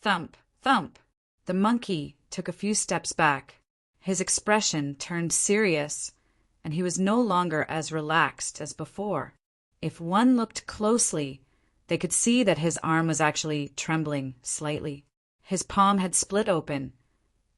Thump! Thump! The monkey took a few steps back. His expression turned serious, and he was no longer as relaxed as before. If one looked closely, they could see that his arm was actually trembling slightly. His palm had split open,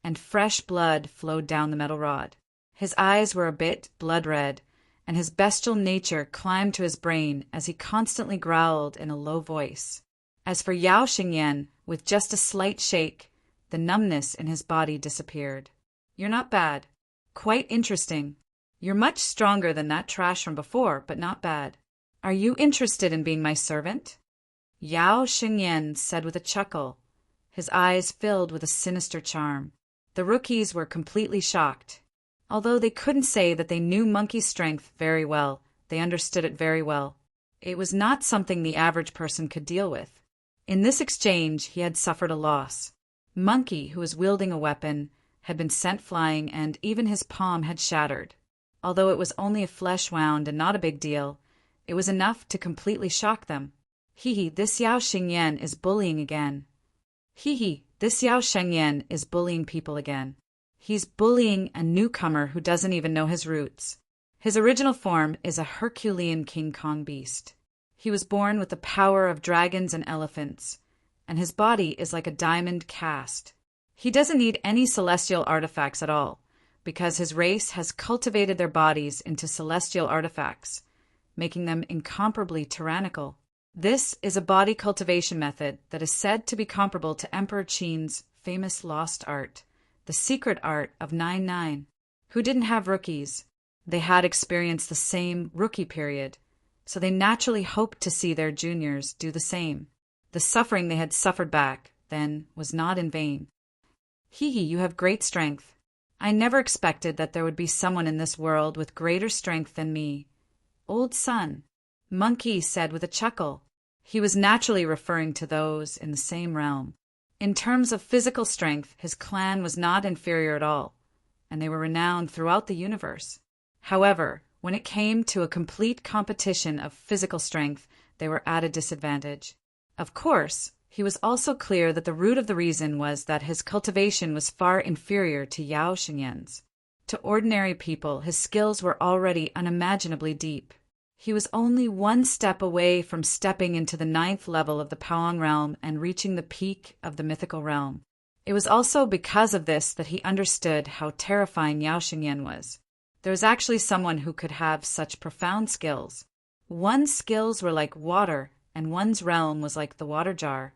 and fresh blood flowed down the metal rod. His eyes were a bit blood-red, and his bestial nature climbed to his brain as he constantly growled in a low voice. As for Yao Xingyan, with just a slight shake, the numbness in his body disappeared. You're not bad. Quite interesting. You're much stronger than that trash from before, but not bad. Are you interested in being my servant? Yao Xingyan said with a chuckle, his eyes filled with a sinister charm. The rookies were completely shocked. Although they couldn't say that they knew Monkey's strength very well, they understood it very well. It was not something the average person could deal with. In this exchange, he had suffered a loss. Monkey, who was wielding a weapon, had been sent flying, and even his palm had shattered. Although it was only a flesh wound and not a big deal, it was enough to completely shock them. Hee, this Yao Xingyan is bullying again. Hee, this Yao Xingyan is bullying people again. He's bullying a newcomer who doesn't even know his roots. His original form is a Herculean King Kong beast. He was born with the power of dragons and elephants, and his body is like a diamond cast. He doesn't need any celestial artifacts at all, because his race has cultivated their bodies into celestial artifacts, making them incomparably tyrannical. This is a body cultivation method that is said to be comparable to Emperor Qin's famous lost art, the secret art of 9-9. Who didn't have rookies? They had experienced the same rookie period, so they naturally hoped to see their juniors do the same. The suffering they had suffered back then was not in vain. You have great strength. I never expected that there would be someone in this world with greater strength than me. Old son, Monkey said with a chuckle. He was naturally referring to those in the same realm. In terms of physical strength, his clan was not inferior at all, and they were renowned throughout the universe. However, when it came to a complete competition of physical strength, they were at a disadvantage. Of course, he was also clear that the root of the reason was that his cultivation was far inferior to Yao Xingyan's. To ordinary people, his skills were already unimaginably deep. He was only one step away from stepping into the 9th level of the Paong realm and reaching the peak of the mythical realm. It was also because of this that he understood how terrifying Yao Xingyan was. There was actually someone who could have such profound skills. One's skills were like water, and one's realm was like the water jar.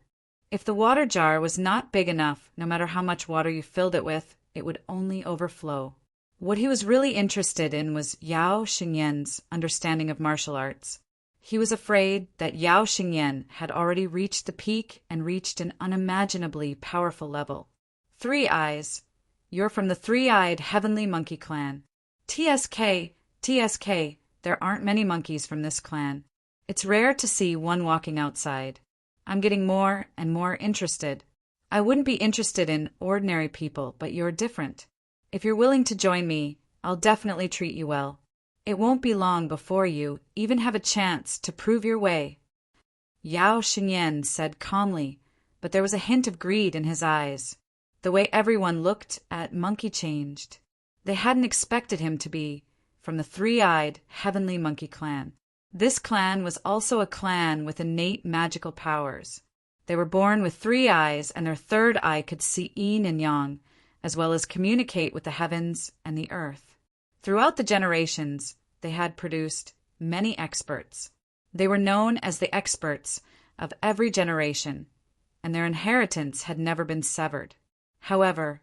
If the water jar was not big enough, no matter how much water you filled it with, it would only overflow. What he was really interested in was Yao Xingyan's understanding of martial arts. He was afraid that Yao Xingyan had already reached the peak and reached an unimaginably powerful level. 3 Eyes. You're from the 3-eyed Heavenly Monkey Clan. TSK, there aren't many monkeys from this clan. It's rare to see one walking outside. I'm getting more and more interested. I wouldn't be interested in ordinary people, but you're different. If you're willing to join me, I'll definitely treat you well. It won't be long before you even have a chance to prove your way. Yao Xingyan said calmly, but there was a hint of greed in his eyes. The way everyone looked at Monkey changed. They hadn't expected him to be from the 3-eyed Heavenly Monkey Clan. This clan was also a clan with innate magical powers. They were born with 3 eyes, and their 3rd eye could see yin and yang, as well as communicate with the heavens and the earth. Throughout the generations, they had produced many experts. They were known as the experts of every generation, and their inheritance had never been severed. However,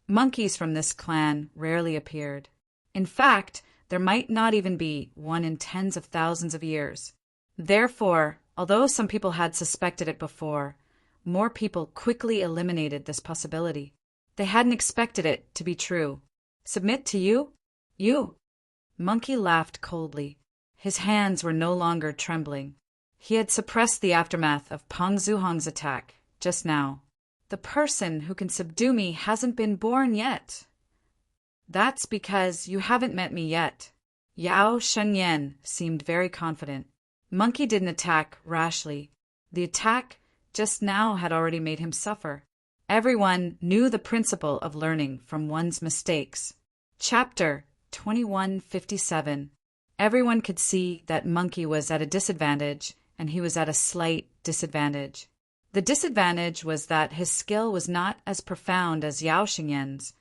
monkeys from this clan rarely appeared. In fact, there might not even be one in tens of thousands of years. Therefore, although some people had suspected it before, more people quickly eliminated this possibility. They hadn't expected it to be true. Submit to you? You? Monkey laughed coldly. His hands were no longer trembling. He had suppressed the aftermath of Peng Zuhong's attack just now. The person who can subdue me hasn't been born yet. That's because you haven't met me yet. Yao Shengyan seemed very confident. Monkey didn't attack rashly. The attack just now had already made him suffer. Everyone knew the principle of learning from one's mistakes. Chapter 2157. Everyone could see that Monkey was at a disadvantage, and he was at a slight disadvantage. The disadvantage was that his skill was not as profound as Yao Xingyan's,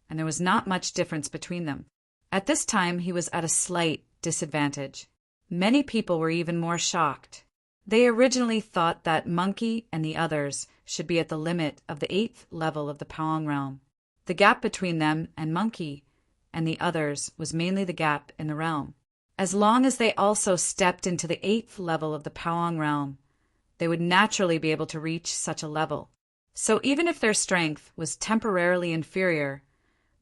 and there was not much difference between them. At this time, he was at a slight disadvantage. Many people were even more shocked. They originally thought that Monkey and the others should be at the limit of the 8th level of the Paong realm. The gap between them and Monkey and the others was mainly the gap in the realm. As long as they also stepped into the 8th level of the Paong realm, they would naturally be able to reach such a level. So even if their strength was temporarily inferior,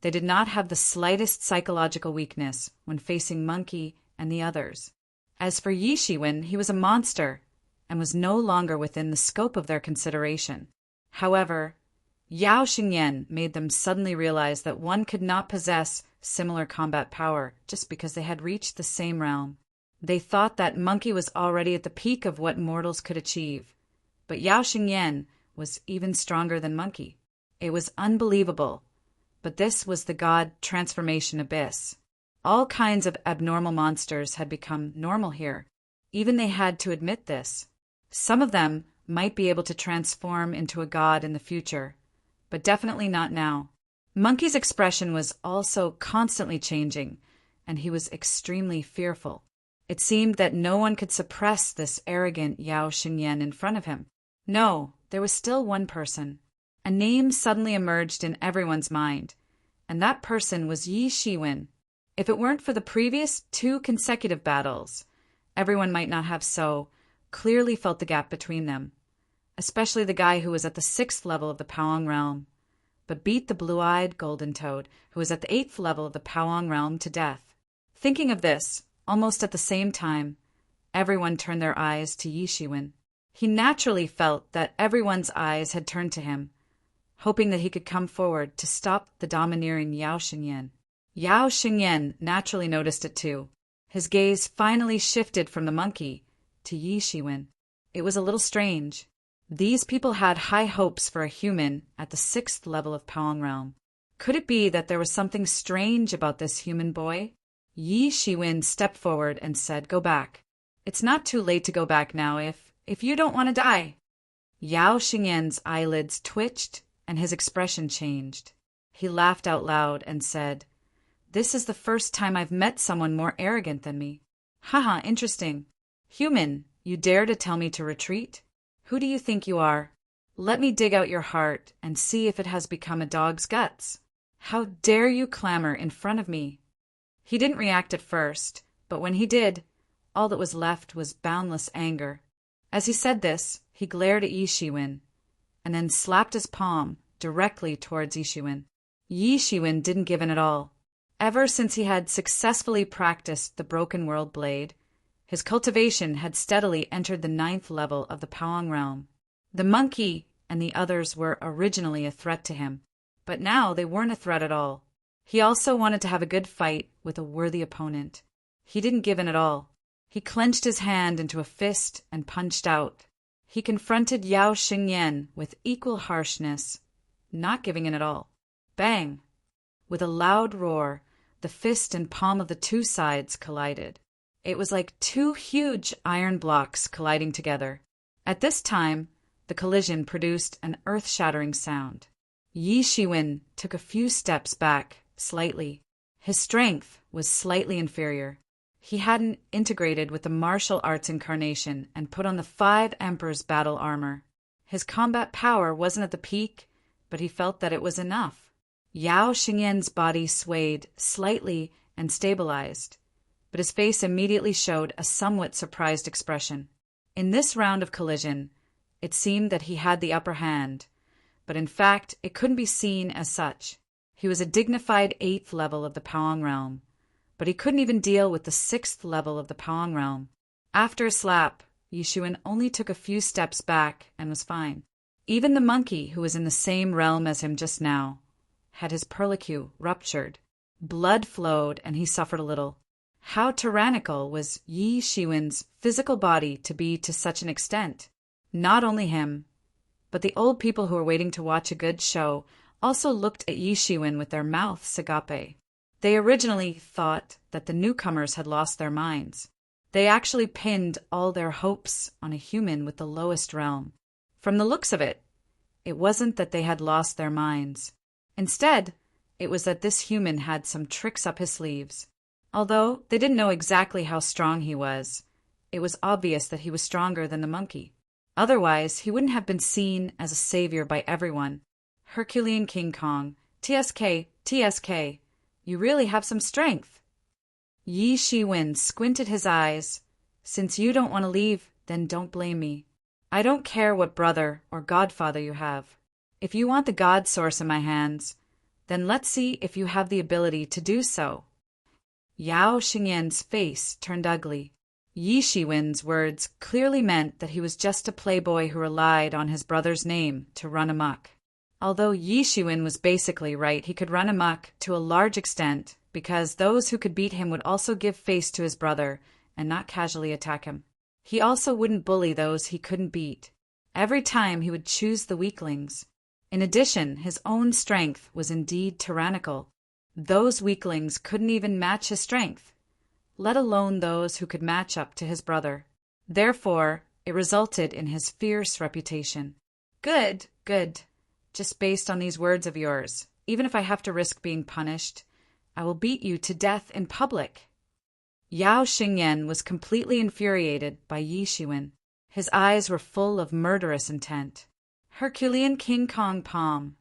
they did not have the slightest psychological weakness when facing Monkey and the others. As for Yi Shiwen, he was a monster and was no longer within the scope of their consideration. However, Yao Xingyan made them suddenly realize that one could not possess similar combat power just because they had reached the same realm. They thought that Monkey was already at the peak of what mortals could achieve, but Yao Xingyan was even stronger than Monkey. It was unbelievable, but this was the god transformation abyss. All kinds of abnormal monsters had become normal here. Even they had to admit this. Some of them might be able to transform into a god in the future, but definitely not now. Monkey's expression was also constantly changing, and he was extremely fearful. It seemed that no one could suppress this arrogant Yao Xingyan in front of him. No, there was still one person. A name suddenly emerged in everyone's mind, and that person was Yi Shiwen. If it weren't for the previous 2 consecutive battles, everyone might not have so clearly felt the gap between them, especially the guy who was at the 6th level of the Paong realm, but beat the blue-eyed golden toad who was at the 8th level of the Paong realm to death. Thinking of this, almost at the same time, everyone turned their eyes to Yi Shiwen. He naturally felt that everyone's eyes had turned to him, hoping that he could come forward to stop the domineering Yao Xingyan. Yao Xingyan naturally noticed it too. His gaze finally shifted from the monkey to Yi Shiwen. It was a little strange. These people had high hopes for a human at the 6th level of Paong realm. Could it be that there was something strange about this human boy? Yi Shiwen stepped forward and said, "Go back. It's not too late to go back now if you don't want to die." Yao Xingyan's eyelids twitched and his expression changed. He laughed out loud and said, "This is the first time I've met someone more arrogant than me. Haha, interesting. Human, you dare to tell me to retreat? Who do you think you are? Let me dig out your heart and see if it has become a dog's guts. How dare you clamor in front of me?" He didn't react at first, but when he did, all that was left was boundless anger. As he said this, he glared at Yi Shiwen, and then slapped his palm directly towards Yi Shiwen. Yi Shiwen didn't give in at all. Ever since he had successfully practiced the Broken World Blade, his cultivation had steadily entered the 9th level of the Paong realm. The monkey and the others were originally a threat to him, but now they weren't a threat at all. He also wanted to have a good fight with a worthy opponent. He didn't give in at all. He clenched his hand into a fist and punched out. He confronted Yao Xingyan with equal harshness, not giving in at all. Bang! With a loud roar, the fist and palm of the 2 sides collided. It was like 2 huge iron blocks colliding together. At this time, the collision produced an earth-shattering sound. Yi Shiwen took a few steps back, slightly. His strength was slightly inferior. He hadn't integrated with the martial arts incarnation and put on the 5 Emperors' battle armor. His combat power wasn't at the peak, but he felt that it was enough. Yao Xingyan's body swayed slightly and stabilized, but his face immediately showed a somewhat surprised expression. In this round of collision, it seemed that he had the upper hand, but in fact it couldn't be seen as such. He was a dignified 8th level of the Paong realm, but he couldn't even deal with the 6th level of the Paong realm. After a slap, Yishuan only took a few steps back and was fine. Even the monkey, who was in the same realm as him just now, had his perlicue ruptured. Blood flowed and he suffered a little. How tyrannical was Yi Shiwen's physical body to be to such an extent? Not only him, but the old people who were waiting to watch a good show also looked at Yi Shiwen with their mouths agape. They originally thought that the newcomers had lost their minds. They actually pinned all their hopes on a human with the lowest realm. From the looks of it, it wasn't that they had lost their minds. Instead, it was that this human had some tricks up his sleeves. Although they didn't know exactly how strong he was, it was obvious that he was stronger than the monkey. Otherwise, he wouldn't have been seen as a savior by everyone. Herculean King Kong, TSK, TSK, you really have some strength. Yi Shiwen squinted his eyes. Since you don't want to leave, then don't blame me. I don't care what brother or godfather you have. If you want the God Source in my hands, then let's see if you have the ability to do so. Yao Xingyan's face turned ugly. Yi Shiwen's words clearly meant that he was just a playboy who relied on his brother's name to run amok. Although Yi Shiwen was basically right, he could run amok to a large extent because those who could beat him would also give face to his brother and not casually attack him. He also wouldn't bully those he couldn't beat. Every time he would choose the weaklings. In addition, his own strength was indeed tyrannical. Those weaklings couldn't even match his strength, let alone those who could match up to his brother. Therefore, it resulted in his fierce reputation. Good, good. Just based on these words of yours, even if I have to risk being punished, I will beat you to death in public. Yao Xingyan was completely infuriated by Yi Shiwen. His eyes were full of murderous intent. Herculean King Kong palm.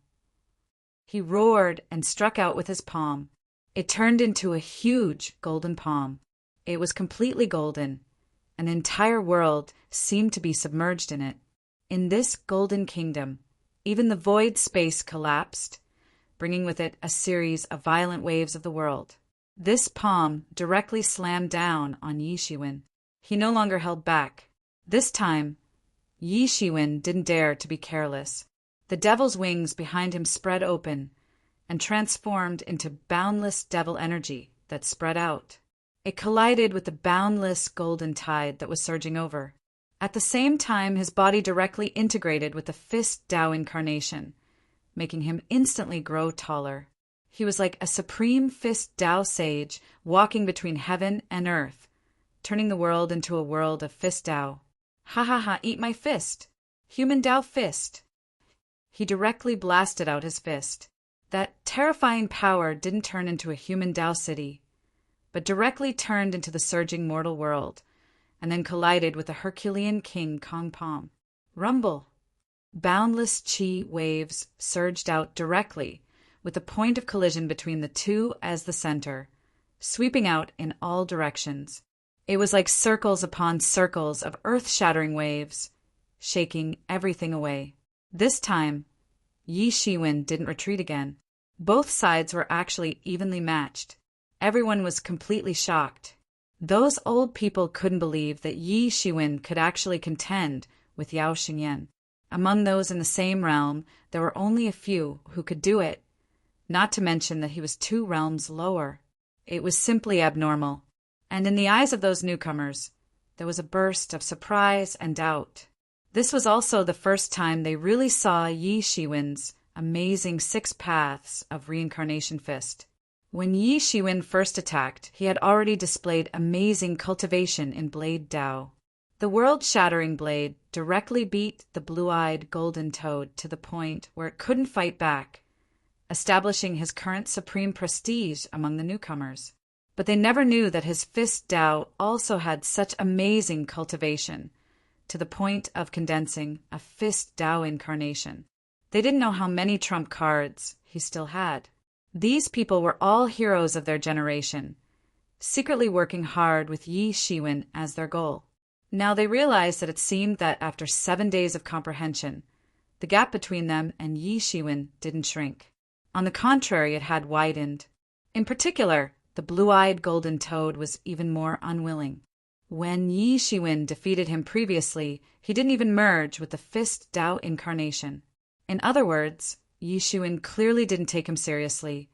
He roared and struck out with his palm. It turned into a huge golden palm. It was completely golden. An entire world seemed to be submerged in it. In this golden kingdom, even the void space collapsed, bringing with it a series of violent waves of the world. This palm directly slammed down on Yi Shiwen. He no longer held back. This time, Yi Shiwen didn't dare to be careless. The devil's wings behind him spread open and transformed into boundless devil energy that spread out. It collided with the boundless golden tide that was surging over. At the same time, his body directly integrated with the Fist Tao incarnation, making him instantly grow taller. He was like a supreme Fist Tao sage walking between heaven and earth, turning the world into a world of Fist Tao. Ha ha ha, eat my fist! Human Tao fist! He directly blasted out his fist. That terrifying power didn't turn into a human Tao city, but directly turned into the surging mortal world, and then collided with the Herculean King Kong Palm. Rumble! Boundless chi waves surged out directly, with the point of collision between the two as the center, sweeping out in all directions. It was like circles upon circles of earth-shattering waves, shaking everything away. This time, Yi Shiwen didn't retreat again. Both sides were actually evenly matched. Everyone was completely shocked. Those old people couldn't believe that Yi Shiwen could actually contend with Yao Xingyan. Among those in the same realm, there were only a few who could do it, not to mention that he was 2 realms lower. It was simply abnormal. And in the eyes of those newcomers, there was a burst of surprise and doubt. This was also the first time they really saw Yi Shiwen's amazing 6 paths of reincarnation fist. When Yi Shiwen first attacked, he had already displayed amazing cultivation in Blade Tao. The world-shattering blade directly beat the blue-eyed golden toad to the point where it couldn't fight back, establishing his current supreme prestige among the newcomers. But they never knew that his Fist Tao also had such amazing cultivation to the point of condensing a fist Tao incarnation. They didn't know how many trump cards he still had. These people were all heroes of their generation, secretly working hard with Yi Shiwen as their goal. Now they realized that it seemed that after 7 days of comprehension, the gap between them and Yi Shiwen didn't shrink. On the contrary, it had widened. In particular, the blue-eyed golden toad was even more unwilling. When Yi Shiwen defeated him previously, he didn't even merge with the fist Tao incarnation. In other words, Yi Shiwen clearly didn't take him seriously,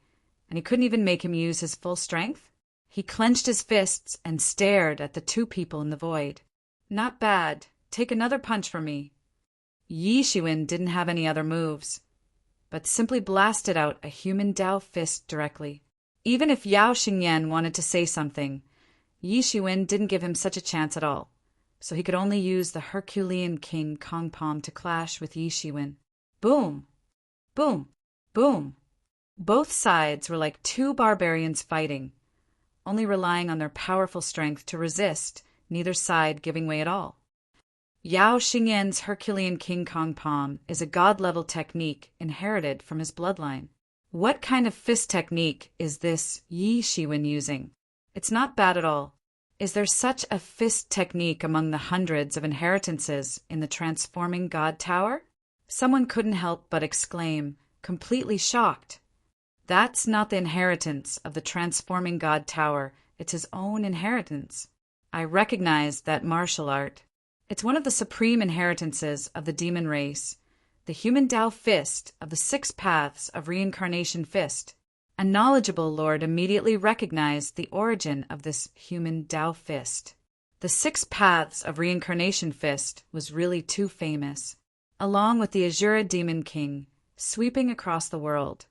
and he couldn't even make him use his full strength. He clenched his fists and stared at the two people in the void. "Not bad. Take another punch from me." Yi Shiwen didn't have any other moves, but simply blasted out a human Tao fist directly. Even if Yao Xingyan wanted to say something, Yi Shiwen didn't give him such a chance at all, so he could only use the Herculean King Kong Palm to clash with Yi Shiwen. Boom! Boom! Boom! Both sides were like two barbarians fighting, only relying on their powerful strength to resist, neither side giving way at all. Yao Xingyan's Herculean King Kong Palm is a god-level technique inherited from his bloodline. What kind of fist technique is this Yi Shiwen using? It's not bad at all. Is there such a fist technique among the hundreds of inheritances in the transforming God Tower? Someone couldn't help but exclaim, completely shocked. That's not the inheritance of the transforming God Tower, it's his own inheritance. I recognize that martial art. It's one of the supreme inheritances of the demon race, the human Tao fist of the 6 paths of reincarnation fist. A knowledgeable lord immediately recognized the origin of this human Tao fist. The 6 paths of reincarnation fist was really too famous. Along with the Azura Demon King, sweeping across the world,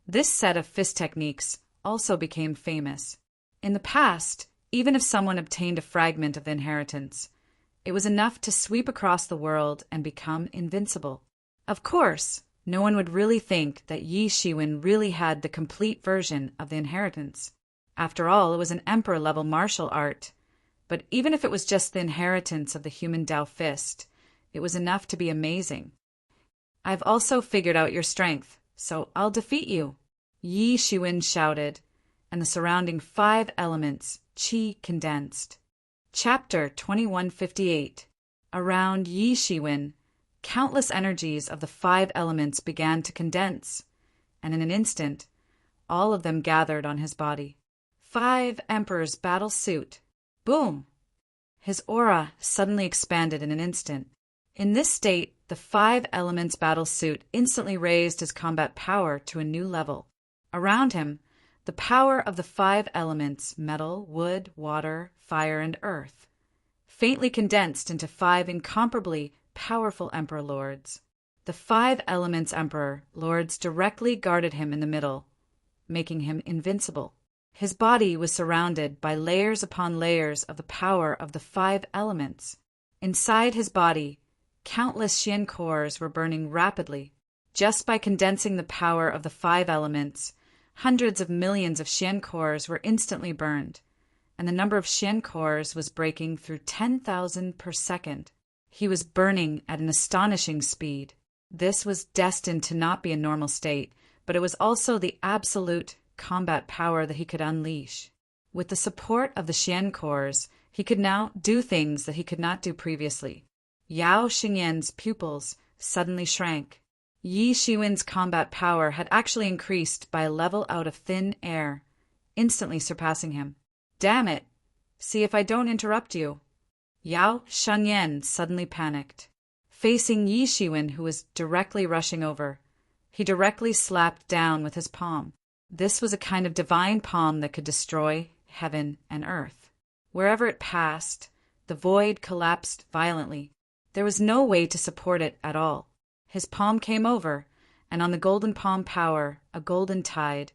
this set of fist techniques also became famous. In the past, even if someone obtained a fragment of the inheritance, it was enough to sweep across the world and become invincible. Of course, no one would really think that Yi Shiwen really had the complete version of the inheritance. After all, it was an emperor-level martial art. But even if it was just the inheritance of the human Tao fist, it was enough to be amazing. "I've also figured out your strength, so I'll defeat you," Yi Shiwen shouted, and the surrounding 5 elements, qi, condensed. Chapter 2158. Around Yi Shiwen, countless energies of the 5 elements began to condense, and in an instant, all of them gathered on his body. 5 Emperor's battle suit. Boom! His aura suddenly expanded in an instant. In this state, the 5 elements battle suit instantly raised his combat power to a new level. Around him, the power of the 5 elements, metal, wood, water, fire, and earth, faintly condensed into 5 incomparably powerful Emperor Lords. The 5 elements Emperor Lords directly guarded him in the middle, making him invincible. His body was surrounded by layers upon layers of the power of the 5 elements. Inside his body, countless Xian cores were burning rapidly. Just by condensing the power of the 5 elements, hundreds of millions of Xian cores were instantly burned, and the number of Xian cores was breaking through 10,000 per second. He was burning at an astonishing speed. This was destined to not be a normal state, but it was also the absolute combat power that he could unleash. With the support of the Xian cores, he could now do things that he could not do previously. Yao Xingyan's pupils suddenly shrank. Yi Shiwen's combat power had actually increased by a level out of thin air, instantly surpassing him. "Damn it! See if I don't interrupt you." Yao Xingyan suddenly panicked. Facing Yi Shiwen, who was directly rushing over, he directly slapped down with his palm. This was a kind of divine palm that could destroy heaven and earth. Wherever it passed, the void collapsed violently. There was no way to support it at all. His palm came over, and on the golden palm power, a golden tide,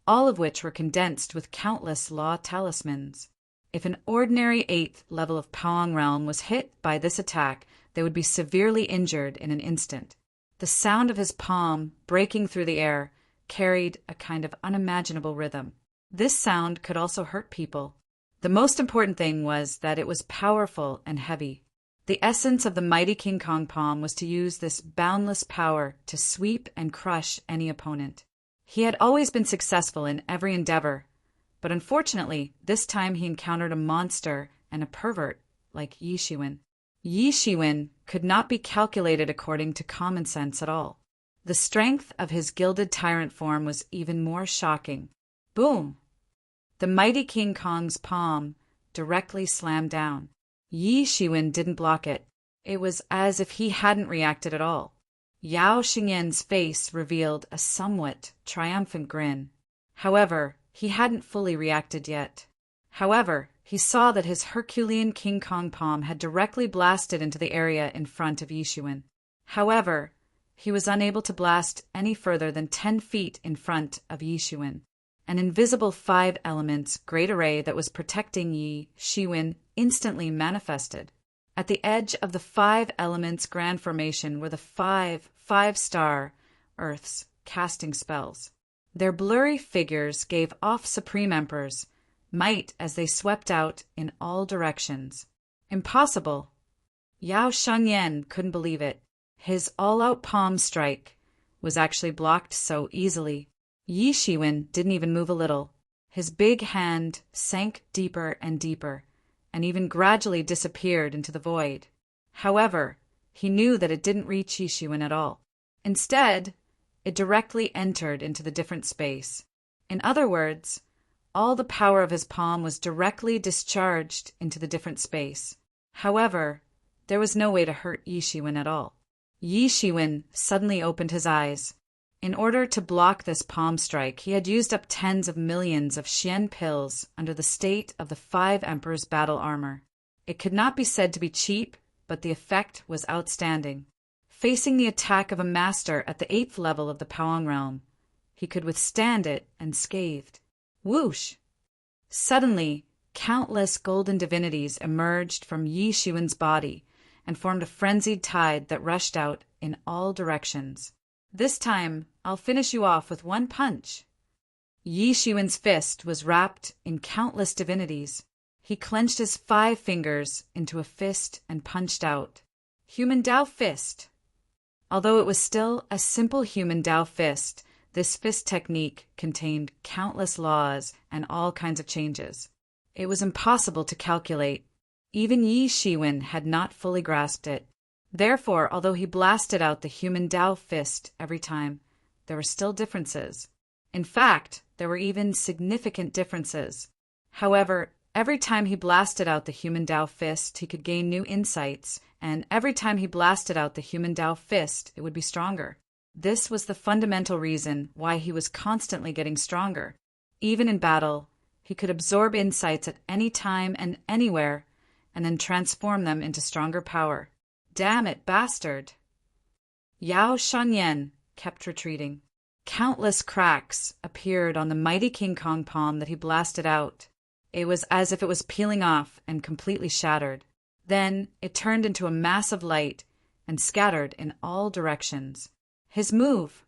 all of which were condensed with countless law talismans. If an ordinary 8th level of Pawang realm was hit by this attack, they would be severely injured in an instant. The sound of his palm breaking through the air carried a kind of unimaginable rhythm. This sound could also hurt people. The most important thing was that it was powerful and heavy. The essence of the mighty King Kong palm was to use this boundless power to sweep and crush any opponent. He had always been successful in every endeavor, but unfortunately, this time he encountered a monster and a pervert like Yi Shiwen. Yi Shiwen could not be calculated according to common sense at all. The strength of his gilded tyrant form was even more shocking. Boom! The mighty King Kong's palm directly slammed down. Yi Shiwen didn't block it. It was as if he hadn't reacted at all. Yao Xingyan's face revealed a somewhat triumphant grin. However, he hadn't fully reacted yet. However, he saw that his Herculean King Kong palm had directly blasted into the area in front of Yi Shiwen. However, he was unable to blast any further than 10 feet in front of Yi Shiwen. An invisible 5 elements great array that was protecting Yi Shiwen instantly manifested. At the edge of the 5 elements grand formation were the 5 five-star Earths casting spells. Their blurry figures gave off Supreme Emperors might as they swept out in all directions. Impossible! Yao Shengyan couldn't believe it. His all-out palm strike was actually blocked so easily. Yi Shiwen didn't even move a little. His big hand sank deeper and deeper, and even gradually disappeared into the void. However, he knew that it didn't reach Yi Shiwen at all. Instead, it directly entered into the different space. In other words, all the power of his palm was directly discharged into the different space. However, there was no way to hurt Yi Shiwen at all. Yi Shiwen suddenly opened his eyes. In order to block this palm strike, he had used up tens of millions of Xian pills under the state of the 5 Emperors' battle armor. It could not be said to be cheap, but the effect was outstanding. Facing the attack of a master at the 8th level of the Paong realm, he could withstand it unscathed. Whoosh! Suddenly, countless golden divinities emerged from Yi Shiwen's body and formed a frenzied tide that rushed out in all directions. This time, I'll finish you off with one punch. Yi Shiwen's fist was wrapped in countless divinities. He clenched his 5 fingers into a fist and punched out. Human Dao Fist. Although it was still a simple human Dao fist, this fist technique contained countless laws and all kinds of changes. It was impossible to calculate. Even Yi Shiwen had not fully grasped it. Therefore, although he blasted out the human Dao fist every time, there were still differences. In fact, there were even significant differences. However, every time he blasted out the human Dao fist, he could gain new insights, and every time he blasted out the human Dao fist, it would be stronger. This was the fundamental reason why he was constantly getting stronger. Even in battle, he could absorb insights at any time and anywhere, and then transform them into stronger power. Damn it, bastard! Yao Shengyan kept retreating. Countless cracks appeared on the mighty King Kong palm that he blasted out. It was as if it was peeling off and completely shattered. Then it turned into a mass of light and scattered in all directions. His move,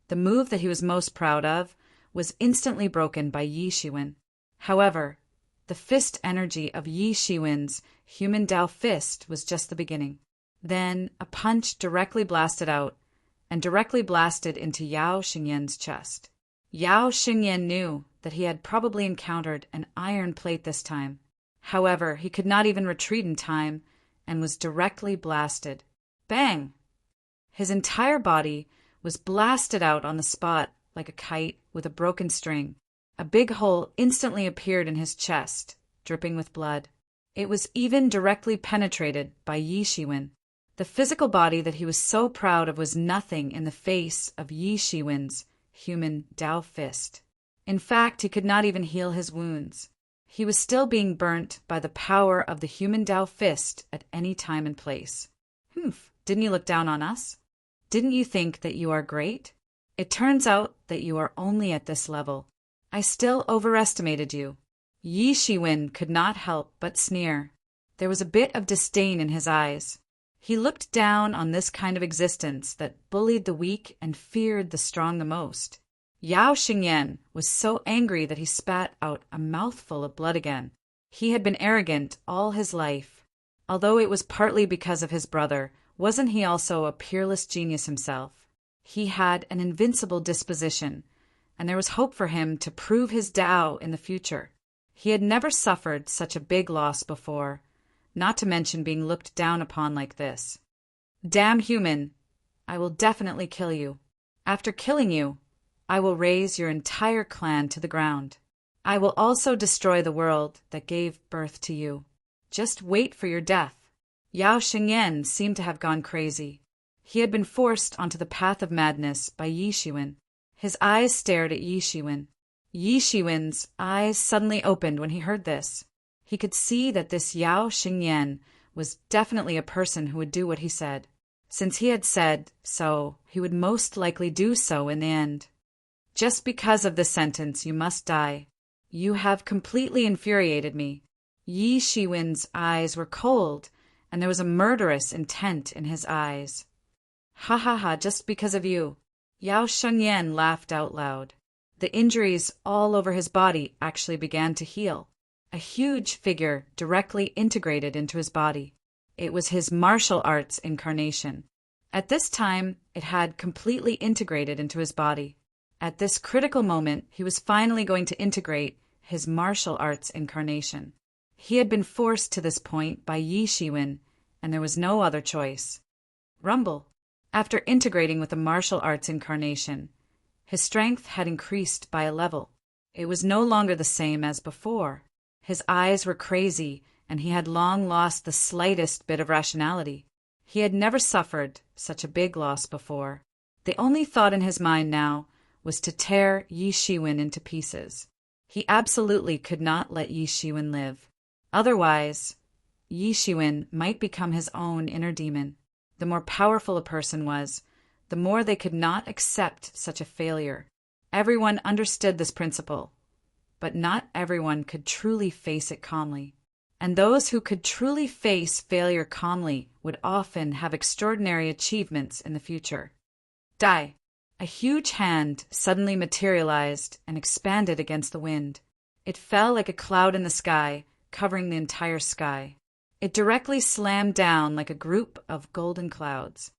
the move that he was most proud of, was instantly broken by Yi Shiwen. However, the fist energy of Yi Shiwen's human Dao fist was just the beginning. Then a punch directly blasted out and directly blasted into Yao Xingyan's chest. Yao Xingyan knew that he had probably encountered an iron plate this time. However, he could not even retreat in time and was directly blasted. Bang! His entire body was blasted out on the spot like a kite with a broken string. A big hole instantly appeared in his chest, dripping with blood. It was even directly penetrated by Yi Shiwen. The physical body that he was so proud of was nothing in the face of Yi Shiwen's human Dao fist. In fact, he could not even heal his wounds. He was still being burnt by the power of the human Dao fist at any time and place. Humph, didn't you look down on us? Didn't you think that you are great? It turns out that you are only at this level. I still overestimated you. Yi Shiwen could not help but sneer. There was a bit of disdain in his eyes. He looked down on this kind of existence that bullied the weak and feared the strong the most. Yao Xingyan was so angry that he spat out a mouthful of blood again. He had been arrogant all his life. Although it was partly because of his brother, wasn't he also a peerless genius himself? He had an invincible disposition, and there was hope for him to prove his Tao in the future. He had never suffered such a big loss before, not to mention being looked down upon like this. Damn human, I will definitely kill you. After killing you, I will raze your entire clan to the ground. I will also destroy the world that gave birth to you. Just wait for your death. Yao Xingyan seemed to have gone crazy. He had been forced onto the path of madness by Yi Shiwen. His eyes stared at Yi Shiwen. Yi Shiwen's eyes suddenly opened when he heard this. He could see that this Yao Xingyan was definitely a person who would do what he said. Since he had said so, he would most likely do so in the end. Just because of this sentence, you must die. You have completely infuriated me. Yi Shiwen's eyes were cold, and there was a murderous intent in his eyes. Ha ha ha, just because of you. Yao Xingyan laughed out loud. The injuries all over his body actually began to heal. A huge figure directly integrated into his body. It was his martial arts incarnation. At this time, it had completely integrated into his body. At this critical moment, he was finally going to integrate his martial arts incarnation. He had been forced to this point by Yi Shiwen, and there was no other choice. Rumble. After integrating with the martial arts incarnation, his strength had increased by a level. It was no longer the same as before. His eyes were crazy, and he had long lost the slightest bit of rationality. He had never suffered such a big loss before. The only thought in his mind now was to tear Yi Shiwen into pieces. He absolutely could not let Yi Shiwen live. Otherwise, Yi Shiwen might become his own inner demon. The more powerful a person was, the more they could not accept such a failure. Everyone understood this principle, but not everyone could truly face it calmly. And those who could truly face failure calmly would often have extraordinary achievements in the future. Die. A huge hand suddenly materialized and expanded against the wind. It fell like a cloud in the sky, covering the entire sky. It directly slammed down like a group of golden clouds.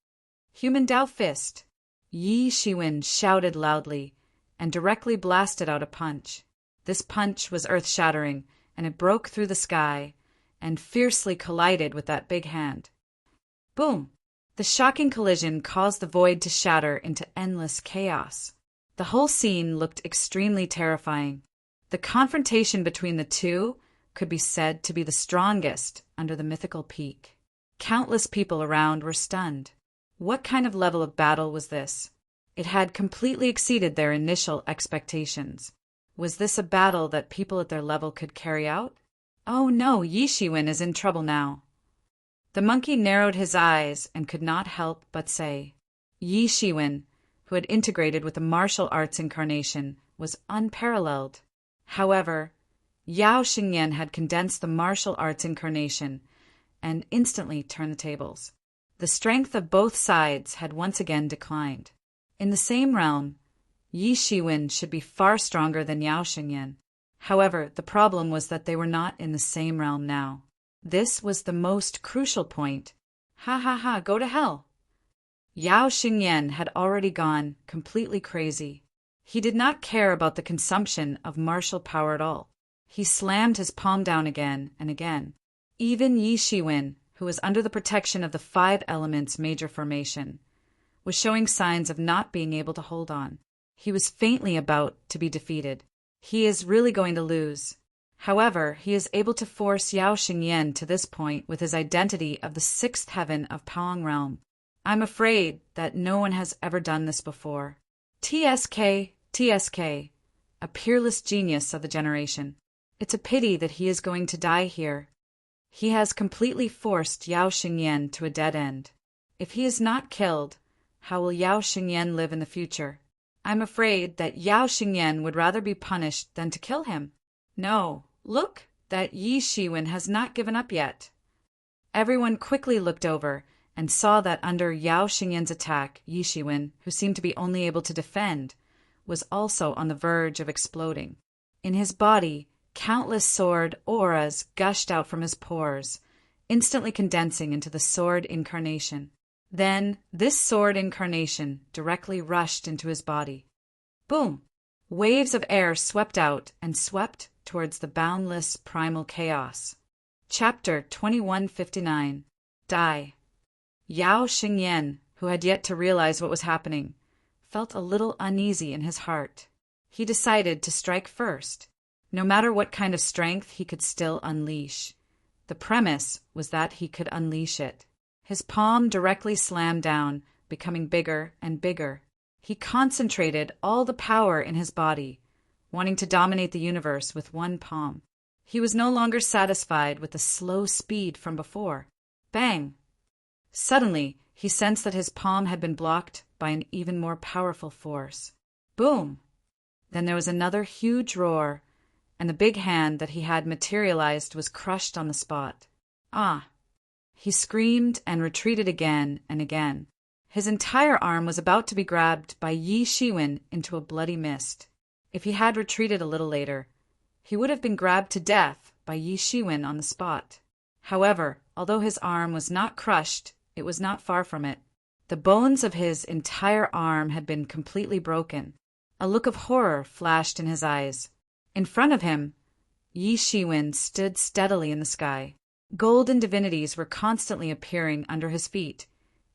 Human Tao Fist. Yi Shiwen shouted loudly and directly blasted out a punch. This punch was earth-shattering, and it broke through the sky and fiercely collided with that big hand. Boom! The shocking collision caused the void to shatter into endless chaos. The whole scene looked extremely terrifying. The confrontation between the two could be said to be the strongest under the mythical peak. Countless people around were stunned. What kind of level of battle was this? It had completely exceeded their initial expectations. Was this a battle that people at their level could carry out? Oh no, Yi Shiwen is in trouble now. The monkey narrowed his eyes and could not help but say, Yi Shiwen, who had integrated with the martial arts incarnation, was unparalleled. However, Yao Xingyan had condensed the martial arts incarnation and instantly turned the tables. The strength of both sides had once again declined. In the same realm, Yi Shiwen should be far stronger than Yao Xingyan. However, the problem was that they were not in the same realm now. This was the most crucial point. Ha ha ha, go to hell! Yao Xingyan had already gone completely crazy. He did not care about the consumption of martial power at all. He slammed his palm down again and again. Even Yi Shiwen, who was under the protection of the 5 elements major formation, was showing signs of not being able to hold on. He was faintly about to be defeated. He is really going to lose. However, he is able to force Yao Xingyan to this point with his identity of the 6th heaven of Paong realm. I'm afraid that no one has ever done this before. TSK, TSK, a peerless genius of the generation. It's a pity that he is going to die here. He has completely forced Yao Xingyan to a dead end. If he is not killed, how will Yao Xingyan live in the future? I'm afraid that Yao Xingyan would rather be punished than to kill him. No, look, that Yi Shiwen has not given up yet. Everyone quickly looked over and saw that under Yao Xingyan's attack, Yi Shiwen, who seemed to be only able to defend, was also on the verge of exploding. In his body, countless sword auras gushed out from his pores, instantly condensing into the sword incarnation. Then, this sword incarnation directly rushed into his body. Boom! Waves of air swept out and swept towards the boundless primal chaos. Chapter 2159. Die. Yao Xingyan, who had yet to realize what was happening, felt a little uneasy in his heart. He decided to strike first. No matter what kind of strength he could still unleash. The premise was that he could unleash it. His palm directly slammed down, becoming bigger and bigger. He concentrated all the power in his body, wanting to dominate the universe with one palm. He was no longer satisfied with the slow speed from before. Bang! Suddenly, he sensed that his palm had been blocked by an even more powerful force. Boom! Then there was another huge roar, and the big hand that he had materialized was crushed on the spot. Ah! He screamed and retreated again and again. His entire arm was about to be grabbed by Yi Shiwen into a bloody mist. If he had retreated a little later, he would have been grabbed to death by Yi Shiwen on the spot. However, although his arm was not crushed, it was not far from it. The bones of his entire arm had been completely broken. A look of horror flashed in his eyes. In front of him, Yi Shiwen stood steadily in the sky. Golden divinities were constantly appearing under his feet,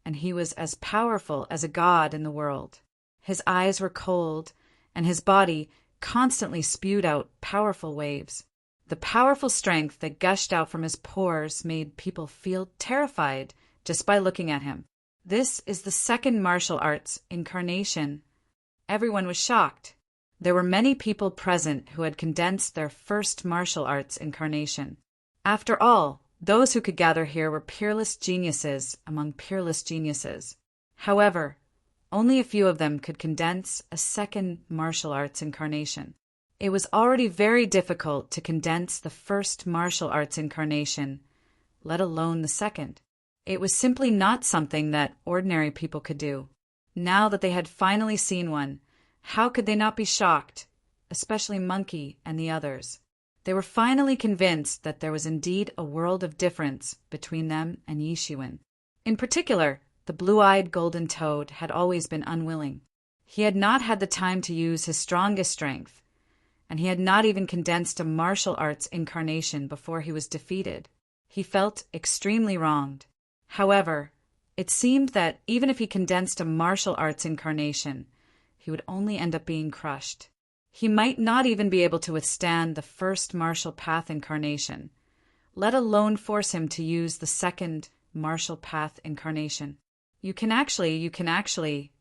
and he was as powerful as a god in the world. His eyes were cold, and his body constantly spewed out powerful waves. The powerful strength that gushed out from his pores made people feel terrified just by looking at him. This is the second martial arts incarnation. Everyone was shocked. There were many people present who had condensed their first martial arts incarnation. After all, those who could gather here were peerless geniuses among peerless geniuses. However, only a few of them could condense a second martial arts incarnation. It was already very difficult to condense the first martial arts incarnation, let alone the second. It was simply not something that ordinary people could do. Now that they had finally seen one, how could they not be shocked, especially Monkey and the others? They were finally convinced that there was indeed a world of difference between them and Yi Shiwen. In particular, the blue-eyed golden toad had always been unwilling. He had not had the time to use his strongest strength, and he had not even condensed a martial arts incarnation before he was defeated. He felt extremely wronged. However, it seemed that even if he condensed a martial arts incarnation, he would only end up being crushed. He might not even be able to withstand the first martial path incarnation, let alone force him to use the second martial path incarnation. You can actually.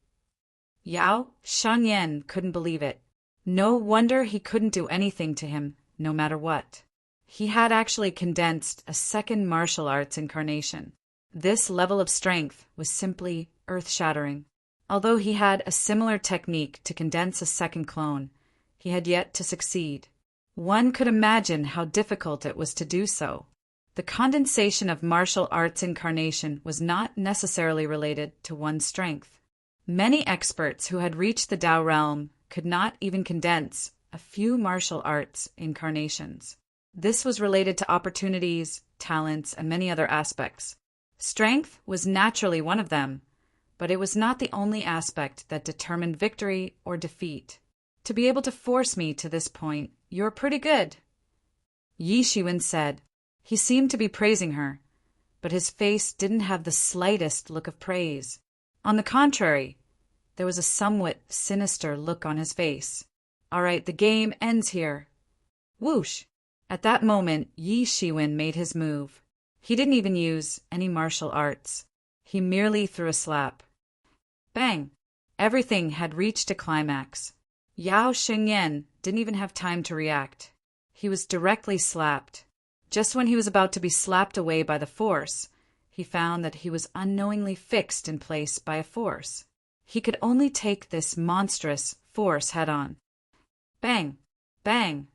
Yao Shangyan couldn't believe it. No wonder he couldn't do anything to him, no matter what. He had actually condensed a second martial arts incarnation. This level of strength was simply earth-shattering. Although he had a similar technique to condense a second clone, he had yet to succeed. One could imagine how difficult it was to do so. The condensation of martial arts incarnation was not necessarily related to one's strength. Many experts who had reached the Tao realm could not even condense a few martial arts incarnations. This was related to opportunities, talents, and many other aspects. Strength was naturally one of them, but it was not the only aspect that determined victory or defeat. To be able to force me to this point, you're pretty good, Yi Shiwen said. He seemed to be praising her, but his face didn't have the slightest look of praise. On the contrary, there was a somewhat sinister look on his face. All right, the game ends here. Whoosh! At that moment, Yi Shiwen made his move. He didn't even use any martial arts. He merely threw a slap. Bang! Everything had reached a climax. Yao Shengyan didn't even have time to react. He was directly slapped. Just when he was about to be slapped away by the force, he found that he was unknowingly fixed in place by a force. He could only take this monstrous force head-on. Bang! Bang!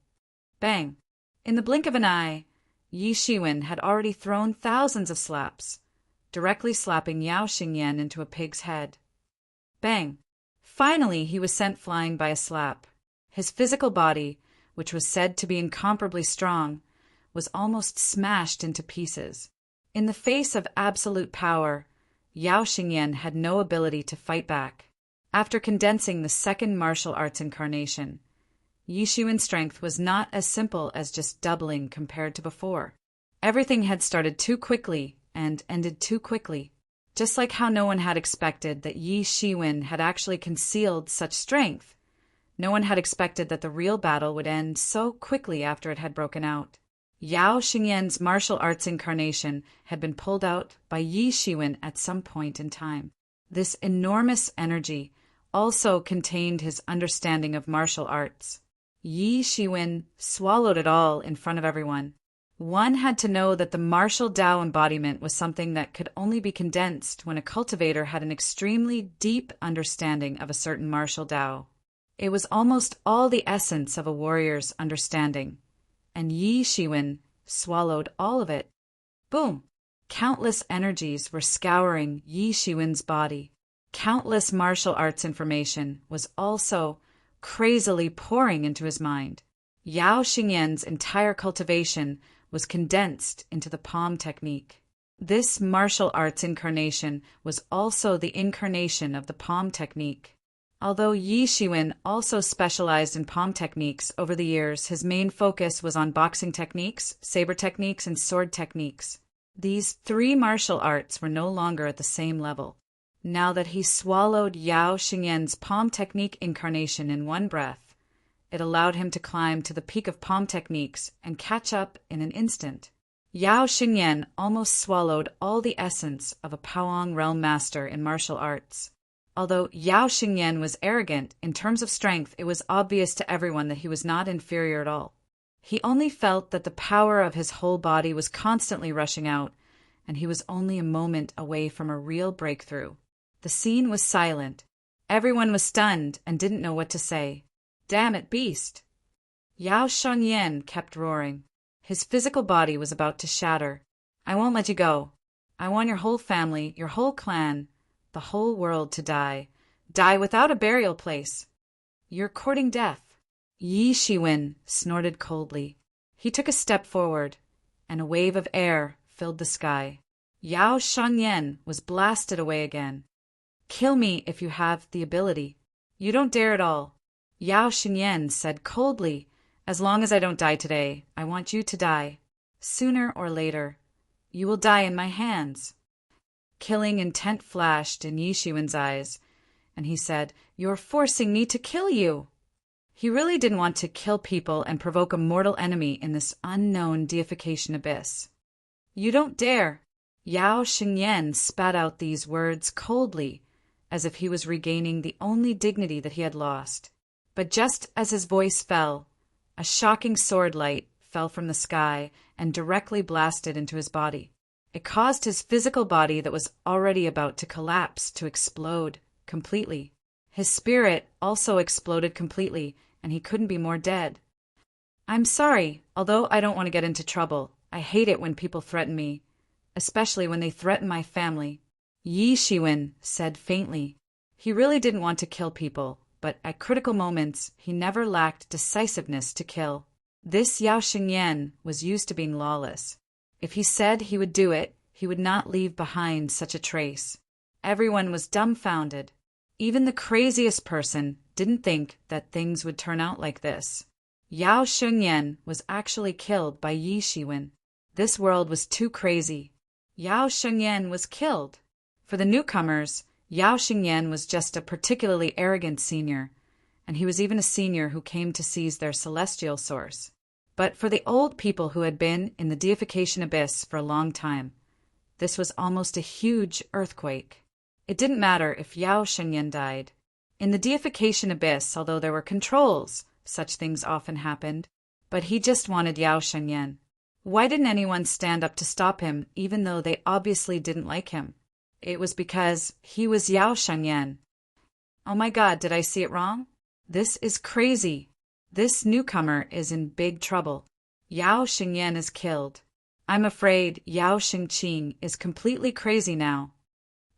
Bang! In the blink of an eye, Yi Shiwen had already thrown thousands of slaps, directly slapping Yao Xingyan into a pig's head. Bang! Finally, he was sent flying by a slap. His physical body, which was said to be incomparably strong, was almost smashed into pieces. In the face of absolute power, Yao Xingyan had no ability to fight back. After condensing the second martial arts incarnation, Yi Shiwen's strength was not as simple as just doubling compared to before. Everything had started too quickly and ended too quickly. Just like how no one had expected that Yi Shiwen had actually concealed such strength, no one had expected that the real battle would end so quickly after it had broken out. Yao Xingyan's martial arts incarnation had been pulled out by Yi Shiwen at some point in time. This enormous energy also contained his understanding of martial arts. Yi Shiwen swallowed it all in front of everyone. One had to know that the martial Tao embodiment was something that could only be condensed when a cultivator had an extremely deep understanding of a certain martial Tao. It was almost all the essence of a warrior's understanding, and Yi Shiwen swallowed all of it. Boom! Countless energies were scouring Yi Shiwen's body. Countless martial arts information was also crazily pouring into his mind. Yao Xingyan's entire cultivation was condensed into the palm technique. This martial arts incarnation was also the incarnation of the palm technique. Although Yi Shiwen also specialized in palm techniques over the years, his main focus was on boxing techniques, saber techniques, and sword techniques. These three martial arts were no longer at the same level. Now that he swallowed Yao Xingyan's palm technique incarnation in one breath, it allowed him to climb to the peak of palm techniques and catch up in an instant. Yao Xingyan almost swallowed all the essence of a Powong realm master in martial arts. Although Yao Xingyan was arrogant, in terms of strength, it was obvious to everyone that he was not inferior at all. He only felt that the power of his whole body was constantly rushing out, and he was only a moment away from a real breakthrough. The scene was silent. Everyone was stunned and didn't know what to say. Damn it, beast! Yao Xingyan kept roaring. His physical body was about to shatter. I won't let you go. I want your whole family, your whole clan, the whole world to die. Die without a burial place. You're courting death. Yi Shiwen snorted coldly. He took a step forward, and a wave of air filled the sky. Yao Xingyan was blasted away again. Kill me if you have the ability. You don't dare at all. Yao Xingyan said coldly, as long as I don't die today, I want you to die. Sooner or later, you will die in my hands. Killing intent flashed in Yi Shiwen's eyes, and he said, You're forcing me to kill you. He really didn't want to kill people and provoke a mortal enemy in this unknown deification abyss. You don't dare. Yao Xingyan spat out these words coldly, as if he was regaining the only dignity that he had lost. But just as his voice fell, a shocking sword light fell from the sky and directly blasted into his body. It caused his physical body that was already about to collapse to explode completely. His spirit also exploded completely, and he couldn't be more dead. I'm sorry, although I don't want to get into trouble. I hate it when people threaten me, especially when they threaten my family. Yi Shiwen said faintly. He really didn't want to kill people, but at critical moments, he never lacked decisiveness to kill. This Yao Xingyan was used to being lawless. If he said he would do it, he would not leave behind such a trace. Everyone was dumbfounded. Even the craziest person didn't think that things would turn out like this. Yao Xingyan was actually killed by Yi Shiwen. This world was too crazy. Yao Xingyan was killed. For the newcomers, Yao Xingyan was just a particularly arrogant senior, and he was even a senior who came to seize their celestial source. But for the old people who had been in the deification abyss for a long time, this was almost a huge earthquake. It didn't matter if Yao Xingyan died. In the deification abyss, although there were controls, such things often happened, but he just wanted Yao Xingyan. Why didn't anyone stand up to stop him, even though they obviously didn't like him? It was because he was Yao Xingyan. Oh my God, did I see it wrong? This is crazy. This newcomer is in big trouble. Yao Xingyan is killed. I'm afraid Yao Xingqing is completely crazy now.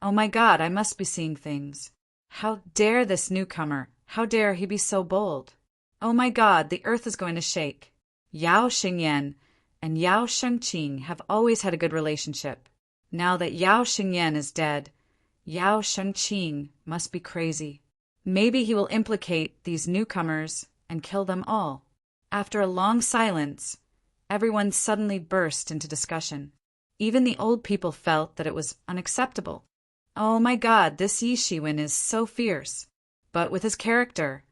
Oh my God, I must be seeing things. How dare this newcomer? How dare he be so bold? Oh my God, the earth is going to shake. Yao Xingyan and Yao Shengqing have always had a good relationship. Now that Yao Xingyan is dead, Yao Shengqing must be crazy. Maybe he will implicate these newcomers and kill them all. After a long silence, everyone suddenly burst into discussion. Even the old people felt that it was unacceptable. Oh my God, this Yi Shiwen is so fierce. But with his character,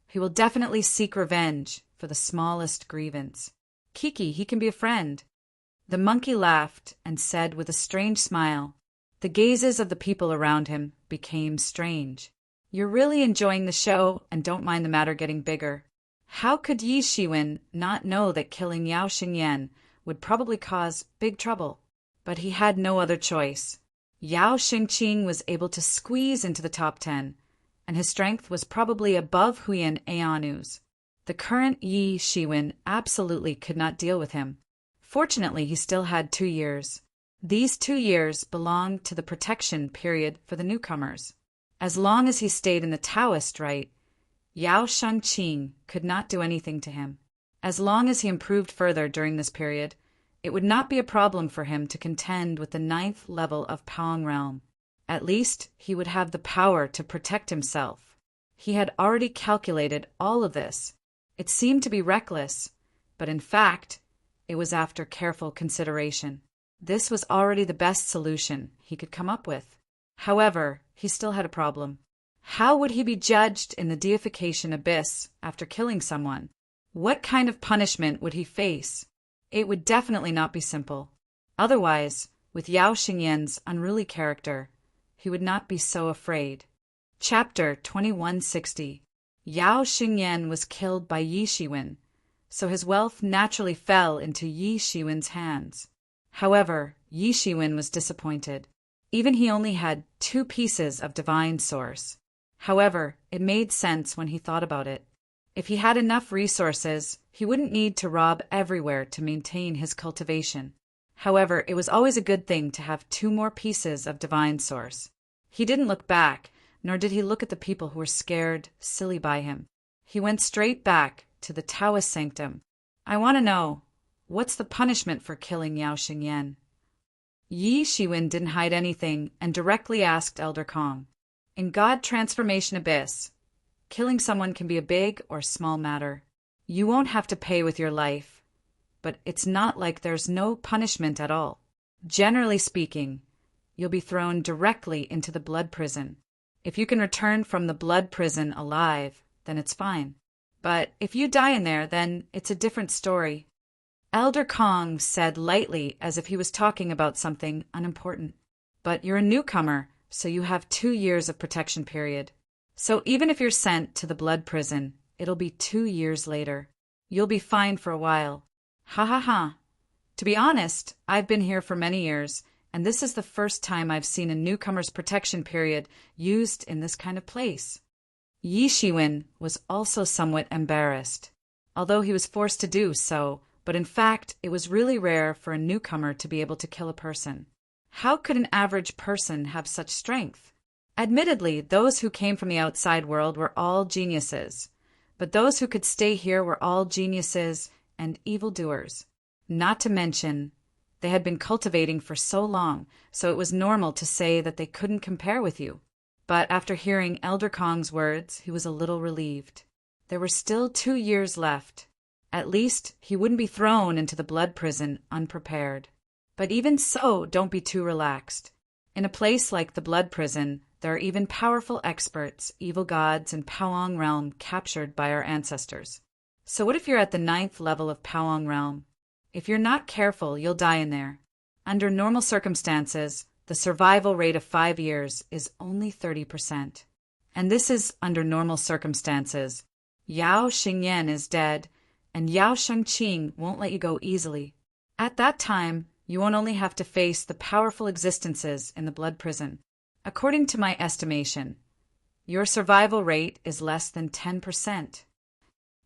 he will definitely seek revenge for the smallest grievance. Kiki, he can be a friend. The monkey laughed and said with a strange smile. The gazes of the people around him became strange. You're really enjoying the show and don't mind the matter getting bigger. How could Yi Shiwen not know that killing Yao Xingyan would probably cause big trouble? But he had no other choice. Yao Xingqing was able to squeeze into the top 10, and his strength was probably above Huyan Ayanu's. The current Yi Shiwen absolutely could not deal with him. Fortunately, he still had 2 years. These 2 years belonged to the protection period for the newcomers. As long as he stayed in the Taoist rite, Yao Shangqing could not do anything to him. As long as he improved further during this period, it would not be a problem for him to contend with the 9th level of Paong realm. At least he would have the power to protect himself. He had already calculated all of this. It seemed to be reckless, but in fact, it was after careful consideration. This was already the best solution he could come up with. However, he still had a problem. How would he be judged in the deification abyss after killing someone? What kind of punishment would he face? It would definitely not be simple. Otherwise, with Yao Xingyan's unruly character, he would not be so afraid. Chapter 2160. Yao Xingyan was killed by Yi Shiwen, so his wealth naturally fell into Yi Shiwen's hands. However, Yi Shiwen was disappointed. Even he only had 2 pieces of divine source. However, it made sense when he thought about it. If he had enough resources, he wouldn't need to rob everywhere to maintain his cultivation. However, it was always a good thing to have 2 more pieces of divine source. He didn't look back, nor did he look at the people who were scared silly by him. He went straight back to the Taoist sanctum. I want to know, what's the punishment for killing Yao Xingyan? Yi Shiwen didn't hide anything and directly asked Elder Kong. In God Transformation Abyss, killing someone can be a big or small matter. You won't have to pay with your life, but it's not like there's no punishment at all. Generally speaking, you'll be thrown directly into the blood prison. If you can return from the blood prison alive, then it's fine. But if you die in there, then it's a different story. Elder Kong said lightly as if he was talking about something unimportant. But you're a newcomer, so you have 2 years of protection period. So even if you're sent to the blood prison, it'll be 2 years later. You'll be fine for a while. Ha ha ha. To be honest, I've been here for many years, and this is the first time I've seen a newcomer's protection period used in this kind of place. Yi Shiwen was also somewhat embarrassed, although he was forced to do so, but in fact it was really rare for a newcomer to be able to kill a person. How could an average person have such strength? Admittedly, those who came from the outside world were all geniuses, but those who could stay here were all geniuses and evildoers. Not to mention, they had been cultivating for so long, so it was normal to say that they couldn't compare with you. But after hearing Elder Kong's words, he was a little relieved. There were still 2 years left. At least he wouldn't be thrown into the blood prison unprepared. But even so, don't be too relaxed. In a place like the blood prison, there are even powerful experts, evil gods, and Paong realm captured by our ancestors. So what if you're at the 9th level of Paong realm? If you're not careful, you'll die in there. Under normal circumstances, the survival rate of 5 years is only 30%. And this is under normal circumstances. Yao Xingyan is dead, and Yao Shangqing won't let you go easily. At that time, you won't only have to face the powerful existences in the blood prison. According to my estimation, your survival rate is less than 10%.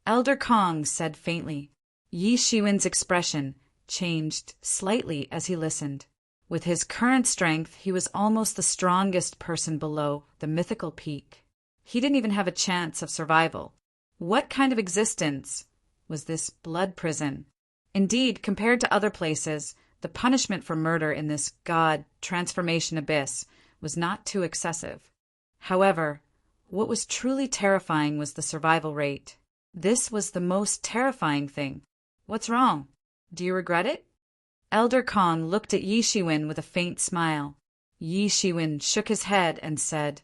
Elder Kong said faintly. Yi Shiwen's expression changed slightly as he listened. With his current strength, he was almost the strongest person below the mythical peak. He didn't even have a chance of survival. What kind of existence was this blood prison? Indeed, compared to other places, the punishment for murder in this God transformation abyss was not too excessive. However, what was truly terrifying was the survival rate. This was the most terrifying thing. What's wrong? Do you regret it? Elder Kong looked at Yi Shiwen with a faint smile. Yi Shiwen shook his head and said,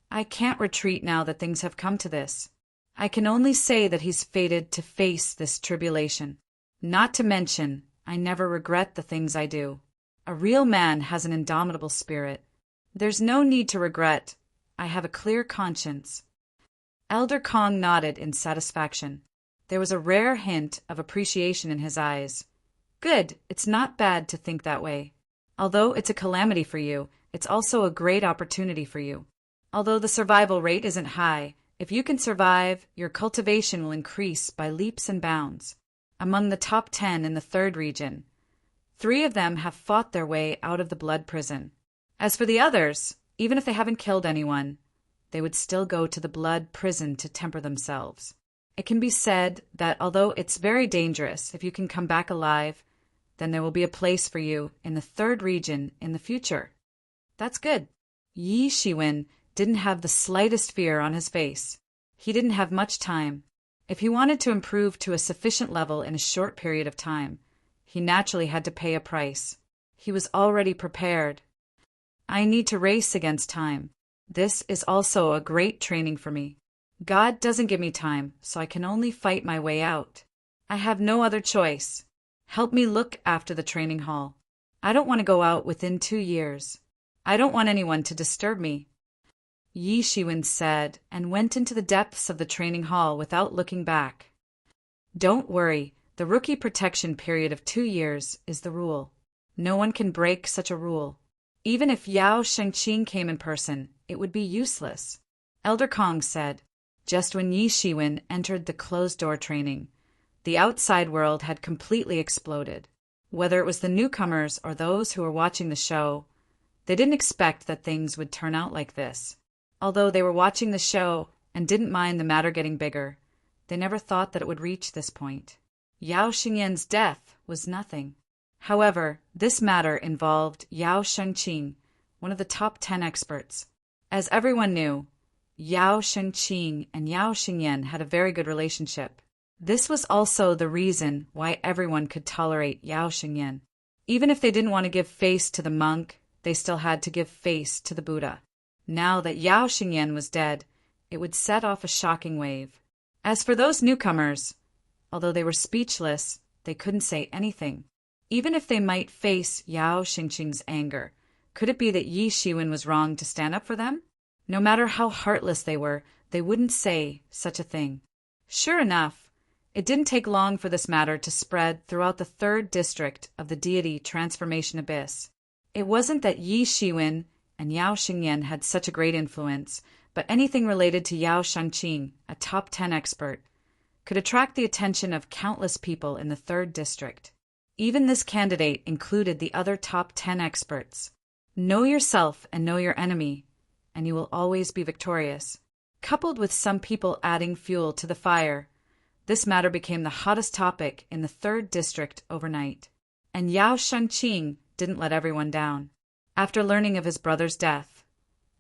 I can't retreat now that things have come to this. I can only say that he's fated to face this tribulation. Not to mention, I never regret the things I do. A real man has an indomitable spirit. There's no need to regret. I have a clear conscience. Elder Kong nodded in satisfaction. There was a rare hint of appreciation in his eyes. Good, it's not bad to think that way. Although it's a calamity for you, it's also a great opportunity for you. Although the survival rate isn't high, if you can survive, your cultivation will increase by leaps and bounds. Among the top 10 in the 3rd region, 3 of them have fought their way out of the blood prison. As for the others, even if they haven't killed anyone, they would still go to the blood prison to temper themselves. It can be said that although it's very dangerous, if you can come back alive, then there will be a place for you in the 3rd region in the future. That's good. Yi Shiwen didn't have the slightest fear on his face. He didn't have much time. If he wanted to improve to a sufficient level in a short period of time, he naturally had to pay a price. He was already prepared. I need to race against time. This is also a great training for me. God doesn't give me time, so I can only fight my way out. I have no other choice. Help me look after the training hall. I don't want to go out within 2 years. I don't want anyone to disturb me. Yi Shiwen said, and went into the depths of the training hall without looking back. Don't worry, the rookie protection period of 2 years is the rule. No one can break such a rule. Even if Yao Shengqing came in person, it would be useless. Elder Kong said, just when Yi Shiwen entered the closed-door training. The outside world had completely exploded. Whether it was the newcomers or those who were watching the show, they didn't expect that things would turn out like this. Although they were watching the show and didn't mind the matter getting bigger, they never thought that it would reach this point. Yao Xingyan's death was nothing. However, this matter involved Yao Shengqing, one of the top 10 experts. As everyone knew, Yao Shengqing and Yao Xingyan had a very good relationship. This was also the reason why everyone could tolerate Yao Xingyan. Even if they didn't want to give face to the monk, they still had to give face to the Buddha. Now that Yao Xingyan was dead, it would set off a shocking wave. As for those newcomers, although they were speechless, they couldn't say anything. Even if they might face Yao Xingqing's anger, could it be that Yi Shiwen was wrong to stand up for them? No matter how heartless they were, they wouldn't say such a thing. Sure enough, it didn't take long for this matter to spread throughout the 3rd district of the deity transformation abyss. It wasn't that Yi Shiwen and Yao Xingyan had such a great influence, but anything related to Yao Shengqing, a top 10 expert, could attract the attention of countless people in the 3rd district. Even this candidate included the other top 10 experts. Know yourself and know your enemy, and you will always be victorious. Coupled with some people adding fuel to the fire, this matter became the hottest topic in the 3rd district overnight. And Yao Shengqing didn't let everyone down. After learning of his brother's death,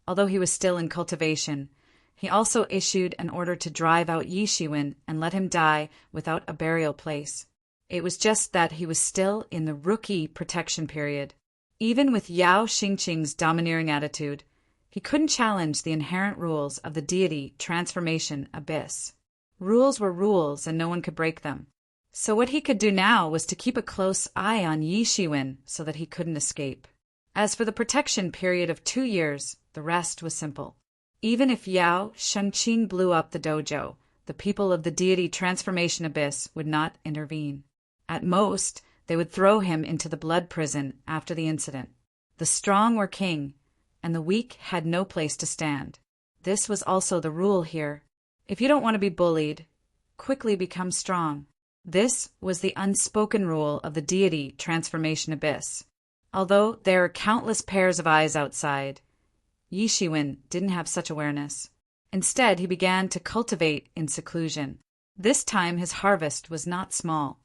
although he was still in cultivation, he also issued an order to drive out Yi Shiwen and let him die without a burial place. It was just that he was still in the rookie protection period. Even with Yao Xingqing's domineering attitude, he couldn't challenge the inherent rules of the deity transformation abyss. Rules were rules and no one could break them. So what he could do now was to keep a close eye on Yi Shiwen so that he couldn't escape. As for the protection period of 2 years, the rest was simple. Even if Yao Shengqing blew up the dojo, the people of the deity transformation abyss would not intervene. At most, they would throw him into the blood prison after the incident. The strong were king, and the weak had no place to stand. This was also the rule here. If you don't want to be bullied, quickly become strong. This was the unspoken rule of the deity transformation abyss. Although there are countless pairs of eyes outside, Yi Shiwen didn't have such awareness. Instead, he began to cultivate in seclusion. This time his harvest was not small.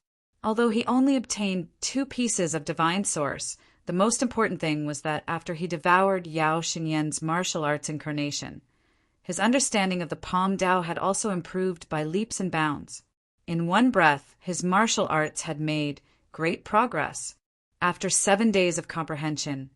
Although he only obtained 2 pieces of divine source, the most important thing was that after he devoured Yao Xinyan's martial arts incarnation, his understanding of the Palm Dao had also improved by leaps and bounds. In one breath, his martial arts had made great progress. After 7 days of comprehension,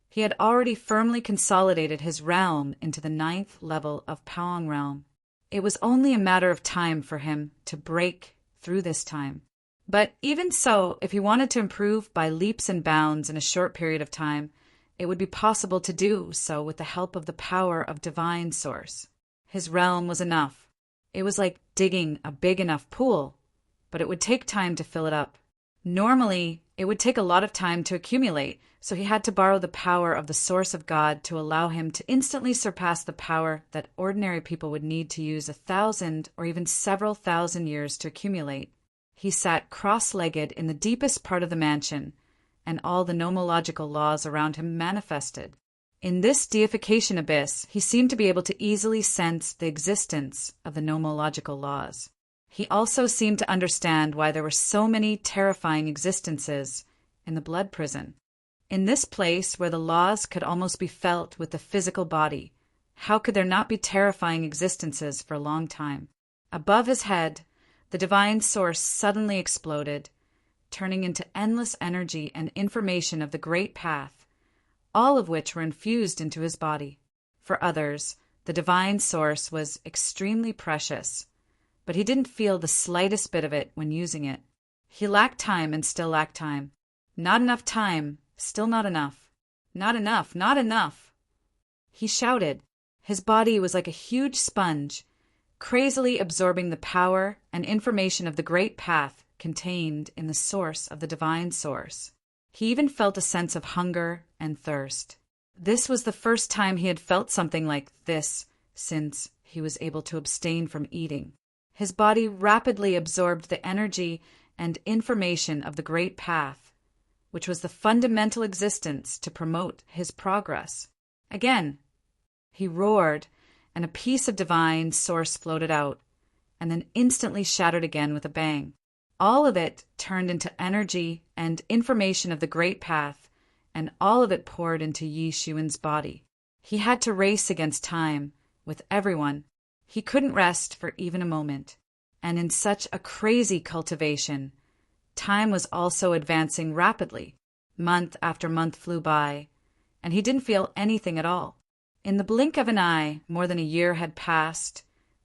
he had already firmly consolidated his realm into the 9th level of Paong realm. It was only a matter of time for him to break through this time. But even so, if he wanted to improve by leaps and bounds in a short period of time, it would be possible to do so with the help of the power of divine source. His realm was enough. It was like digging a big enough pool, but it would take time to fill it up. Normally, it would take a lot of time to accumulate, so he had to borrow the power of the source of God to allow him to instantly surpass the power that ordinary people would need to use 1,000 or even several thousand years to accumulate. He sat cross-legged in the deepest part of the mansion, and all the nomological laws around him manifested. In this deification abyss, he seemed to be able to easily sense the existence of the nomological laws. He also seemed to understand why there were so many terrifying existences in the blood prison. In this place where the laws could almost be felt with the physical body, how could there not be terrifying existences for a long time? Above his head, the divine source suddenly exploded, turning into endless energy and information of the great path, all of which were infused into his body. For others, the divine source was extremely precious, but he didn't feel the slightest bit of it when using it. He lacked time and still lacked time. Not enough time, still not enough. Not enough, not enough. He shouted. His body was like a huge sponge, crazily absorbing the power and information of the great path contained in the source of the divine source. He even felt a sense of hunger and thirst. This was the first time he had felt something like this since he was able to abstain from eating. His body rapidly absorbed the energy and information of the great path, which was the fundamental existence to promote his progress. Again, he roared, and a piece of divine source floated out, and then instantly shattered again with a bang. All of it turned into energy and information of the great path, and all of it poured into Yi Xuan's body. He had to race against time with everyone. He couldn't rest for even a moment. And in such a crazy cultivation, time was also advancing rapidly. Month after month flew by, and he didn't feel anything at all. In the blink of an eye, more than a year had passed,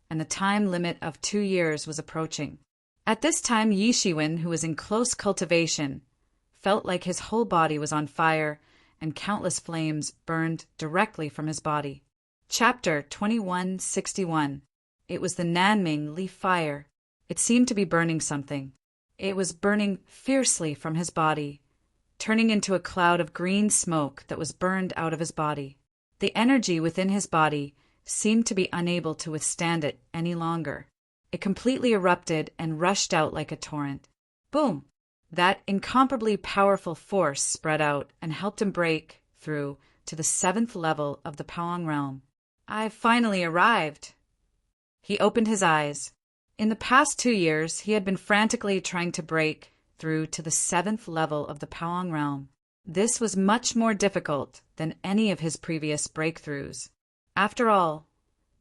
and the time limit of 2 years was approaching. At this time, Yi Xuan, who was in close cultivation, felt like his whole body was on fire, and countless flames burned directly from his body. Chapter 2161. It was the Nanming leaf fire. It seemed to be burning something. It was burning fiercely from his body, turning into a cloud of green smoke that was burned out of his body. The energy within his body seemed to be unable to withstand it any longer. It completely erupted and rushed out like a torrent. Boom! That incomparably powerful force spread out and helped him break through to the 7th level of the Paong realm. I've finally arrived. He opened his eyes. In the past 2 years, he had been frantically trying to break through to the 7th level of the Paong realm. This was much more difficult than any of his previous breakthroughs. After all,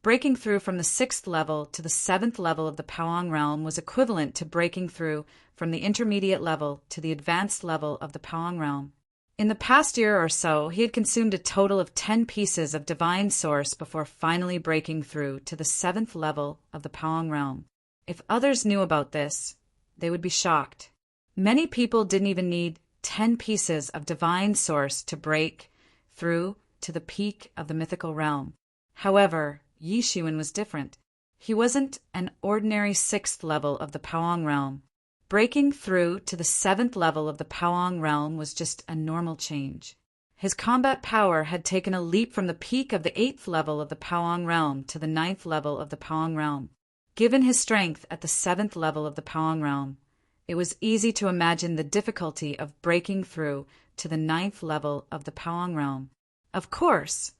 breaking through from the 6th level to the 7th level of the Paong realm was equivalent to breaking through from the intermediate level to the advanced level of the Paong realm. In the past year or so, he had consumed a total of 10 pieces of divine source before finally breaking through to the 7th level of the Paong realm. If others knew about this, they would be shocked. Many people didn't even need 10 pieces of divine source to break through to the peak of the mythical realm. However, Yi Xuan was different. He wasn't an ordinary 6th level of the Paong realm. Breaking through to the 7th level of the Paong realm was just a normal change. His combat power had taken a leap from the peak of the 8th level of the Paong realm to the 9th level of the Paong realm. Given his strength at the 7th level of the Paong realm, it was easy to imagine the difficulty of breaking through to the 9th level of the Paong realm. Of course,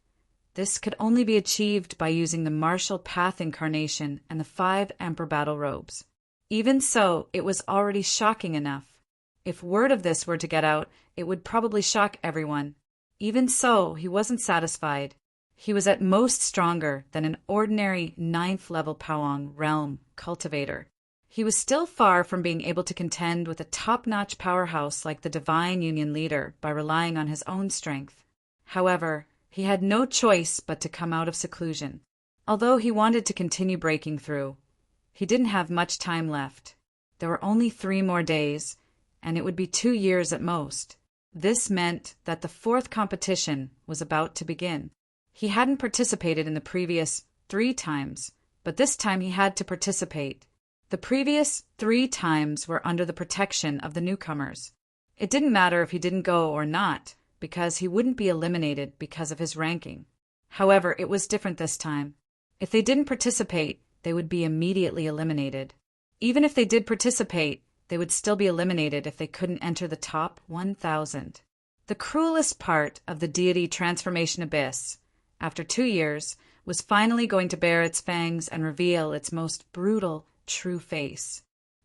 this could only be achieved by using the martial path incarnation and the 5 emperor battle robes. Even so, it was already shocking enough. If word of this were to get out, it would probably shock everyone. Even so, he wasn't satisfied. He was at most stronger than an ordinary 9th-level Pawang realm cultivator. He was still far from being able to contend with a top-notch powerhouse like the Divine Union leader by relying on his own strength. However, he had no choice but to come out of seclusion. Although he wanted to continue breaking through, he didn't have much time left. There were only 3 more days, and it would be 2 years at most. This meant that the 4th competition was about to begin. He hadn't participated in the previous 3 times, but this time he had to participate. The previous 3 times were under the protection of the newcomers. It didn't matter if he didn't go or not, because he wouldn't be eliminated because of his ranking. However, it was different this time. If they didn't participate, they would be immediately eliminated. Even if they did participate, they would still be eliminated if they couldn't enter the top 1,000. The cruelest part of the deity transformation abyss, after 2 years, was finally going to bare its fangs and reveal its most brutal, true face.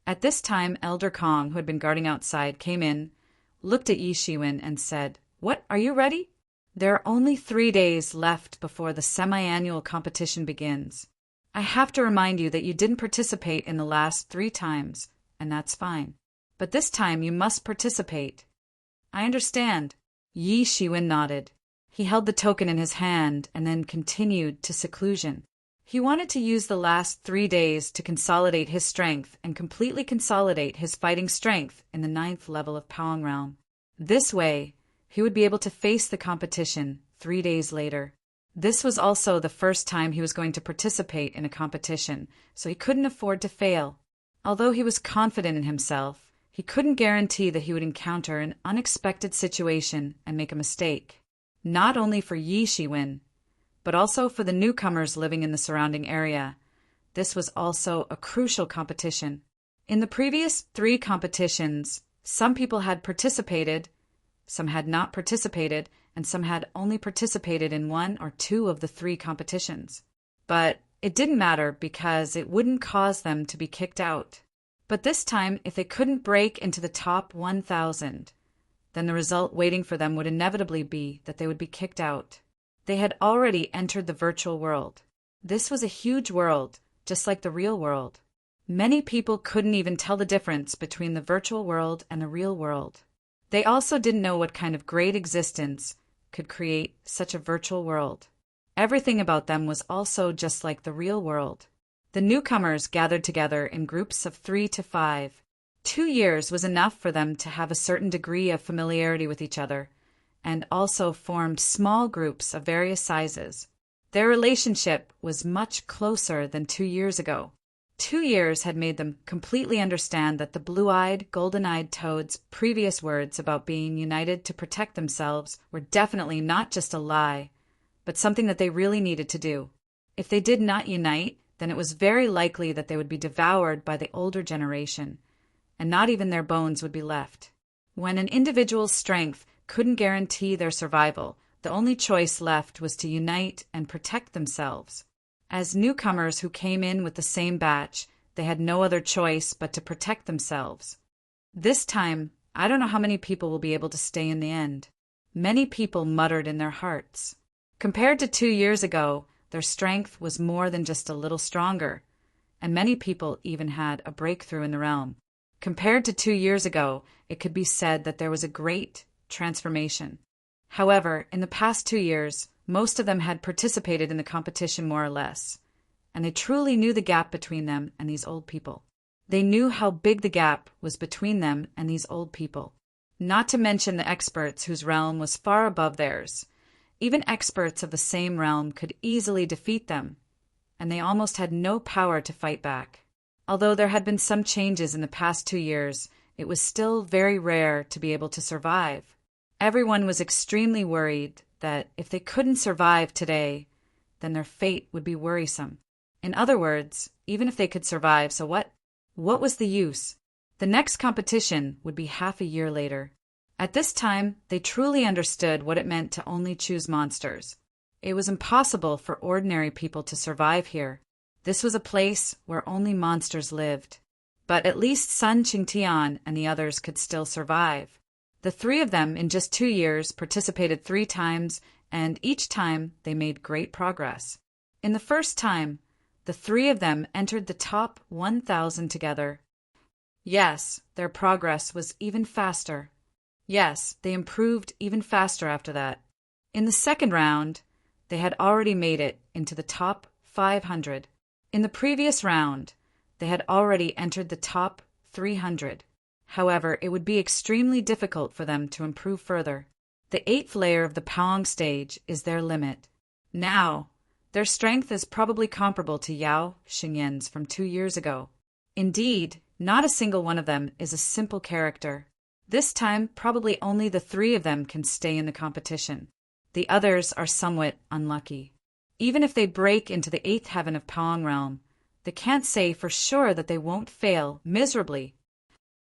At this time, Elder Kong, who had been guarding outside, came in, looked at Yi Shiwen, and said, "What, are you ready? There are only 3 days left before the semi-annual competition begins. I have to remind you that you didn't participate in the last 3 times, and that's fine. But this time you must participate." "I understand." Yi Shiwen nodded. He held the token in his hand and then continued to seclusion. He wanted to use the last 3 days to consolidate his strength and completely consolidate his fighting strength in the 9th level of Pawang Realm. This way, he would be able to face the competition 3 days later. This was also the first time he was going to participate in a competition, so he couldn't afford to fail. Although he was confident in himself, he couldn't guarantee that he would encounter an unexpected situation and make a mistake. Not only for Yi Shiwen, but also for the newcomers living in the surrounding area. This was also a crucial competition. In the previous 3 competitions, some people had participated, some had not participated, and some had only participated in 1 or 2 of the 3 competitions. But it didn't matter because it wouldn't cause them to be kicked out. But this time, if they couldn't break into the top 1,000, then the result waiting for them would inevitably be that they would be kicked out. They had already entered the virtual world. This was a huge world, just like the real world. Many people couldn't even tell the difference between the virtual world and the real world. They also didn't know what kind of great existence could create such a virtual world. Everything about them was also just like the real world. The newcomers gathered together in groups of 3 to 5. 2 years was enough for them to have a certain degree of familiarity with each other, and also formed small groups of various sizes. Their relationship was much closer than 2 years ago. 2 years had made them completely understand that the blue-eyed, golden-eyed toad's previous words about being united to protect themselves were definitely not just a lie, but something that they really needed to do. If they did not unite, then it was very likely that they would be devoured by the older generation, and not even their bones would be left. When an individual's strength couldn't guarantee their survival, the only choice left was to unite and protect themselves. As newcomers who came in with the same batch, they had no other choice but to protect themselves. This time, I don't know how many people will be able to stay in the end. Many people muttered in their hearts. Compared to 2 years ago, their strength was more than just a little stronger, and many people even had a breakthrough in the realm. Compared to 2 years ago, it could be said that there was a great transformation. However, in the past 2 years, most of them had participated in the competition more or less, and they truly knew the gap between them and these old people. They knew how big the gap was between them and these old people. Not to mention the experts whose realm was far above theirs. Even experts of the same realm could easily defeat them, and they almost had no power to fight back. Although there had been some changes in the past 2 years, it was still very rare to be able to survive. Everyone was extremely worried that if they couldn't survive today, then their fate would be worrisome. In other words, even if they could survive, so what? What was the use? The next competition would be half a year later. At this time, they truly understood what it meant to only choose monsters. It was impossible for ordinary people to survive here. This was a place where only monsters lived. But at least Sun Qingtian and the others could still survive. The three of them, in just 2 years, participated 3 times, and each time they made great progress. In the first time, the 3 of them entered the top 1,000 together. Yes, their progress was even faster. Yes, they improved even faster after that. In the second round, they had already made it into the top 500. In the previous round, they had already entered the top 300. However, it would be extremely difficult for them to improve further. The 8th layer of the Paong stage is their limit. Now, their strength is probably comparable to Yao Xingyan's from 2 years ago. Indeed, not a single one of them is a simple character. This time, probably only the 3 of them can stay in the competition. The others are somewhat unlucky. Even if they break into the 8th heaven of Paong realm, they can't say for sure that they won't fail miserably.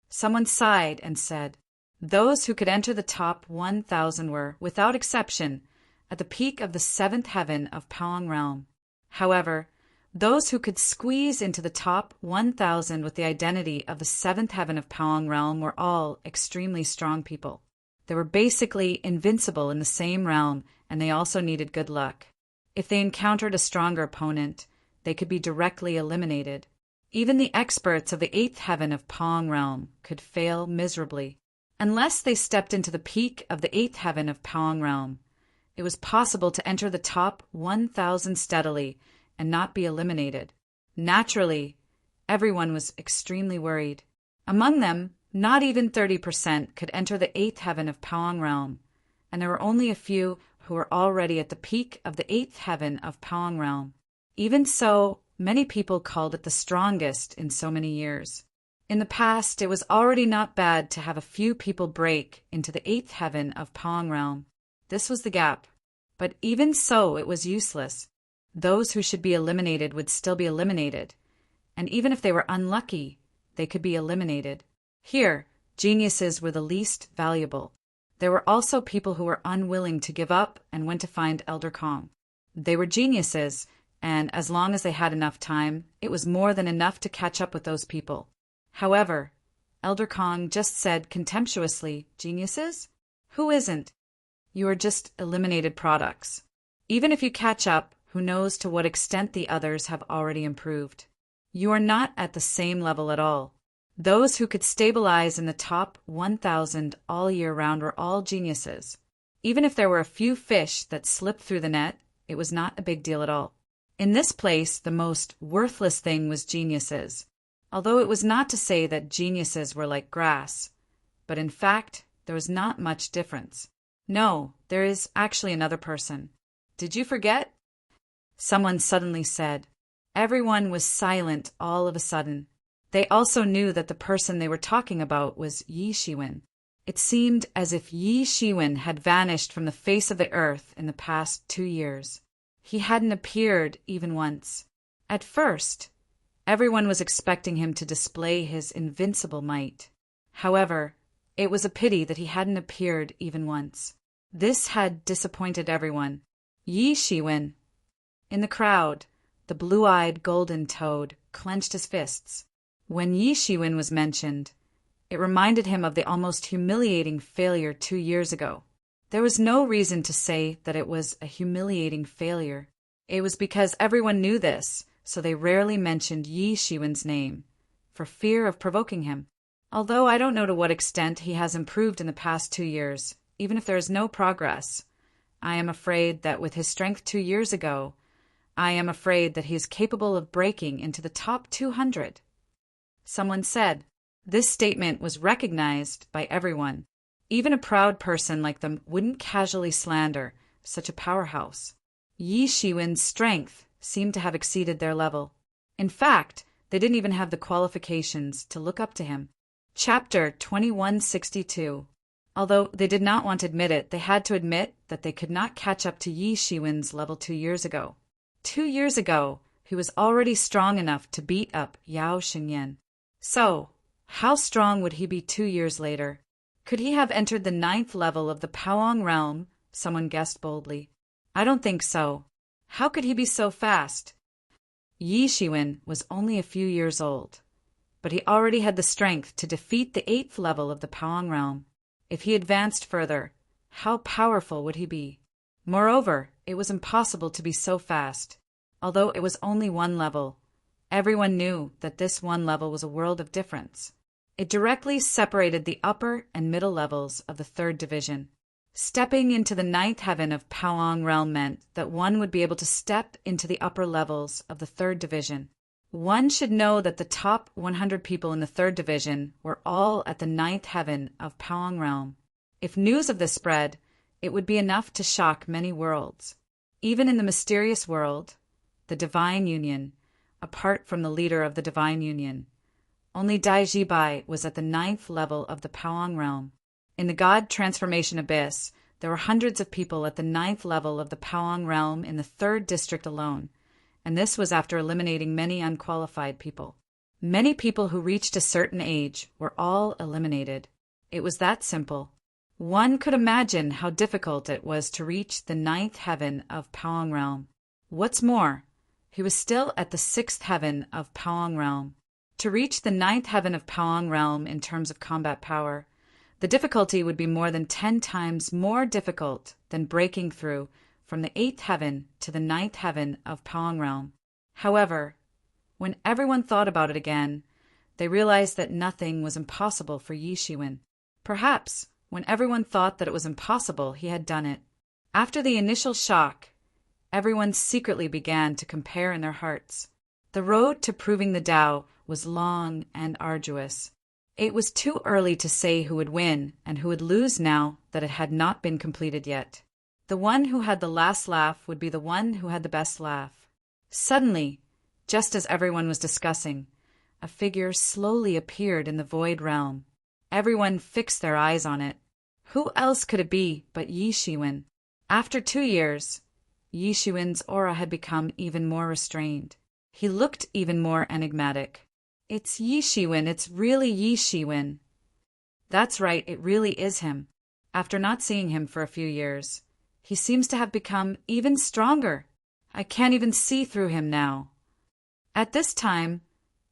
Someone sighed and said, those who could enter the top 1,000 were, without exception, at the peak of the 7th heaven of Paong realm. However, those who could squeeze into the top 1,000 with the identity of the 7th heaven of Paong realm were all extremely strong people. They were basically invincible in the same realm, and they also needed good luck. If they encountered a stronger opponent, they could be directly eliminated. Even the experts of the 8th heaven of Paong realm could fail miserably. Unless they stepped into the peak of the 8th heaven of Paong realm, it was possible to enter the top 1,000 steadily and not be eliminated. Naturally, everyone was extremely worried. Among them, not even 30% could enter the 8th heaven of Paong realm, and there were only a few who were already at the peak of the 8th heaven of Paong realm. Even so, many people called it the strongest in so many years. In the past, it was already not bad to have a few people break into the 8th heaven of Paong realm. This was the gap. But even so, it was useless. Those who should be eliminated would still be eliminated. And even if they were unlucky, they could be eliminated. Here, geniuses were the least valuable. There were also people who were unwilling to give up and went to find Elder Kong. They were geniuses, and as long as they had enough time, it was more than enough to catch up with those people. However, Elder Kong just said contemptuously, geniuses? Who isn't? You are just eliminated products. Even if you catch up, who knows to what extent the others have already improved. You are not at the same level at all. Those who could stabilize in the top 1,000 all year round were all geniuses. Even if there were a few fish that slipped through the net, it was not a big deal at all. In this place, the most worthless thing was geniuses. Although it was not to say that geniuses were like grass, but in fact, there was not much difference. No, there is actually another person. Did you forget? Someone suddenly said. Everyone was silent all of a sudden. They also knew that the person they were talking about was Yi Shiwen. It seemed as if Yi Shiwen had vanished from the face of the earth in the past 2 years. He hadn't appeared even once. At first, everyone was expecting him to display his invincible might. However, it was a pity that he hadn't appeared even once. This had disappointed everyone. Yi Shiwen. In the crowd, the blue-eyed golden toad clenched his fists. When Yi Shiwen was mentioned, it reminded him of the almost humiliating failure 2 years ago. There was no reason to say that it was a humiliating failure. It was because everyone knew this, so they rarely mentioned Yi Shiwen's name, for fear of provoking him. Although I don't know to what extent he has improved in the past 2 years, even if there is no progress, I am afraid that with his strength 2 years ago, I am afraid that he is capable of breaking into the top 200. Someone said. This statement was recognized by everyone. Even a proud person like them wouldn't casually slander such a powerhouse. Yi Shiwen's strength seemed to have exceeded their level. In fact, they didn't even have the qualifications to look up to him. Chapter 2162. Although they did not want to admit it, they had to admit that they could not catch up to Yi Shiwen's level 2 years ago. 2 years ago, he was already strong enough to beat up Yao Xingyan. So, how strong would he be 2 years later? Could he have entered the 9th level of the Paong realm? Someone guessed boldly. I don't think so. How could he be so fast? Yi Shiwen was only a few years old, but he already had the strength to defeat the 8th level of the Pawang realm. If he advanced further, how powerful would he be? Moreover, it was impossible to be so fast. Although it was only one level, everyone knew that this one level was a world of difference. It directly separated the upper and middle levels of the 3rd division. Stepping into the 9th heaven of Pawang realm meant that one would be able to step into the upper levels of the 3rd division. One should know that the top 100 people in the 3rd division were all at the 9th heaven of Pawang realm. If news of this spread, it would be enough to shock many worlds. Even in the mysterious world, the Divine Union, apart from the leader of the Divine Union, only Dai Jibai was at the 9th level of the Pawang realm. In the God Transformation Abyss, there were hundreds of people at the 9th level of the Pawang realm in the 3rd district alone, and this was after eliminating many unqualified people. Many people who reached a certain age were all eliminated. It was that simple. One could imagine how difficult it was to reach the 9th heaven of Pawang realm. What's more, he was still at the 6th heaven of Pawang realm. To reach the 9th heaven of Pawang realm in terms of combat power, the difficulty would be more than 10 times more difficult than breaking through from the 8th heaven to the 9th heaven of Pawang realm. However, when everyone thought about it again, they realized that nothing was impossible for Yi Shiwen. Perhaps, when everyone thought that it was impossible, he had done it. After the initial shock, everyone secretly began to compare in their hearts. The road to proving the Tao was long and arduous. It was too early to say who would win and who would lose now that it had not been completed yet. The one who had the last laugh would be the one who had the best laugh. Suddenly, just as everyone was discussing, a figure slowly appeared in the void realm. Everyone fixed their eyes on it. Who else could it be but Yi Shiwen? After 2 years, Yi Shiwen's aura had become even more restrained. He looked even more enigmatic. It's Yi Shiwen, it's really Yi Shiwen. That's right, it really is him. After not seeing him for a few years, he seems to have become even stronger. I can't even see through him now. At this time,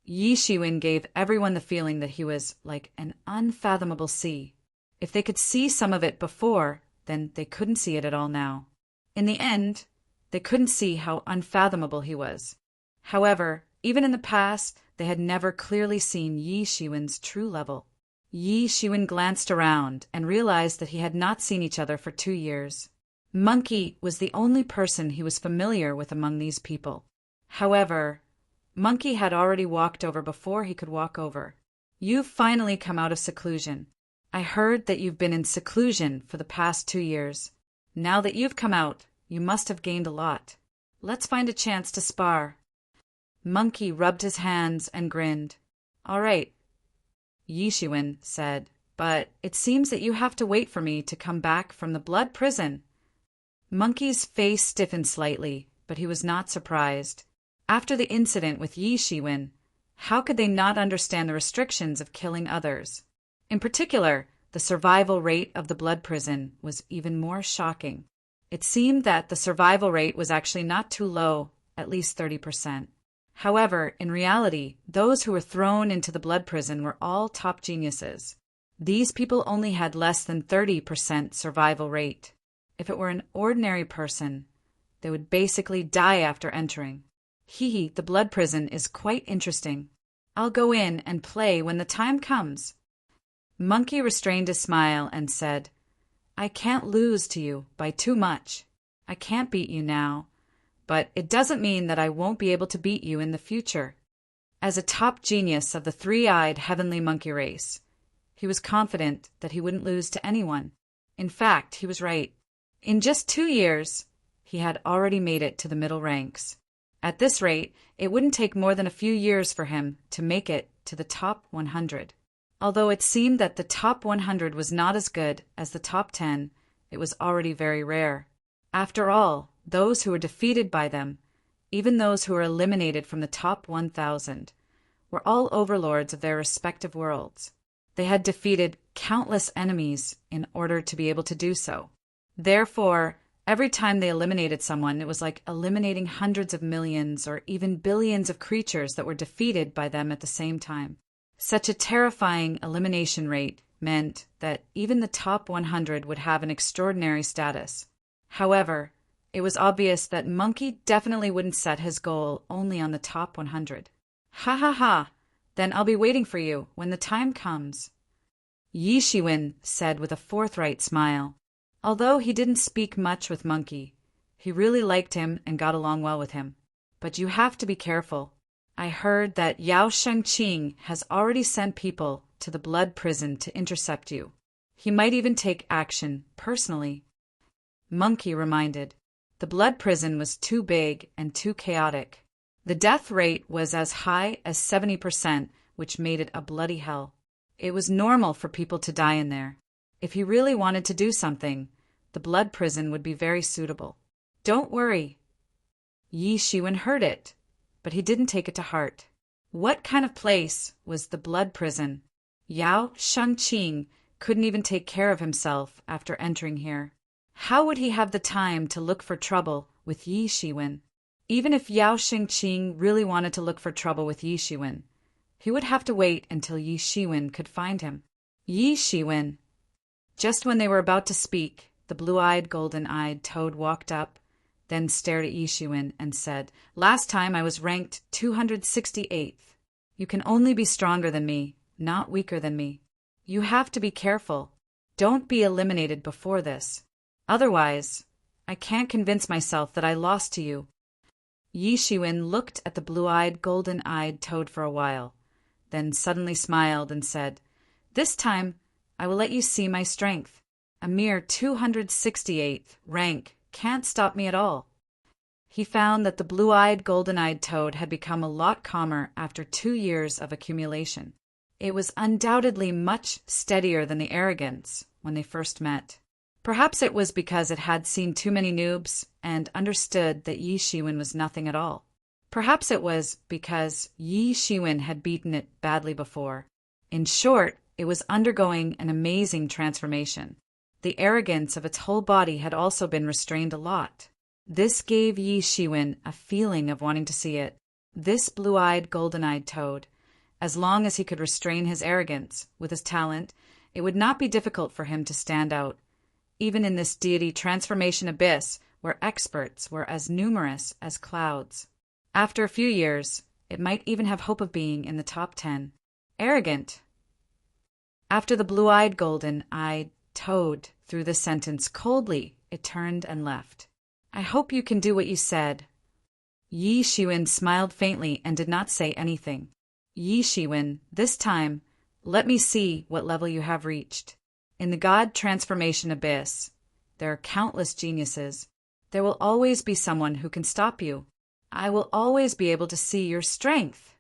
Yi Shiwen gave everyone the feeling that he was like an unfathomable sea. If they could see some of it before, then they couldn't see it at all now. In the end, they couldn't see how unfathomable he was. However, even in the past, they had never clearly seen Yi Shiwen's true level. Yi Shiwen glanced around and realized that he had not seen each other for 2 years. Monkey was the only person he was familiar with among these people. However, Monkey had already walked over before he could walk over. You've finally come out of seclusion. I heard that you've been in seclusion for the past 2 years. Now that you've come out, you must have gained a lot. Let's find a chance to spar. Monkey rubbed his hands and grinned. All right, Yi Shiwen said, but it seems that you have to wait for me to come back from the blood prison. Monkey's face stiffened slightly, but he was not surprised. After the incident with Yi Shiwen, how could they not understand the restrictions of killing others? In particular, the survival rate of the blood prison was even more shocking. It seemed that the survival rate was actually not too low, at least 30%. However, in reality, those who were thrown into the blood prison were all top geniuses. These people only had less than 30% survival rate. If it were an ordinary person, they would basically die after entering. The blood prison is quite interesting. I'll go in and play when the time comes. Monkey restrained his smile and said, I can't lose to you by too much. I can't beat you now, but it doesn't mean that I won't be able to beat you in the future. As a top genius of the three-eyed heavenly monkey race, he was confident that he wouldn't lose to anyone. In fact, he was right. In just 2 years, he had already made it to the middle ranks. At this rate, it wouldn't take more than a few years for him to make it to the top 100. Although it seemed that the top 100 was not as good as the top 10, it was already very rare. After all, those who were defeated by them, even those who were eliminated from the top 1,000, were all overlords of their respective worlds. They had defeated countless enemies in order to be able to do so. Therefore, every time they eliminated someone, it was like eliminating hundreds of millions or even billions of creatures that were defeated by them at the same time. Such a terrifying elimination rate meant that even the top 100 would have an extraordinary status. However, it was obvious that Monkey definitely wouldn't set his goal only on the top 100. Ha ha ha! Then I'll be waiting for you when the time comes, Yi Shiwen said with a forthright smile. Although he didn't speak much with Monkey, he really liked him and got along well with him. But you have to be careful. I heard that Yao Shengqing has already sent people to the blood prison to intercept you. He might even take action personally. Monkey reminded. The blood prison was too big and too chaotic. The death rate was as high as 70%, which made it a bloody hell. It was normal for people to die in there. If he really wanted to do something, the blood prison would be very suitable. Don't worry. Yi Shiwen heard it, but he didn't take it to heart. What kind of place was the blood prison? Yao Shengqing couldn't even take care of himself after entering here. How would he have the time to look for trouble with Yi Shiwen? Even if Yao Shengqing really wanted to look for trouble with Yi Shiwen, he would have to wait until Yi Shiwen could find him. Yi Shiwen. Just when they were about to speak, the blue-eyed, golden-eyed toad walked up, then stared at Yi Shiwen and said, "Last time I was ranked 268th. You can only be stronger than me, not weaker than me. You have to be careful. Don't be eliminated before this. Otherwise, I can't convince myself that I lost to you." Yi Shiwen looked at the blue-eyed, golden-eyed toad for a while, then suddenly smiled and said, "This time, I will let you see my strength. A mere 268th rank can't stop me at all." He found that the blue-eyed, golden-eyed toad had become a lot calmer after 2 years of accumulation. It was undoubtedly much steadier than the arrogance when they first met. Perhaps it was because it had seen too many noobs and understood that Yi Shiwen was nothing at all. Perhaps it was because Yi Shiwen had beaten it badly before. In short, it was undergoing an amazing transformation. The arrogance of its whole body had also been restrained a lot. This gave Yi Shiwen a feeling of wanting to see it. This blue-eyed, golden-eyed toad. As long as he could restrain his arrogance with his talent, it would not be difficult for him to stand out, even in this deity transformation abyss where experts were as numerous as clouds. After a few years, it might even have hope of being in the top 10. Arrogant. After the blue-eyed, golden-eyed toad threw this sentence coldly, it turned and left. "I hope you can do what you said." Yi Shiwen smiled faintly and did not say anything. "Yi Shiwen, this time, let me see what level you have reached. In the God transformation abyss, there are countless geniuses. There will always be someone who can stop you. I will always be able to see your strength."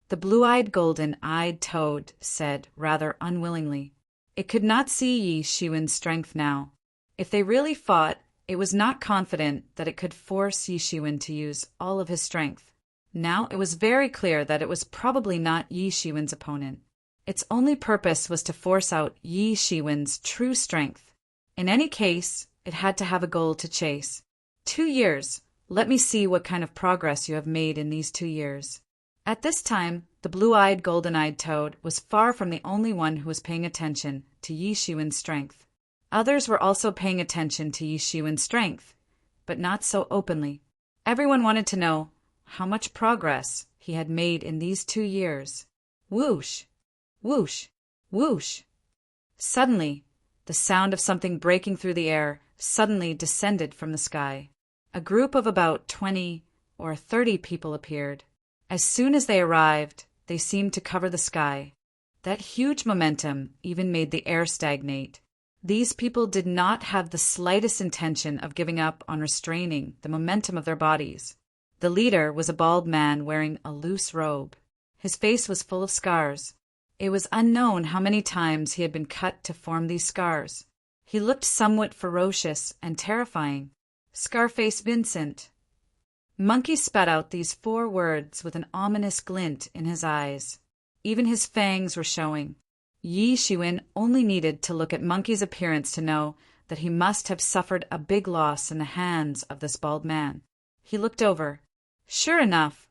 The blue-eyed, golden-eyed toad said rather unwillingly. It could not see Yi Shiwen's strength now. If they really fought, it was not confident that it could force Yi Shiwen to use all of his strength. Now it was very clear that it was probably not Yi Shiwen's opponent. Its only purpose was to force out Yi Shiwen's true strength. In any case, it had to have a goal to chase. 2 years. Let me see what kind of progress you have made in these 2 years. At this time, the blue-eyed, golden-eyed toad was far from the only one who was paying attention to Yi Shiwen's strength. Others were also paying attention to Yi Shiwen's strength, but not so openly. Everyone wanted to know how much progress he had made in these 2 years. Whoosh! Whoosh! Whoosh! Suddenly, the sound of something breaking through the air suddenly descended from the sky. A group of about 20 or 30 people appeared. As soon as they arrived, they seemed to cover the sky. That huge momentum even made the air stagnate. These people did not have the slightest intention of giving up on restraining the momentum of their bodies. The leader was a bald man wearing a loose robe. His face was full of scars. It was unknown how many times he had been cut to form these scars. He looked somewhat ferocious and terrifying. Scarface Vincent. Monkey spat out these 4 words with an ominous glint in his eyes. Even his fangs were showing. Yi Shiwen only needed to look at Monkey's appearance to know that he must have suffered a big loss in the hands of this bald man. He looked over. Sure enough,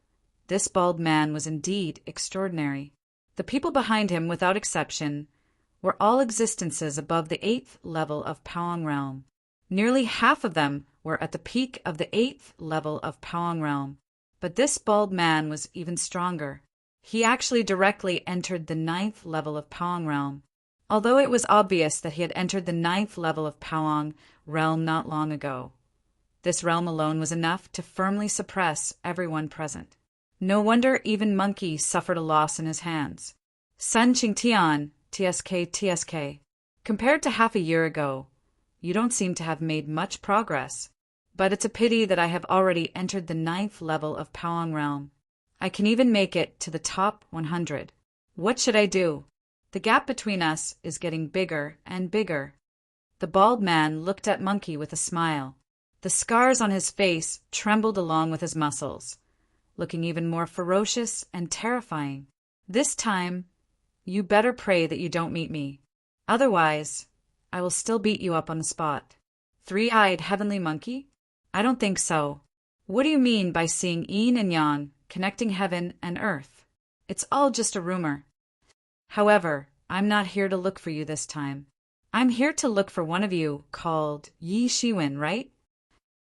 this bald man was indeed extraordinary. The people behind him, without exception, were all existences above the 8th level of Poang realm. Nearly half of them were at the peak of the 8th level of Poang realm. But this bald man was even stronger. He actually directly entered the 9th level of Poang realm. Although it was obvious that he had entered the 9th level of Poang realm not long ago, this realm alone was enough to firmly suppress everyone present. No wonder even Monkey suffered a loss in his hands. Sun Qingtian, TSK. Compared to half a year ago, you don't seem to have made much progress. But it's a pity that I have already entered the 9th level of Poang realm. I can even make it to the top 100. What should I do? The gap between us is getting bigger and bigger. The bald man looked at Monkey with a smile. The scars on his face trembled along with his muscles, looking even more ferocious and terrifying. This time, you better pray that you don't meet me. Otherwise, I will still beat you up on the spot. Three-eyed heavenly monkey? I don't think so. What do you mean by seeing yin and yang, connecting heaven and earth? It's all just a rumor. However, I'm not here to look for you this time. I'm here to look for one of you called Yi Shiwen, right?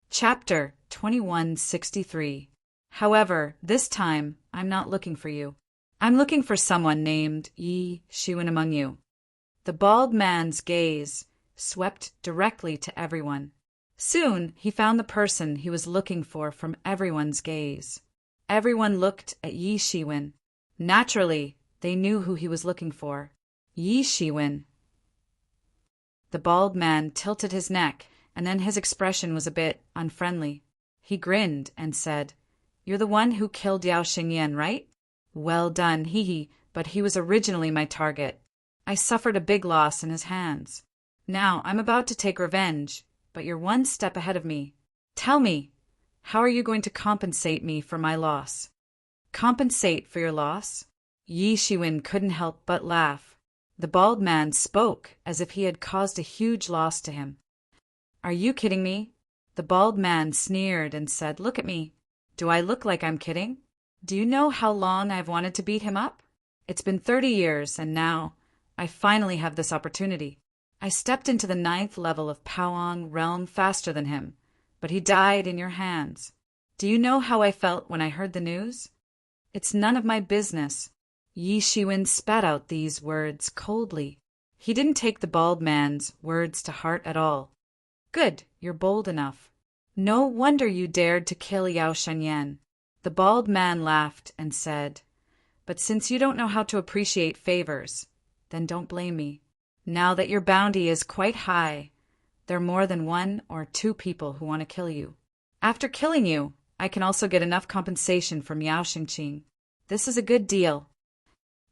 Chapter 2163. However, this time, I'm not looking for you. I'm looking for someone named Yi Shiwen among you. The bald man's gaze swept directly to everyone. Soon, he found the person he was looking for from everyone's gaze. Everyone looked at Yi Shiwen. Naturally, they knew who he was looking for. Yi Shiwen. The bald man tilted his neck, and then his expression was a bit unfriendly. He grinned and said, "You're the one who killed Yao Xingyan, right? Well done, hee, but he was originally my target. I suffered a big loss in his hands. Now I'm about to take revenge, but you're one step ahead of me. Tell me, how are you going to compensate me for my loss?" Compensate for your loss? Yi Shiwen couldn't help but laugh. The bald man spoke as if he had caused a huge loss to him. Are you kidding me? The bald man sneered and said, "Look at me. Do I look like I'm kidding? Do you know how long I've wanted to beat him up? It's been 30 years, and now I finally have this opportunity. I stepped into the 9th level of Poang realm faster than him, but he died in your hands. Do you know how I felt when I heard the news? It's none of my business." Yi Shiwen spat out these words coldly. He didn't take the bald man's words to heart at all. Good, you're bold enough. No wonder you dared to kill Yao Xingyan. The bald man laughed and said, "But since you don't know how to appreciate favors, then don't blame me. Now that your bounty is quite high, there are more than 1 or 2 people who want to kill you. After killing you, I can also get enough compensation from Yao Xingqing. This is a good deal."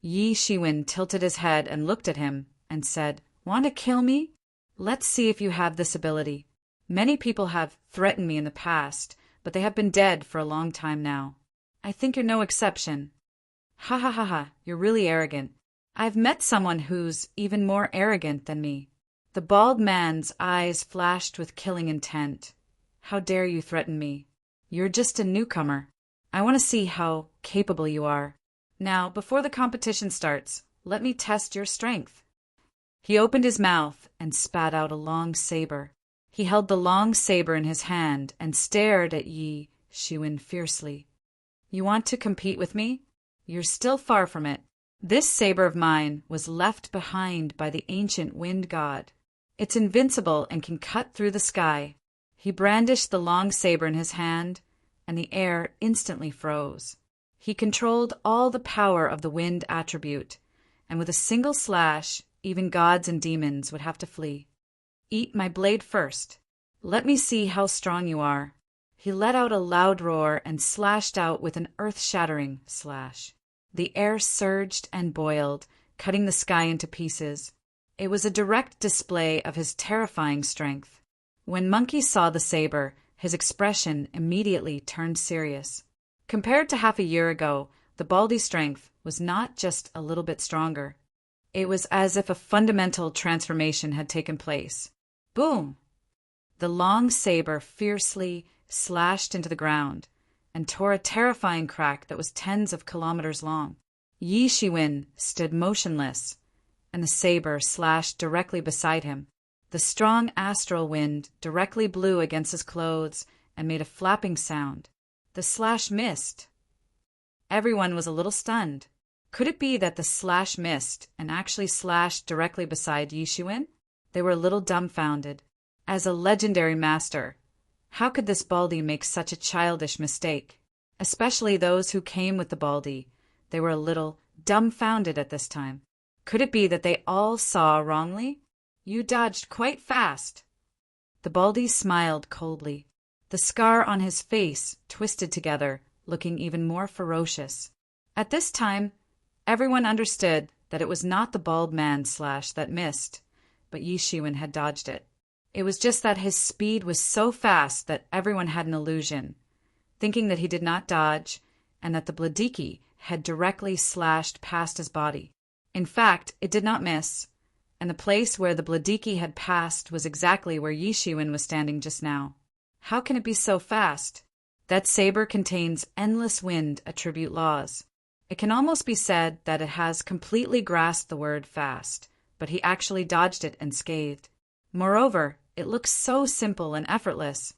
Yi Shiwen tilted his head and looked at him and said, "Want to kill me? Let's see if you have this ability. Many people have threatened me in the past, but they have been dead for a long time now. I think you're no exception." "Ha ha ha ha, you're really arrogant. I've met someone who's even more arrogant than me." The bald man's eyes flashed with killing intent. "How dare you threaten me? You're just a newcomer. I want to see how capable you are. Now, before the competition starts, let me test your strength." He opened his mouth and spat out a long saber. He held the long saber in his hand and stared at Yi Shiwen fiercely. "You want to compete with me? You're still far from it. This saber of mine was left behind by the ancient wind god. It's invincible and can cut through the sky." He brandished the long saber in his hand, and the air instantly froze. He controlled all the power of the wind attribute, and with a single slash, even gods and demons would have to flee. "Eat my blade first. Let me see how strong you are." He let out a loud roar and slashed out with an earth-shattering slash. The air surged and boiled, cutting the sky into pieces. It was a direct display of his terrifying strength. When Monkey saw the saber, his expression immediately turned serious. Compared to half a year ago, the Baldy's strength was not just a little bit stronger. It was as if a fundamental transformation had taken place. Boom! The long saber fiercely slashed into the ground and tore a terrifying crack that was tens of kilometers long. Yi Shiwen stood motionless, and the saber slashed directly beside him. The strong astral wind directly blew against his clothes and made a flapping sound. The slash missed. Everyone was a little stunned. Could it be that the slash missed and actually slashed directly beside Yi Shiwen? They were a little dumbfounded. As a legendary master, how could this Baldy make such a childish mistake? Especially those who came with the Baldy. They were a little dumbfounded at this time. Could it be that they all saw wrongly? You dodged quite fast. The Baldy smiled coldly. The scar on his face twisted together, looking even more ferocious. At this time, everyone understood that it was not the bald man slash that missed, but Yi Shiwen had dodged it. It was just that his speed was so fast that everyone had an illusion, thinking that he did not dodge and that the Bladiki had directly slashed past his body. In fact, it did not miss, and the place where the Bladiki had passed was exactly where Yi Shiwen was standing just now. How can it be so fast? That saber contains endless wind attribute laws. It can almost be said that it has completely grasped the word fast, but he actually dodged it unscathed. Moreover, it looks so simple and effortless.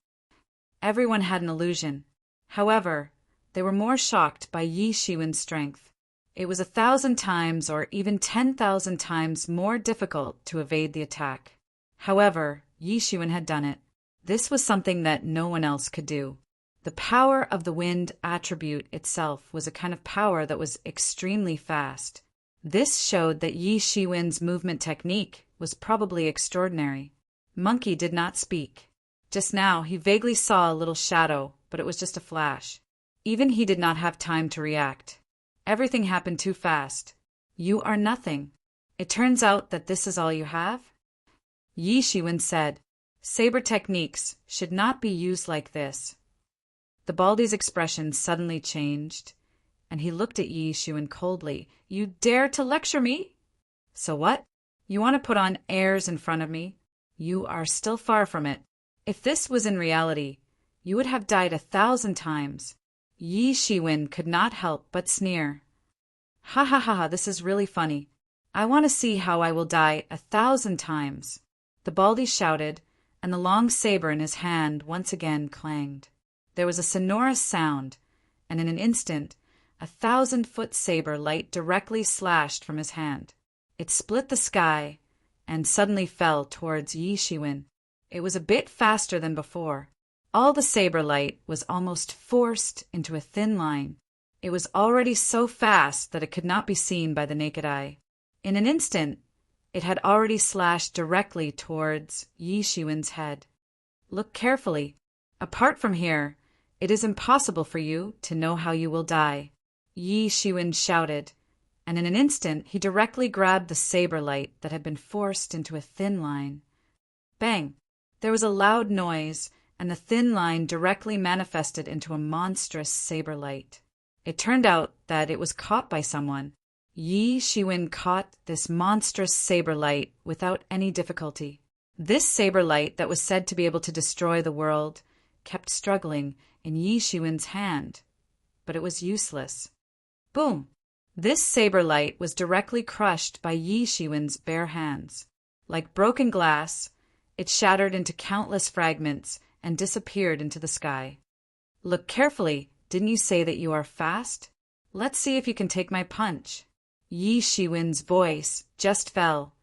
Everyone had an illusion. However, they were more shocked by Yi Shiwen's strength. It was 1,000 times or even 10,000 times more difficult to evade the attack. However, Yi Shiwen had done it. This was something that no one else could do. The power of the wind attribute itself was a kind of power that was extremely fast. This showed that Yi Shiwen's movement technique was probably extraordinary. Monkey did not speak. Just now he vaguely saw a little shadow, but it was just a flash. Even he did not have time to react. Everything happened too fast. You are nothing. It turns out that this is all you have? Yi Shiwen said, saber techniques should not be used like this. The Baldy's expression suddenly changed, and he looked at Yi Shiwen coldly. You dare to lecture me? So what? You want to put on airs in front of me? You are still far from it. If this was in reality, you would have died 1,000 times. Yi Shiwen could not help but sneer. Ha ha ha ha, this is really funny. I want to see how I will die 1,000 times. The Baldy shouted, and the long saber in his hand once again clanged. There was a sonorous sound, and in an instant, 1,000-foot saber light directly slashed from his hand. It split the sky, and suddenly fell towards Yi Shiwen. It was a bit faster than before. All the saber light was almost forced into a thin line. It was already so fast that it could not be seen by the naked eye. In an instant, it had already slashed directly towards Yi Shiwen's head. Look carefully. Apart from here, it is impossible for you to know how you will die. Yi Shiwen shouted, and in an instant he directly grabbed the saber light that had been forced into a thin line. Bang! There was a loud noise, and the thin line directly manifested into a monstrous saber light. It turned out that it was caught by someone. Yi Shiwen caught this monstrous saber light without any difficulty. This saber light that was said to be able to destroy the world kept struggling in Yi Shiwen's hand, but it was useless. Boom! This saber light was directly crushed by Yi Shiwen's bare hands. Like broken glass, it shattered into countless fragments and disappeared into the sky. Look carefully. Didn't you say that you are fast? Let's see if you can take my punch. Yi Shiwen's voice just fell,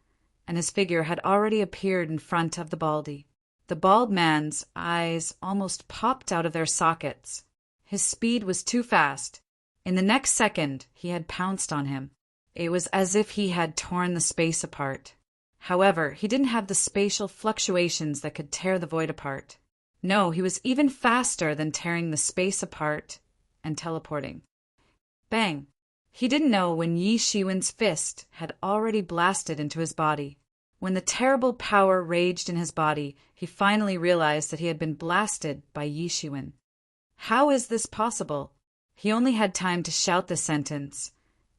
and his figure had already appeared in front of the Baldy. The bald man's eyes almost popped out of their sockets. His speed was too fast. In the next second, he had pounced on him. It was as if he had torn the space apart. However, he didn't have the spatial fluctuations that could tear the void apart. No, he was even faster than tearing the space apart and teleporting. Bang! He didn't know when Yi Shiwen's fist had already blasted into his body. When the terrible power raged in his body, he finally realized that he had been blasted by Yi Shiwen. How is this possible? He only had time to shout the sentence,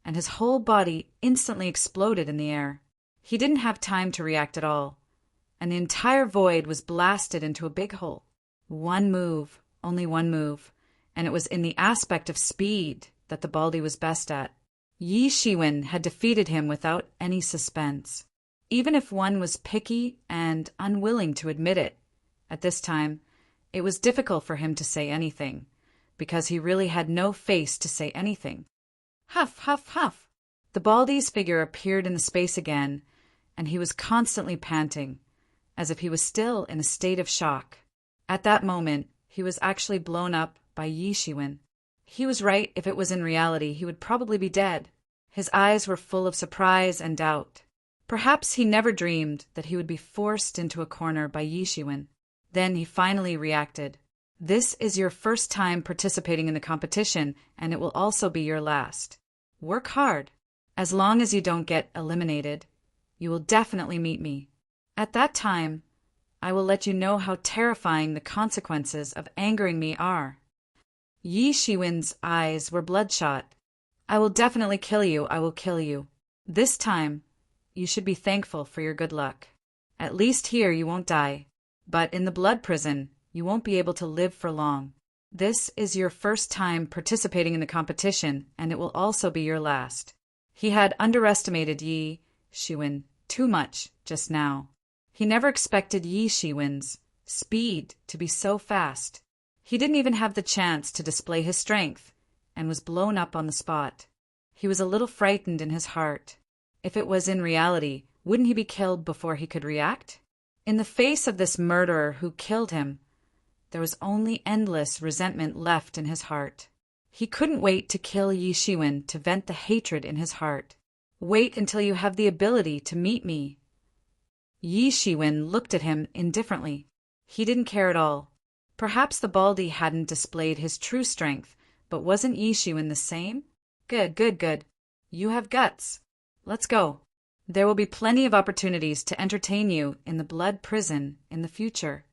and his whole body instantly exploded in the air. He didn't have time to react at all, and the entire void was blasted into a big hole. One move, only one move, and it was in the aspect of speed that the Baldy was best at. Yi Shiwen had defeated him without any suspense, even if one was picky and unwilling to admit it. At this time, it was difficult for him to say anything, because he really had no face to say anything. Huff, huff, huff. The Baldy's figure appeared in the space again, and he was constantly panting, as if he was still in a state of shock. At that moment, he was actually blown up by Yi Shiwen. He was right. If it was in reality, he would probably be dead. His eyes were full of surprise and doubt. Perhaps he never dreamed that he would be forced into a corner by Yi Shiwen. Then he finally reacted. This is your first time participating in the competition, and it will also be your last. Work hard. As long as you don't get eliminated, you will definitely meet me. At that time, I will let you know how terrifying the consequences of angering me are. Yi Shiwen's eyes were bloodshot. I will definitely kill you. I will kill you. This time, you should be thankful for your good luck. At least here you won't die. But in the blood prison, you won't be able to live for long. This is your first time participating in the competition, and it will also be your last. He had underestimated Yi Shiwen too much just now. He never expected Yi Shiwen's speed to be so fast. He didn't even have the chance to display his strength, and was blown up on the spot. He was a little frightened in his heart. If it was in reality, wouldn't he be killed before he could react? In the face of this murderer who killed him, there was only endless resentment left in his heart. He couldn't wait to kill Yi Shiwen to vent the hatred in his heart. Wait until you have the ability to meet me. Yi Shiwen looked at him indifferently. He didn't care at all. Perhaps the Baldy hadn't displayed his true strength, but wasn't Yi Shiwen the same? Good, good, good. You have guts. Let's go. There will be plenty of opportunities to entertain you in the blood prison in the future.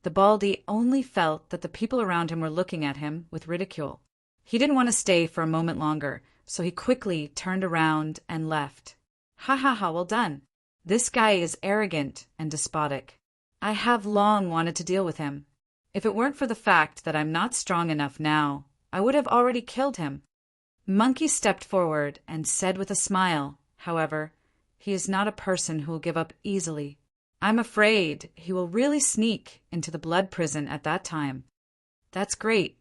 The Baldy only felt that the people around him were looking at him with ridicule. He didn't want to stay for a moment longer, so he quickly turned around and left. Ha ha ha, well done. This guy is arrogant and despotic. I have long wanted to deal with him. If it weren't for the fact that I'm not strong enough now, I would have already killed him. Monkey stepped forward and said with a smile, however, he is not a person who will give up easily. I'm afraid he will really sneak into the blood prison at that time. That's great.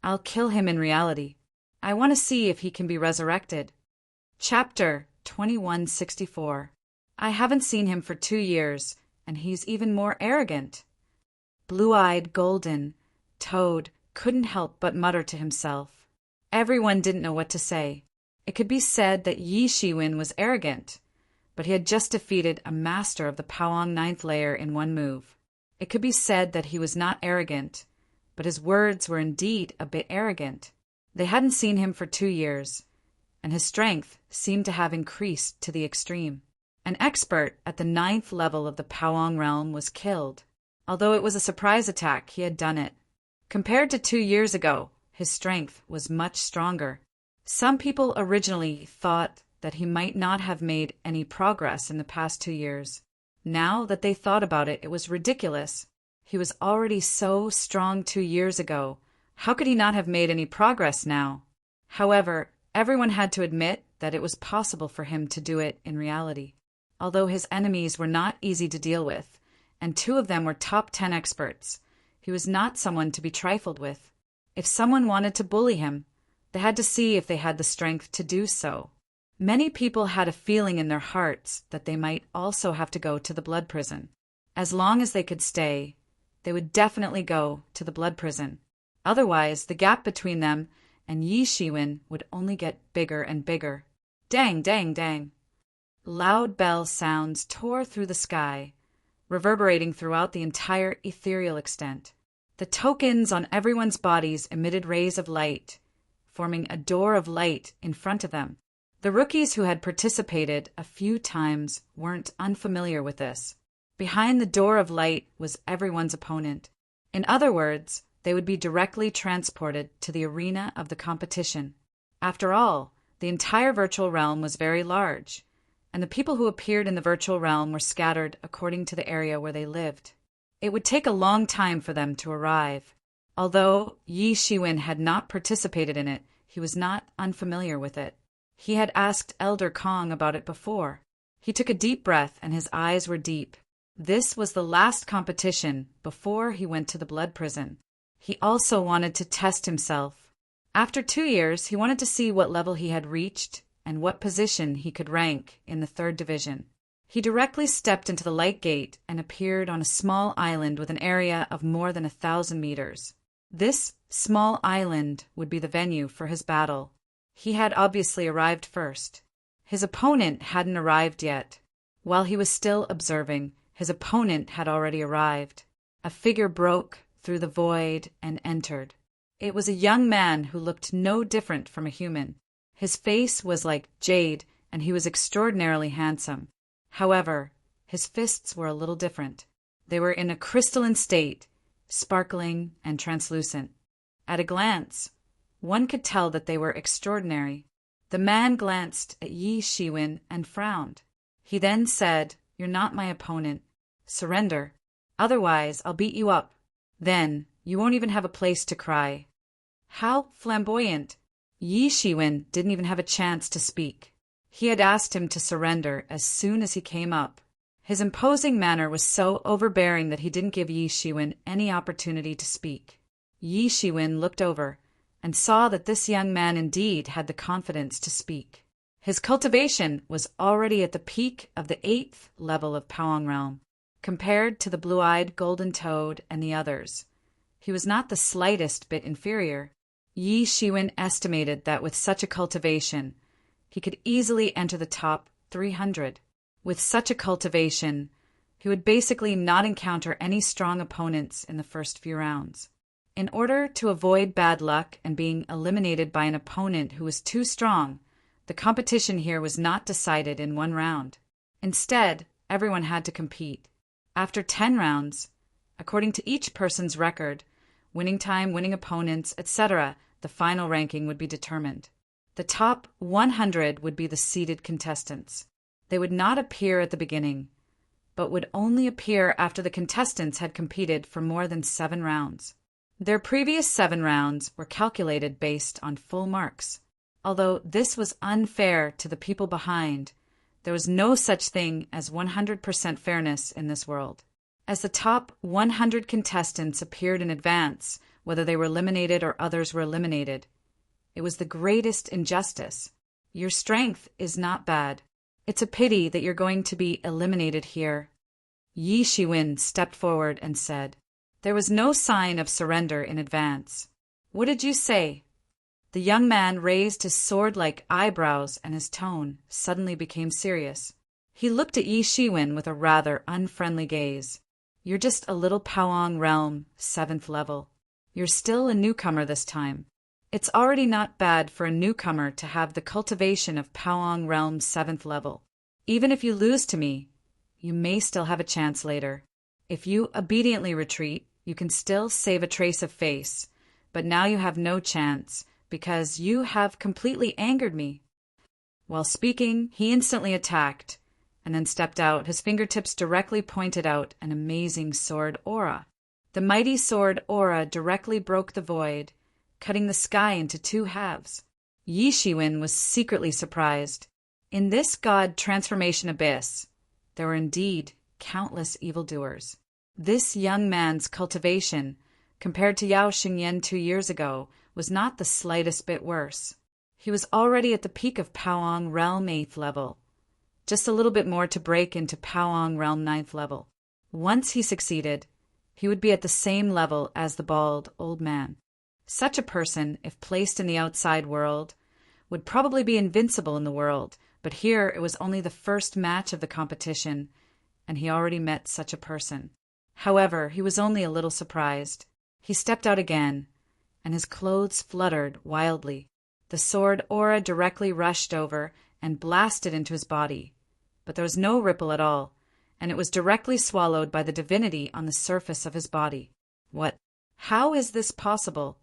I'll kill him in reality. I want to see if he can be resurrected. Chapter 2164. I haven't seen him for 2 years, and he's even more arrogant. Blue-eyed Golden Toad couldn't help but mutter to himself. Everyone didn't know what to say. It could be said that Yi Shiwen was arrogant, but he had just defeated a master of the Powong 9th layer in one move. It could be said that he was not arrogant, but his words were indeed a bit arrogant. They hadn't seen him for 2 years, and his strength seemed to have increased to the extreme. An expert at the 9th level of the Powong realm was killed. Although it was a surprise attack, he had done it. Compared to 2 years ago, his strength was much stronger. Some people originally thought that he might not have made any progress in the past 2 years. Now that they thought about it, it was ridiculous. He was already so strong 2 years ago. How could he not have made any progress now? However, everyone had to admit that it was possible for him to do it in reality. Although his enemies were not easy to deal with, and 2 of them were top 10 experts, he was not someone to be trifled with. If someone wanted to bully him, they had to see if they had the strength to do so. Many people had a feeling in their hearts that they might also have to go to the blood prison. As long as they could stay, they would definitely go to the blood prison. Otherwise, the gap between them and Yi Shiwen would only get bigger and bigger. Dang, dang, dang. Loud bell sounds tore through the sky, reverberating throughout the entire ethereal extent. The tokens on everyone's bodies emitted rays of light, forming a door of light in front of them. The rookies who had participated a few times weren't unfamiliar with this. Behind the door of light was everyone's opponent. In other words, they would be directly transported to the arena of the competition. After all, the entire virtual realm was very large, and the people who appeared in the virtual realm were scattered according to the area where they lived. It would take a long time for them to arrive. Although Yi Shiwen had not participated in it, he was not unfamiliar with it. He had asked Elder Kong about it before. He took a deep breath and his eyes were deep. This was the last competition before he went to the blood prison. He also wanted to test himself. After 2 years, he wanted to see what level he had reached and what position he could rank in the 3rd division. He directly stepped into the light gate and appeared on a small island with an area of more than 1,000 meters. This small island would be the venue for his battle. He had obviously arrived first. His opponent hadn't arrived yet. While he was still observing, his opponent had already arrived. A figure broke through the void and entered. It was a young man who looked no different from a human. His face was like jade, and he was extraordinarily handsome. However, his fists were a little different. They were in a crystalline state, sparkling and translucent. At a glance, one could tell that they were extraordinary. The man glanced at Yi Shiwen and frowned. He then said, "You're not my opponent. Surrender. Otherwise, I'll beat you up. Then, you won't even have a place to cry." How flamboyant! Yi Shiwen didn't even have a chance to speak. He had asked him to surrender as soon as he came up. His imposing manner was so overbearing that he didn't give Yi Shiwen any opportunity to speak. Yi Shiwen looked over and saw that this young man indeed had the confidence to speak. His cultivation was already at the peak of the 8th level of Powong Realm, compared to the blue-eyed golden toad and the others. He was not the slightest bit inferior. Yi Shiwen estimated that with such a cultivation, he could easily enter the top 300. With such a cultivation, he would basically not encounter any strong opponents in the first few rounds. In order to avoid bad luck and being eliminated by an opponent who was too strong, the competition here was not decided in 1 round. Instead, everyone had to compete. After 10 rounds, according to each person's record, winning time, winning opponents, etc., the final ranking would be determined. The top 100 would be the seeded contestants. They would not appear at the beginning, but would only appear after the contestants had competed for more than 7 rounds. Their previous 7 rounds were calculated based on full marks. Although this was unfair to the people behind, there was no such thing as 100% fairness in this world. As the top 100 contestants appeared in advance, whether they were eliminated or others were eliminated, it was the greatest injustice. Your strength is not bad. It's a pity that you're going to be eliminated here. Yi Shiwen stepped forward and said, "There was no sign of surrender in advance. What did you say?" The young man raised his sword-like eyebrows and his tone suddenly became serious. He looked at Yi Shiwen with a rather unfriendly gaze. "You're just a little Powong Realm, 7th level. You're still a newcomer this time. It's already not bad for a newcomer to have the cultivation of Powong Realm 7th level. Even if you lose to me, you may still have a chance later. If you obediently retreat, you can still save a trace of face, but now you have no chance, because you have completely angered me." While speaking, he instantly attacked, and then stepped out. His fingertips directly pointed out an amazing sword aura. The mighty sword aura directly broke the void, cutting the sky into 2 halves. Yi Shiwen was secretly surprised. In this god transformation abyss, there were indeed countless evildoers. This young man's cultivation, compared to Yao Xingyan 2 years ago, was not the slightest bit worse. He was already at the peak of Powong Realm 8th level, just a little bit more to break into Powong Realm 9th level. Once he succeeded, he would be at the same level as the bald old man. Such a person, if placed in the outside world, would probably be invincible in the world, but here it was only the first match of the competition, and he already met such a person. However, he was only a little surprised. He stepped out again, and his clothes fluttered wildly. The sword aura directly rushed over and blasted into his body, but there was no ripple at all, and it was directly swallowed by the divinity on the surface of his body. What? How is this possible?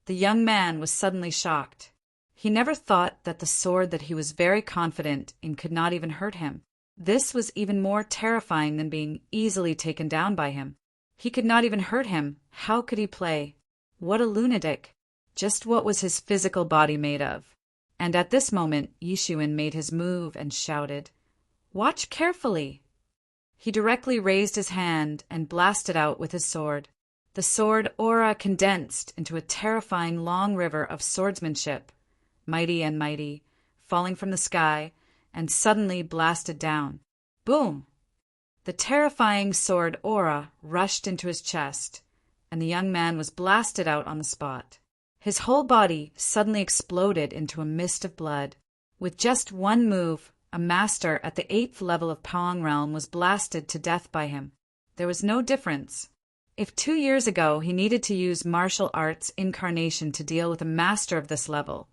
The young man was suddenly shocked. He never thought that the sword that he was very confident in could not even hurt him. This was even more terrifying than being easily taken down by him. He could not even hurt him. How could he play? What a lunatic! Just what was his physical body made of? And at this moment, Yishuin made his move and shouted, "Watch carefully!" He directly raised his hand and blasted out with his sword. The sword aura condensed into a terrifying long river of swordsmanship, mighty and mighty, falling from the sky, and suddenly blasted down. Boom! The terrifying sword aura rushed into his chest, and the young man was blasted out on the spot. His whole body suddenly exploded into a mist of blood. With just one move, a master at the 8th level of Pawang Realm was blasted to death by him. There was no difference. If 2 years ago he needed to use martial arts incarnation to deal with a master of this level,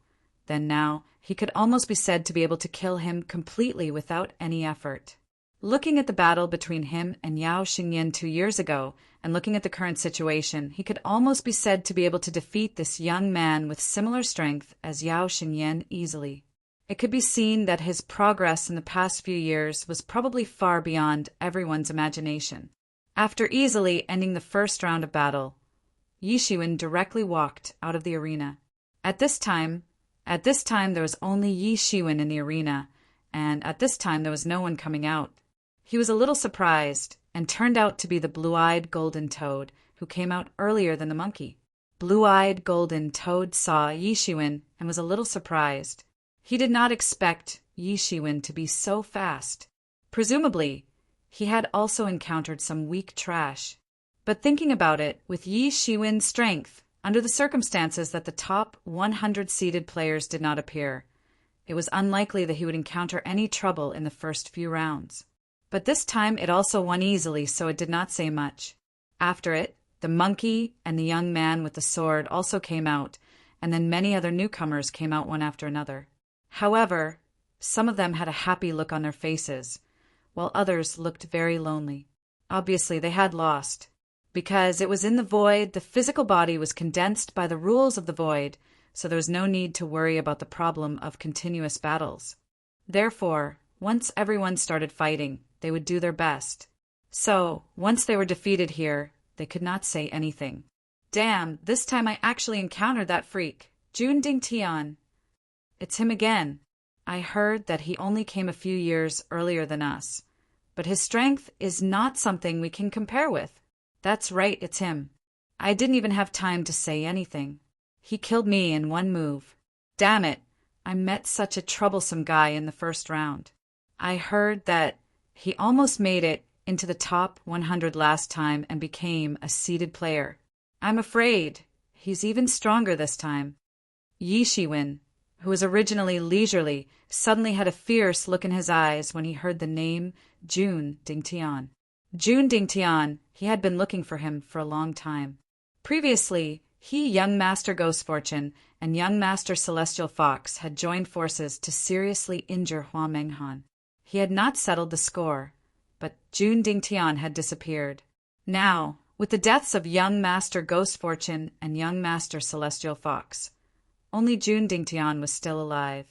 then now he could almost be said to be able to kill him completely without any effort. Looking at the battle between him and Yao Xingyan 2 years ago, and looking at the current situation, he could almost be said to be able to defeat this young man with similar strength as Yao Xingyan easily. It could be seen that his progress in the past few years was probably far beyond everyone's imagination. After easily ending the first round of battle, Yishuin directly walked out of the arena. At this time there was only Yishuin in the arena, and at this time there was no one coming out. He was a little surprised, and turned out to be the blue-eyed golden toad, who came out earlier than the monkey. Blue-eyed golden toad saw Yishuin and was a little surprised. He did not expect Yishuin to be so fast. Presumably, he had also encountered some weak trash. But thinking about it, with Yishuin's strength, under the circumstances that the top 100 seeded players did not appear, it was unlikely that he would encounter any trouble in the first few rounds. But this time it also won easily, so it did not say much. After it, the monkey and the young man with the sword also came out, and then many other newcomers came out one after another. However, some of them had a happy look on their faces, while others looked very lonely. Obviously, they had lost. Because it was in the void, the physical body was condensed by the rules of the void, so there was no need to worry about the problem of continuous battles. Therefore, once everyone started fighting, they would do their best. So, once they were defeated here, they could not say anything. Damn, this time I actually encountered that freak, Jun Dingtian. It's him again. I heard that he only came a few years earlier than us, but his strength is not something we can compare with. That's right, it's him. I didn't even have time to say anything. He killed me in one move. Damn it, I met such a troublesome guy in the first round. I heard that he almost made it into the top 100 last time and became a seeded player. I'm afraid he's even stronger this time. Yishuin, who was originally leisurely, suddenly had a fierce look in his eyes when he heard the name Jun Dingtian. Jun Dingtian, he had been looking for him for a long time. Previously, he, young Master Ghost Fortune, and young Master Celestial Fox had joined forces to seriously injure Hua Menghan. He had not settled the score, but Jun Dingtian had disappeared. Now, with the deaths of young Master Ghost Fortune and young Master Celestial Fox, only Jun Dingtian was still alive.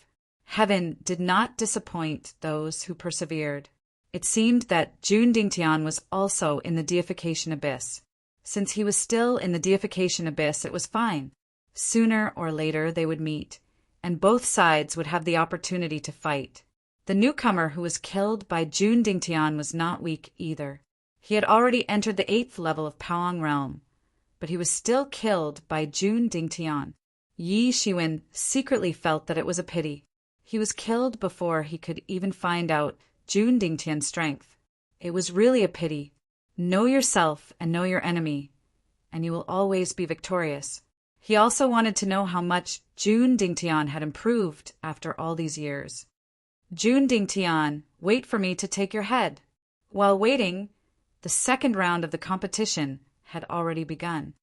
Heaven did not disappoint those who persevered. It seemed that Jun Dingtian was also in the deification abyss. Since he was still in the deification abyss, it was fine. Sooner or later they would meet, and both sides would have the opportunity to fight. The newcomer who was killed by Jun Dingtian was not weak either. He had already entered the 8th level of Pawang Realm, but he was still killed by Jun Dingtian. Yishuin secretly felt that it was a pity. He was killed before he could even find out Jun Dingtian's strength. It was really a pity. Know yourself and know your enemy, and you will always be victorious. He also wanted to know how much Jun Dingtian had improved after all these years. Jun Dingtian, wait for me to take your head. While waiting, the second round of the competition had already begun.